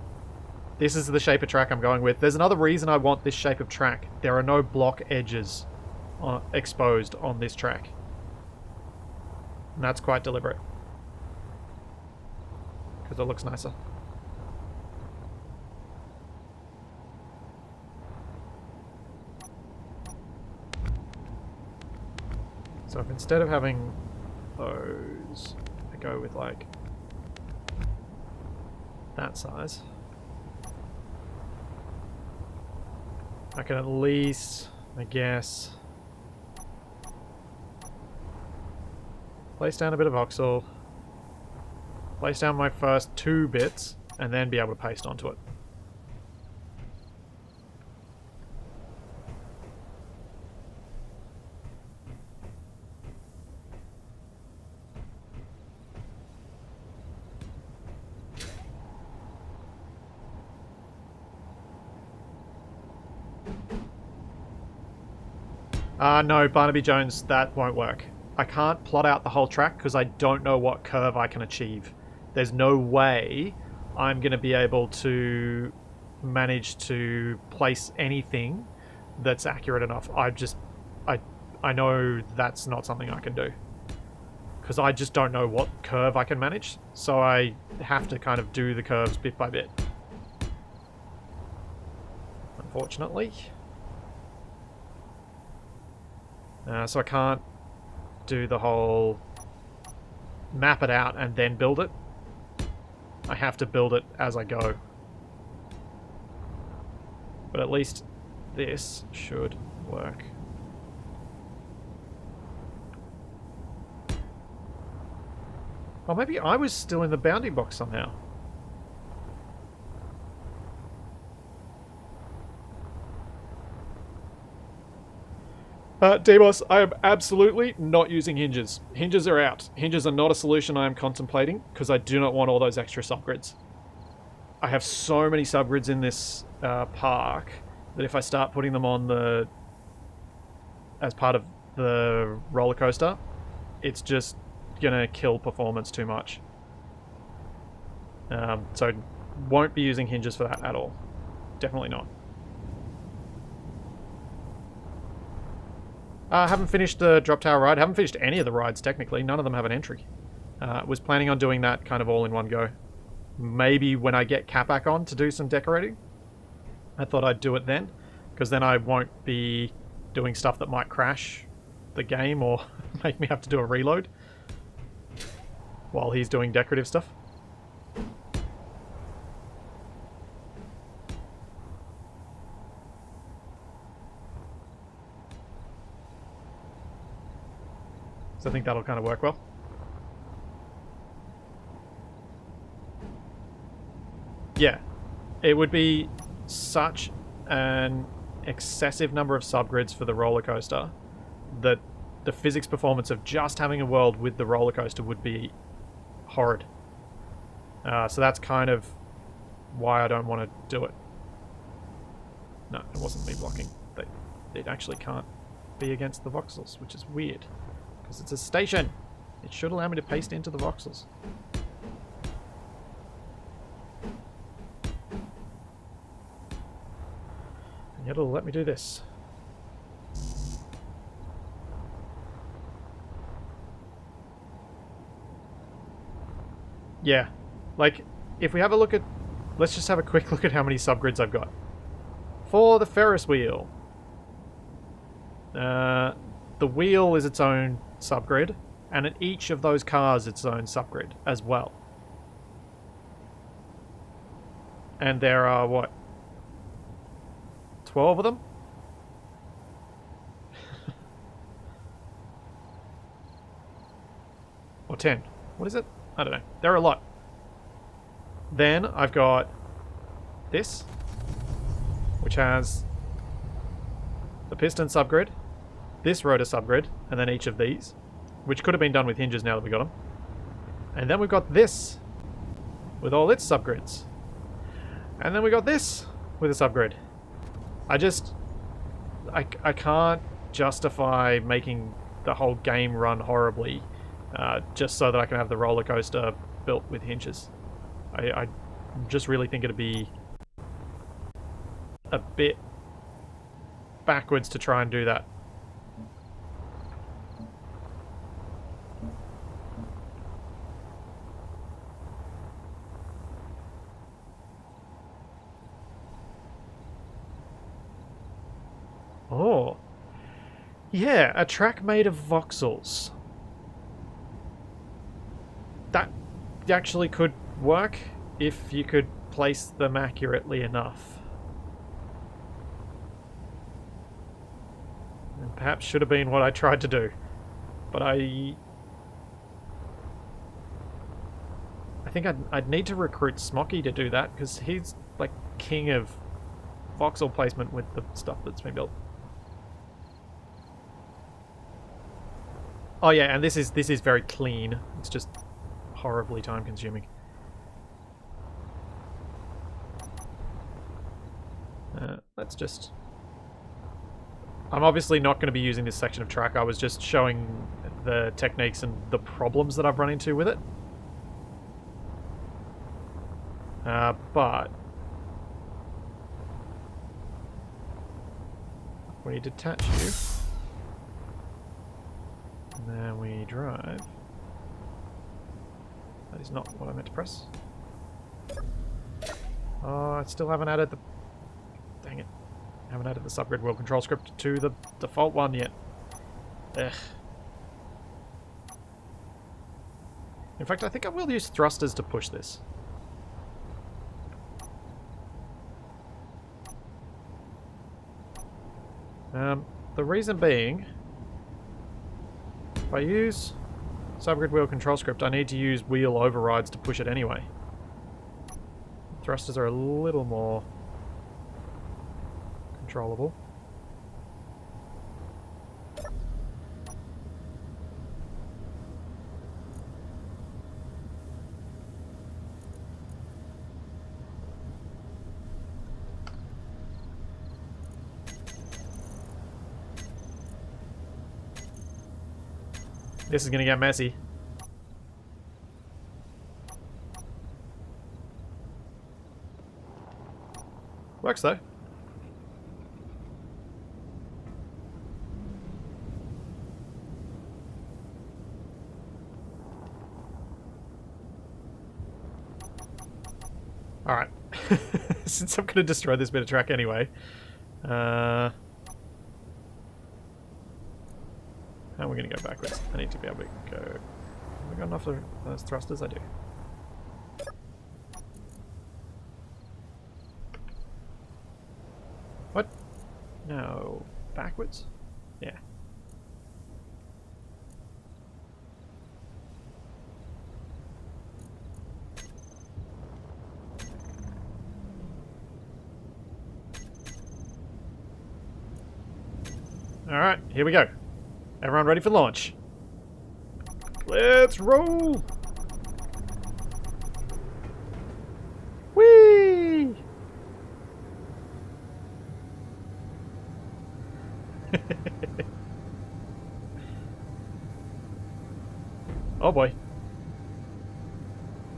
This is the shape of track I'm going with. There's another reason I want this shape of track. There are no block edges exposed on this track. And that's quite deliberate. Because it looks nicer. So if instead of having those, I go with like that size, I can at least, I guess, place down a bit of voxel, place down my first 2 bits, and then be able to paste onto it. No, Barnaby Jones, that won't work. I can't plot out the whole track because I don't know what curve I can achieve. There's no way I'm going to be able to manage to place anything that's accurate enough. I know that's not something I can do. Because I just don't know what curve I can manage. So I have to kind of do the curves bit by bit. Unfortunately. So I can't do the whole map it out and then build it. I have to build it as I go. But at least this should work. Oh, maybe I was still in the bounding box somehow. Demos, I am absolutely not using hinges. Hinges are out. Hinges are not a solution I am contemplating because I do not want all those extra subgrids. I have so many subgrids in this park that if I start putting them on the as part of the roller coaster, it's just gonna kill performance too much. So won't be using hinges for that at all. Definitely not. I haven't finished the drop tower ride. I haven't finished any of the rides, technically. None of them have an entry. Was planning on doing that kind of all in one go. Maybe when I get Cat back on to do some decorating. I thought I'd do it then, because then I won't be doing stuff that might crash the game or make me have to do a reload while he's doing decorative stuff. So I think that'll kind of work well. Yeah, it would be such an excessive number of subgrids for the roller coaster that the physics performance of just having a world with the roller coaster would be horrid. So that's kind of why I don't want to do it. No, it wasn't me blocking. It actually can't be against the voxels, which is weird. Because it's a station. It should allow me to paste into the voxels. And yet it'll let me do this. Yeah. Like, if we have a look at... Let's just have a quick look at how many subgrids I've got. For the Ferris wheel. The wheel is its own subgrid, and at each of those cars its own subgrid as well. And there are, what? 12 of them? Or 10. What is it? I don't know. There are a lot. Then I've got this, which has the piston subgrid, this rotor subgrid, and then each of these, which could have been done with hinges now that we got them. And then we've got this with all its subgrids. And then we got this with a subgrid. I can't justify making the whole game run horribly just so that I can have the roller coaster built with hinges. I just really think it'd be a bit backwards to try and do that. Oh. Yeah, a track made of voxels. That actually could work if you could place them accurately enough. And perhaps should have been what I tried to do. But I think I'd need to recruit Smoky to do that, because he's like king of voxel placement with the stuff that's been built. Oh yeah, and this is very clean. It's just horribly time consuming. Let's just... I'm obviously not going to be using this section of track. I was just showing the techniques and the problems that I've run into with it. But we detach you. And then we drive. That is not what I meant to press. Oh, I still haven't added the... Dang it. I haven't added the subgrid wheel control script to the default one yet. Ugh. In fact, I think I will use thrusters to push this. The reason being, if I use subgrid wheel control script, I need to use wheel overrides to push it anyway. Thrusters are a little more controllable. This is gonna get messy. Works though. Alright. Since I'm gonna destroy this bit of track anyway. How are we going to go backwards? I need to be able to go... Have we got enough of those thrusters? I do. What? No. Backwards? Yeah. Alright, here we go. Everyone ready for launch? Let's roll! Whee! Oh boy.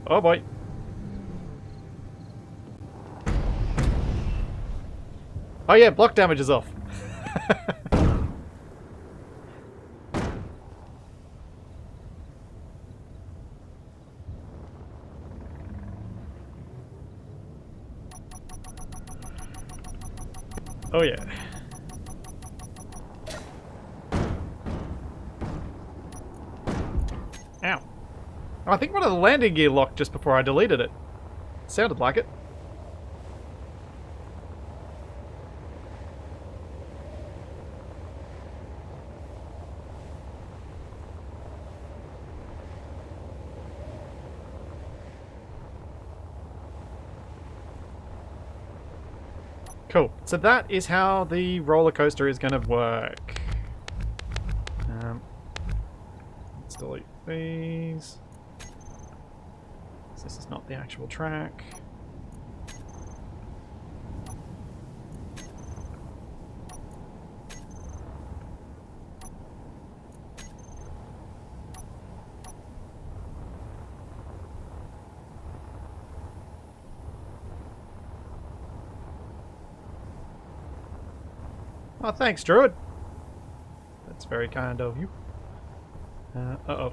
Oh boy. Oh yeah, block damage is off. Oh yeah. Ow. Oh, I think one of the landing gear locked just before I deleted it. Sounded like it. Cool. So that is how the roller coaster is going to work. Let's delete these. This is not the actual track. Oh, thanks, Druid. That's very kind of you. Uh-oh.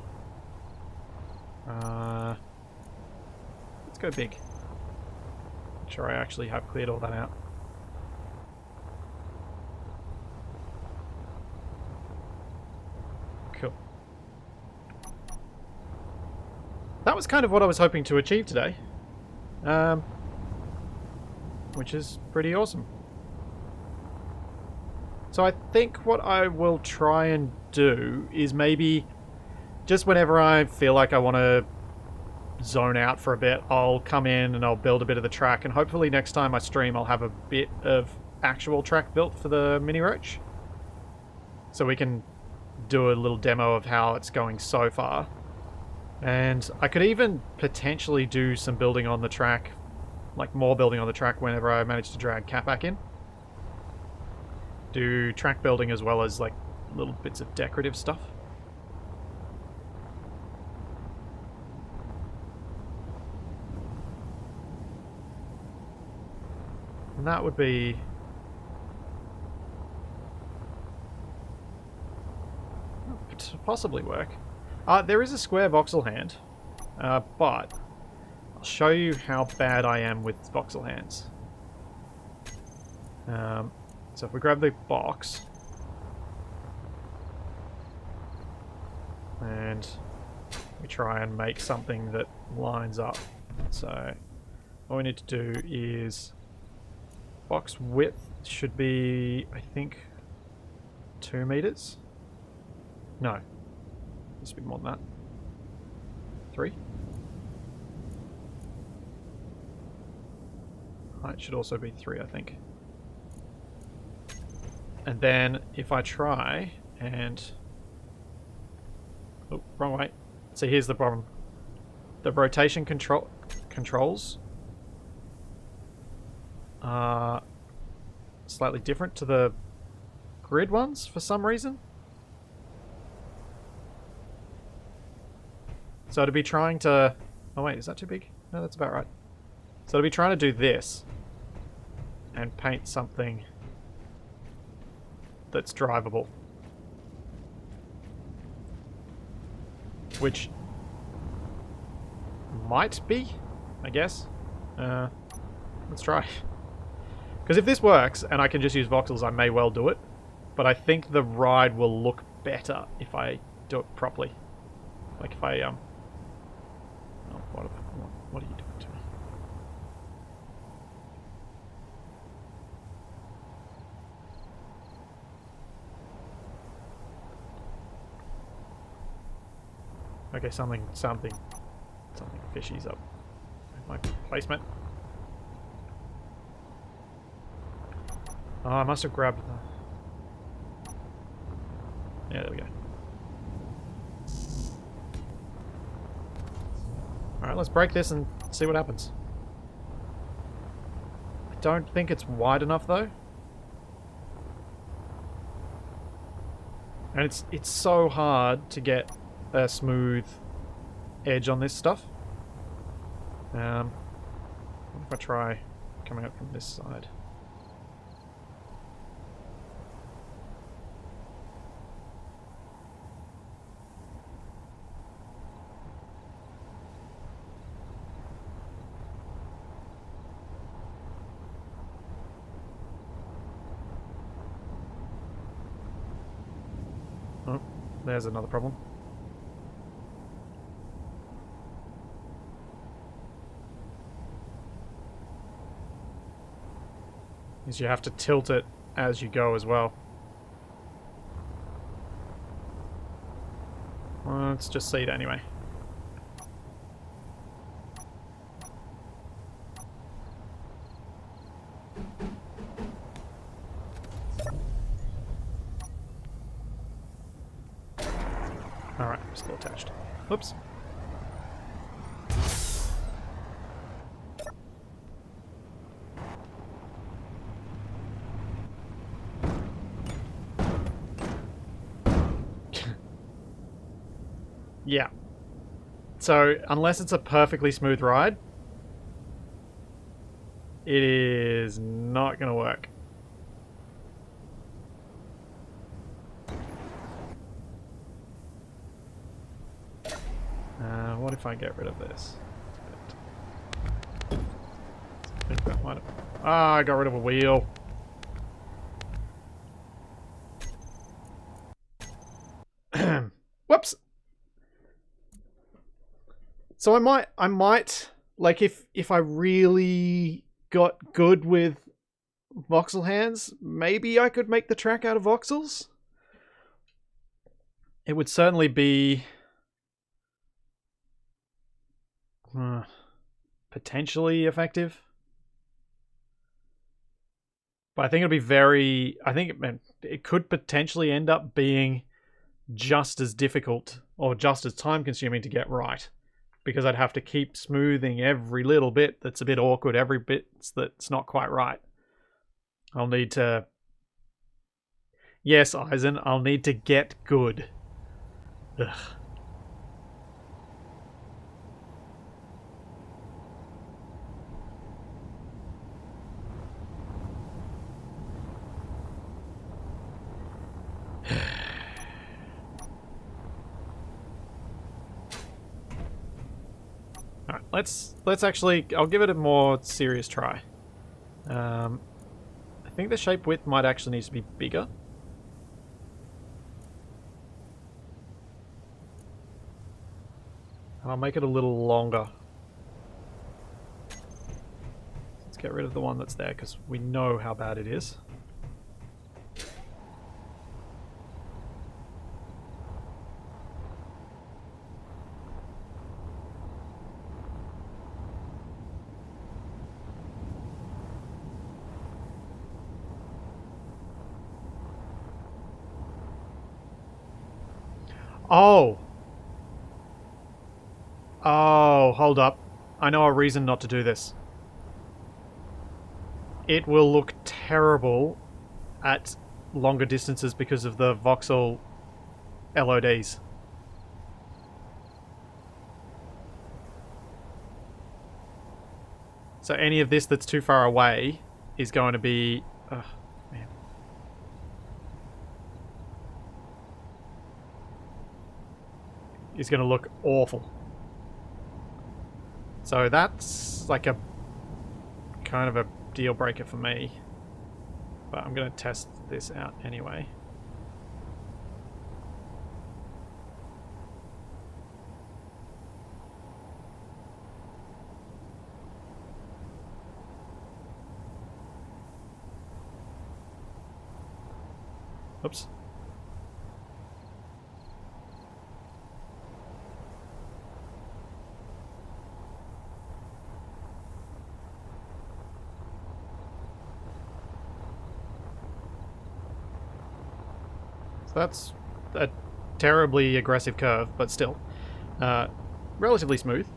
Let's go big. Make sure I actually have cleared all that out. Cool. That was kind of what I was hoping to achieve today. Which is pretty awesome. So I think what I will try and do is maybe just whenever I feel like I want to zone out for a bit, I'll come in and I'll build a bit of the track, and hopefully next time I stream I'll have a bit of actual track built for the mini roach. So we can do a little demo of how it's going so far. And I could even potentially do some building on the track, like more building on the track whenever I manage to drag Cat back in. Do track building as well as like little bits of decorative stuff. And that would be possibly work. There is a square voxel hand, but I'll show you how bad I am with voxel hands. So if we grab the box and we try and make something that lines up. So all we need to do is box width should be, I think, 2 meters. No, it's a bit more than that. 3. Height should also be 3, I think. And then if I try and... Oh, wrong way. So here's the problem. The rotation controls are slightly different to the grid ones for some reason. So to be trying to... Oh wait, is that too big? No, that's about right. So to be trying to do this and paint something that's drivable, which might be, I guess. Let's try. Because if this works and I can just use voxels, I may well do it. But I think the ride will look better if I do it properly. Like if I Oh, what are you doing to me? Okay, something fishy's up with my placement. Oh, I must have grabbed the... Yeah, there we go. Alright, let's break this and see what happens. I don't think it's wide enough, though. And it's so hard to get a smooth edge on this stuff. What if I try coming up from this side? Oh, there's another problem. Is you have to tilt it as you go as well. Let's just see it anyway. Alright, still attached. Oops. Yeah. So, unless it's a perfectly smooth ride, it is not going to work. What if I get rid of this? I think that might have... Ah, I got rid of a wheel. Whoops! So I might, like, if I really got good with voxel hands, maybe I could make the track out of voxels. It would certainly be potentially effective. But I think it'd be very... I think it could potentially end up being just as difficult or just as time consuming to get right. Because I'd have to keep smoothing every little bit that's a bit awkward, every bit that's not quite right. I'll need to... Yes, Eisen, I'll need to get good. Ugh. Alright, let's actually... I'll give it a more serious try. I think the shape width might actually need to be bigger. I'll make it a little longer. Let's get rid of the one that's there, because we know how bad it is. Oh! Oh, hold up. I know a reason not to do this. It will look terrible at longer distances because of the voxel LODs. So any of this that's too far away is going to be... Ugh, man. Is going to look awful. So that's like a kind of a deal breaker for me. But I'm going to test this out anyway. Oops. So that's a terribly aggressive curve, but still. Relatively smooth.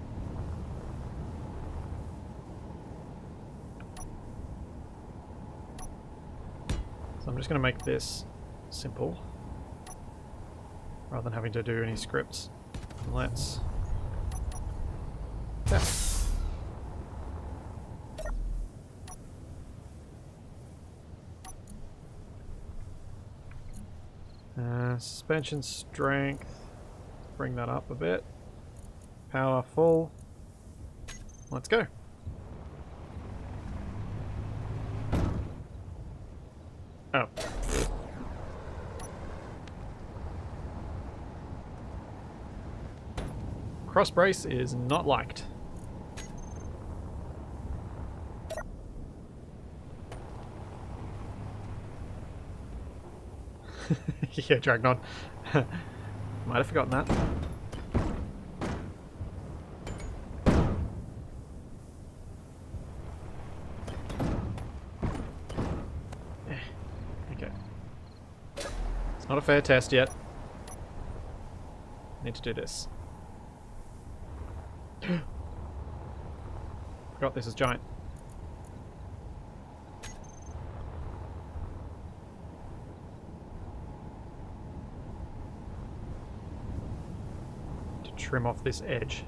So I'm just going to make this simple. rather than having to do any scripts. Let's test. Suspension strength. Bring that up a bit. Power full. Let's go. Oh. Cross brace is not liked. Yeah, Dragnon. Might have forgotten that. Okay. It's not a fair test yet. Need to do this. Forgot this is giant. To trim off this edge.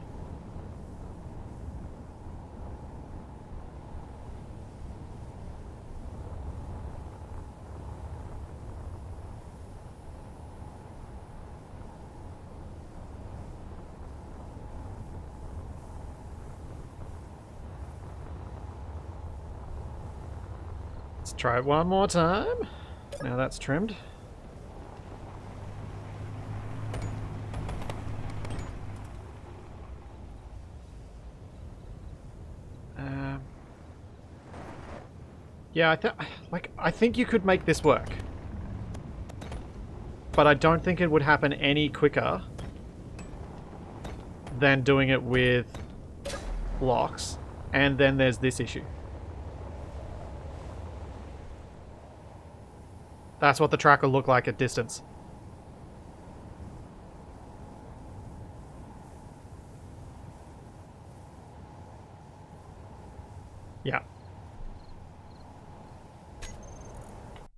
Let's try it one more time. Now that's trimmed. Yeah, I think you could make this work. But I don't think it would happen any quicker than doing it with blocks. And then there's this issue. That's what the track will look like at distance. Yeah.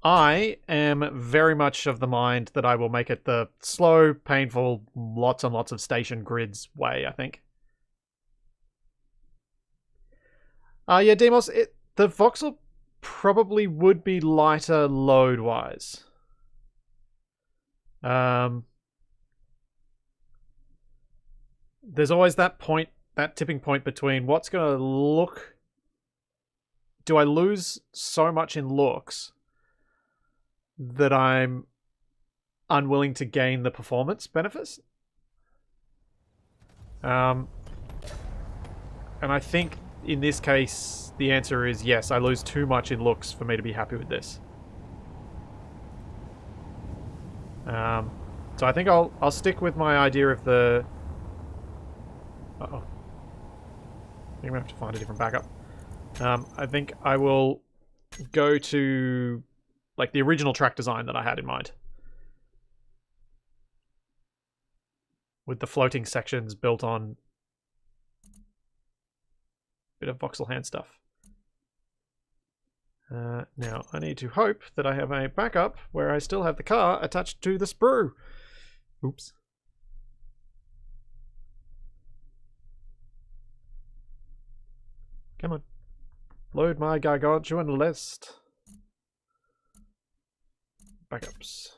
I am very much of the mind that I will make it the slow, painful, lots and lots of station grids way, I think. Yeah, Demos, the Voxel probably would be lighter load-wise. There's always that point, that tipping point between what's going to look... Do I lose so much in looks that I'm unwilling to gain the performance benefits? And I think in this case, the answer is yes, I lose too much in looks for me to be happy with this. So I think I'll stick with my idea of the... Uh-oh. I think I'm going to have to find a different backup. I think I will go to like the original track design that I had in mind. With the floating sections built on a bit of voxel hand stuff. Now, I need to hope that I have a backup where I still have the car attached to the sprue. Oops. Come on. Load my gargantuan list. Backups.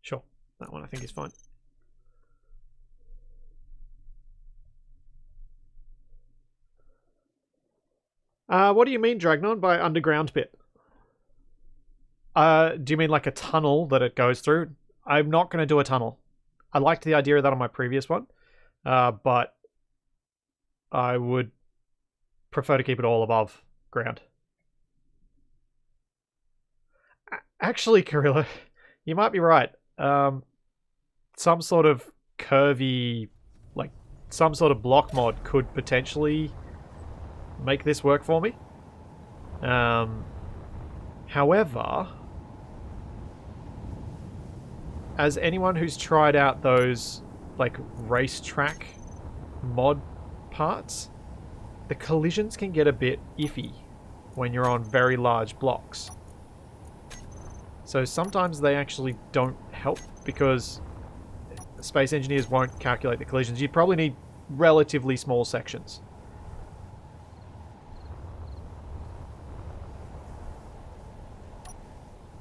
Sure. That one I think is fine. What do you mean, Dragnon, by underground bit? Do you mean like a tunnel that it goes through? I'm not going to do a tunnel. I liked the idea of that on my previous one, but I would prefer to keep it all above ground. Actually, Kirilla, you might be right. Some sort of curvy, like some sort of block mod could potentially make this work for me. However, as anyone who's tried out those like racetrack mod parts, the collisions can get a bit iffy. when you're on very large blocks. So sometimes they actually don't help because space engineers won't calculate the collisions. You'd probably need relatively small sections.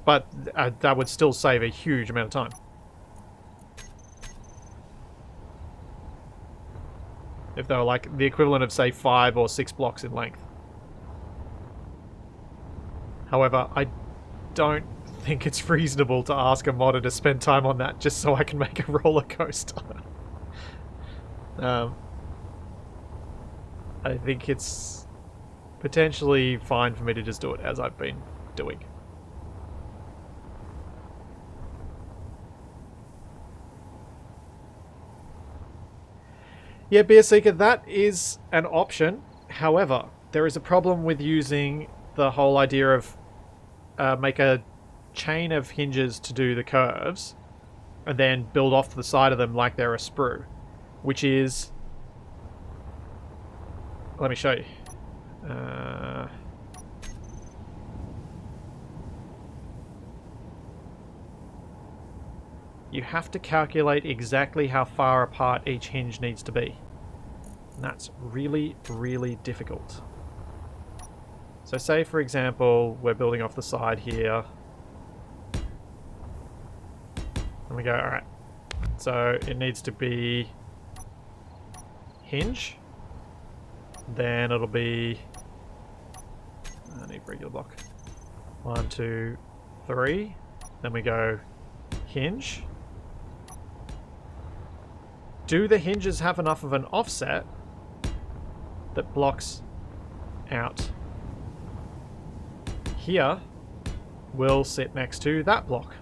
But that would still save a huge amount of time. If they were like the equivalent of, say, 5 or 6 blocks in length. However, I don't think it's reasonable to ask a modder to spend time on that just so I can make a roller coaster. I think it's potentially fine for me to just do it as I've been doing. Yeah, Beer Seeker, that is an option. However, there is a problem with using the whole idea of make a chain of hinges to do the curves and then build off to the side of them like they're a sprue, which is... Let me show you. You have to calculate exactly how far apart each hinge needs to be. And that's really, really difficult. So say, for example, we're building off the side here. And we go, alright. So it needs to be hinge. Then it'll be... I need regular block. 1, 2, 3. Then we go hinge. Do the hinges have enough of an offset that blocks out? Here will sit next to that block,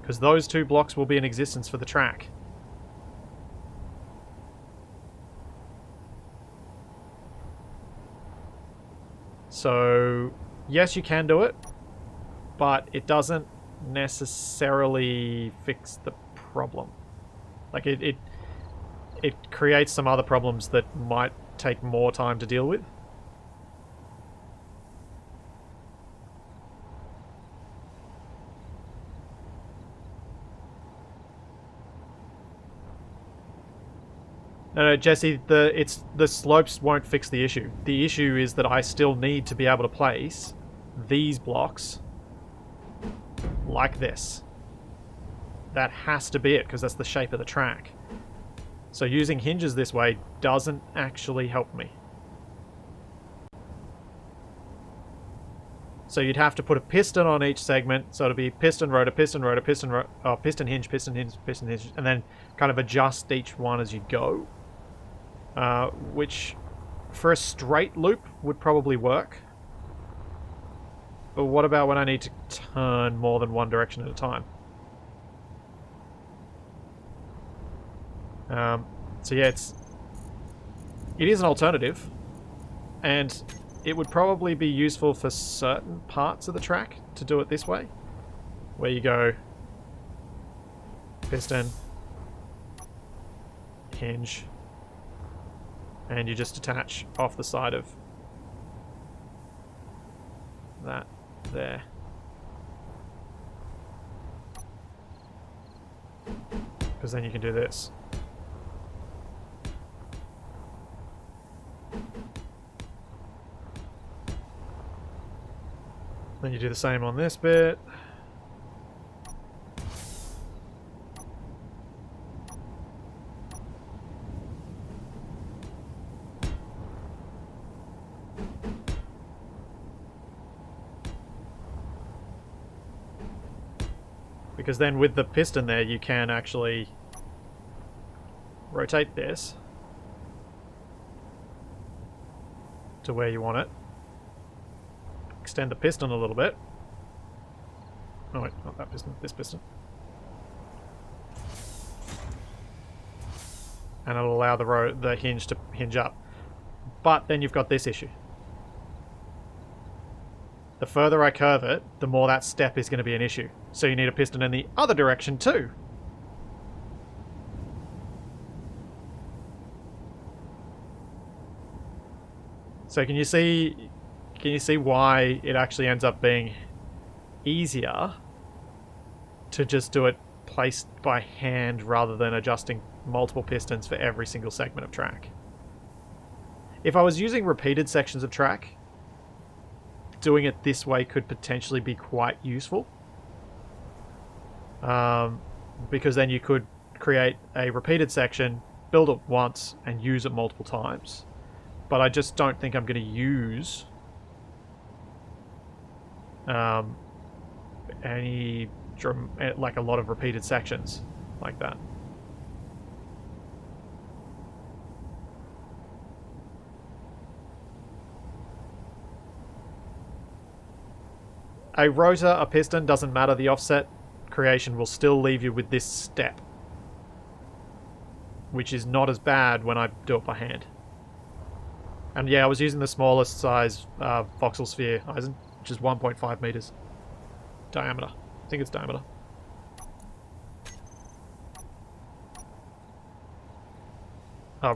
because those two blocks will be in existence for the track. So, yes, you can do it, but it doesn't necessarily fix the problem. Like, it creates some other problems that might take more time to deal with. No, Jesse, the slopes won't fix the issue. The issue is that I still need to be able to place these blocks like this. That has to be it, because that's the shape of the track. So using hinges this way doesn't actually help me. So you'd have to put a piston on each segment, so it'll be piston, rotor, piston, rotor, piston, piston, hinge, piston, hinge, piston, hinge, and then kind of adjust each one as you go. Which, for a straight loop, would probably work. But what about when I need to turn more than one direction at a time? So yeah, it is an alternative, and it would probably be useful for certain parts of the track to do it this way, where you go piston, hinge, and you just attach off the side of that there. Because then you can do this. Then you do the same on this bit. Because then with the piston there, you can actually rotate this to where you want it. Extend the piston a little bit. Oh wait, not that piston, this piston. And it'll allow the hinge to hinge up. But then you've got this issue. The further I curve it, the more that step is going to be an issue. So you need a piston in the other direction too. So can you see can you see why it actually ends up being easier to just do it placed by hand rather than adjusting multiple pistons for every single segment of track? If I was using repeated sections of track, doing it this way could potentially be quite useful. Because then you could create a repeated section, build it once, and use it multiple times. But I just don't think I'm going to use like a lot of repeated sections like that. A rotor, a piston, doesn't matter. The offset creation will still leave you with this step, which is not as bad when I do it by hand. And yeah, I was using the smallest size voxel sphere, Eisen, which is 1.5 meters diameter. I think it's diameter.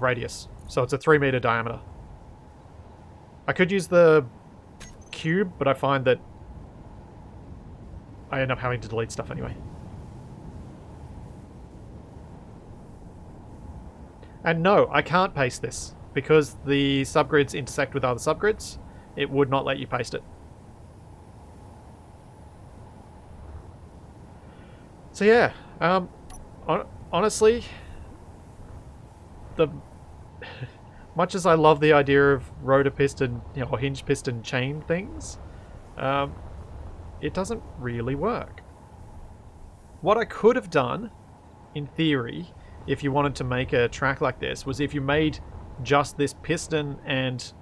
Radius. So it's a 3 meter diameter. I could use the cube, but I find that I end up having to delete stuff anyway. And no, I can't paste this because the subgrids intersect with other subgrids. It would not let you paste it. So yeah, honestly, much as I love the idea of rotor piston, or hinge piston chain things, it doesn't really work. What I could have done, in theory, if you wanted to make a track like this, was if you made just this piston and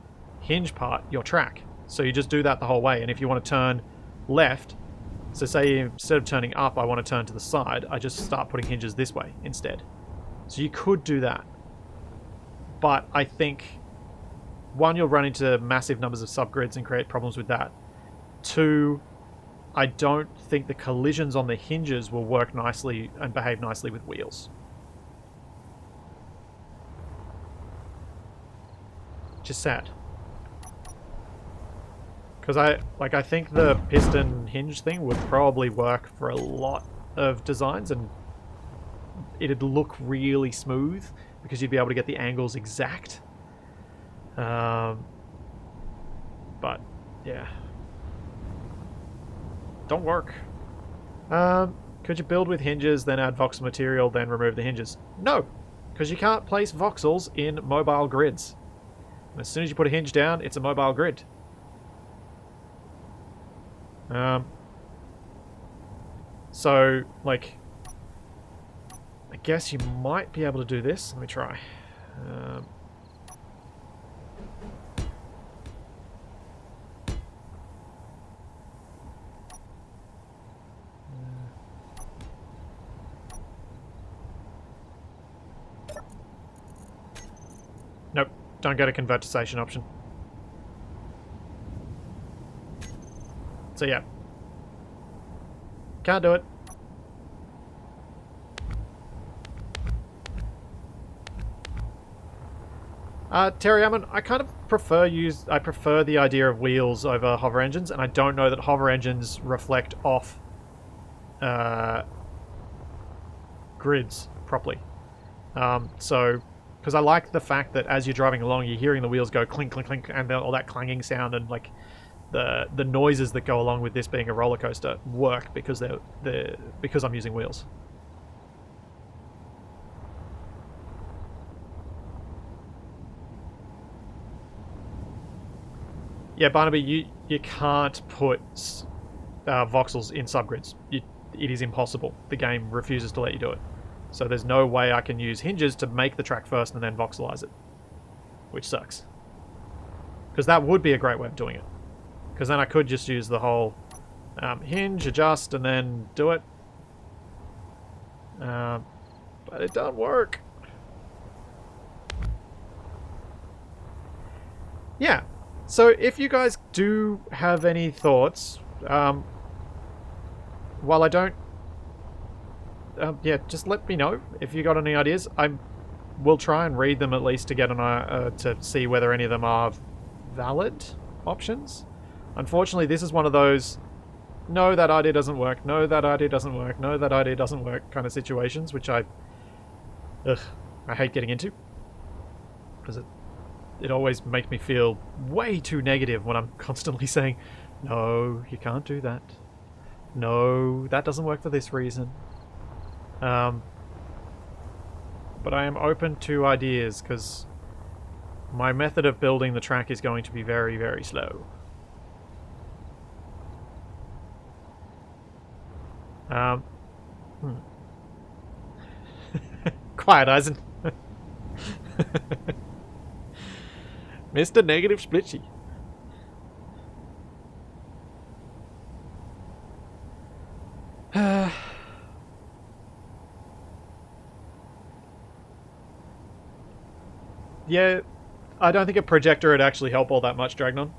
hinge part your track. So you just do that the whole way, and if you want to turn left, so say instead of turning up, I want to turn to the side, I just start putting hinges this way instead. So you could do that. But I think, one, you'll run into massive numbers of subgrids and create problems with that. Two, I don't think the collisions on the hinges will work nicely and behave nicely with wheels. Just sad. Because I think the piston hinge thing would probably work for a lot of designs, and it'd look really smooth because you'd be able to get the angles exact. But yeah, don't work. Could you build with hinges, then add voxel material, then remove the hinges? No, because you can't place voxels in mobile grids. And as soon as you put a hinge down, it's a mobile grid. So, like, I guess you might be able to do this. Let me try. Nope, don't get a convert to station option. So yeah, can't do it. Terry Ammon, I kind of prefer the idea of wheels over hover engines, and I don't know that hover engines reflect off grids properly. So, because I like the fact that as you're driving along, you're hearing the wheels go clink, clink, clink, and all that clanging sound, and like the noises that go along with this being a roller coaster work because because I'm using wheels. Yeah, Barnaby, you can't put voxels in subgrids. It is impossible. The game refuses to let you do it. So there's no way I can use hinges to make the track first and then voxelize it, which sucks. Because that would be a great way of doing it. Because then I could just use the whole hinge, adjust, and then do it. But it doesn't work. Yeah. So if you guys do have any thoughts, while I don't... yeah, just let me know if you got any ideas. I will try and read them at least to get to see whether any of them are valid options. Unfortunately, this is one of those, no, that idea doesn't work, no, that idea doesn't work, no, that idea doesn't work kind of situations, which I hate getting into. Because it always makes me feel way too negative when I'm constantly saying, no, you can't do that. No, that doesn't work for this reason. But I am open to ideas, because my method of building the track is going to be very, very slow. Quiet, Eisen. Mr. Negative Splitchy. Yeah, I don't think a projector would actually help all that much, Dragnon.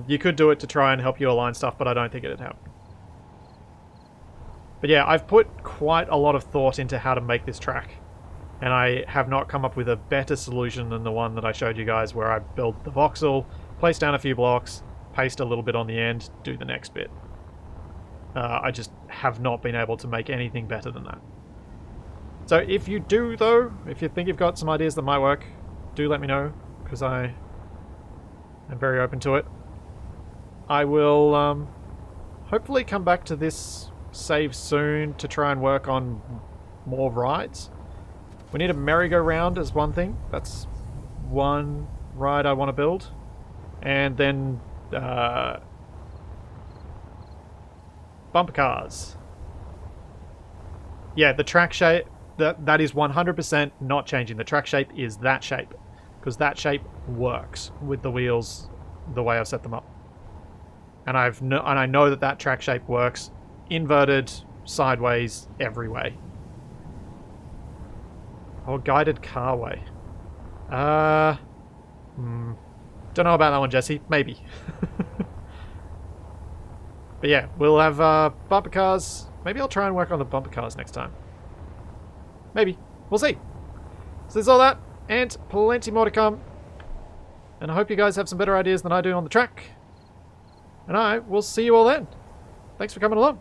You could do it to try and help you align stuff, but I don't think it'd help. But yeah, I've put quite a lot of thought into how to make this track, and I have not come up with a better solution than the one that I showed you guys, where I built the voxel, place down a few blocks, paste a little bit on the end, do the next bit. I just have not been able to make anything better than that. So if you do, though, if you think you've got some ideas that might work, do let me know, because I am very open to it. I will hopefully come back to this save soon to try and work on more rides. We need a merry-go-round as one thing. That's one ride I want to build. And then bumper cars. Yeah, the track shape, that is 100% not changing. The track shape is that shape, because that shape works with the wheels the way I've set them up. And I know that that track shape works inverted, sideways, every way. Or guided carway. Don't know about that one, Jesse. Maybe. But yeah, we'll have bumper cars. Maybe I'll try and work on the bumper cars next time. Maybe. We'll see. So there's all that, and plenty more to come. And I hope you guys have some better ideas than I do on the track. And I will see you all then. Thanks for coming along.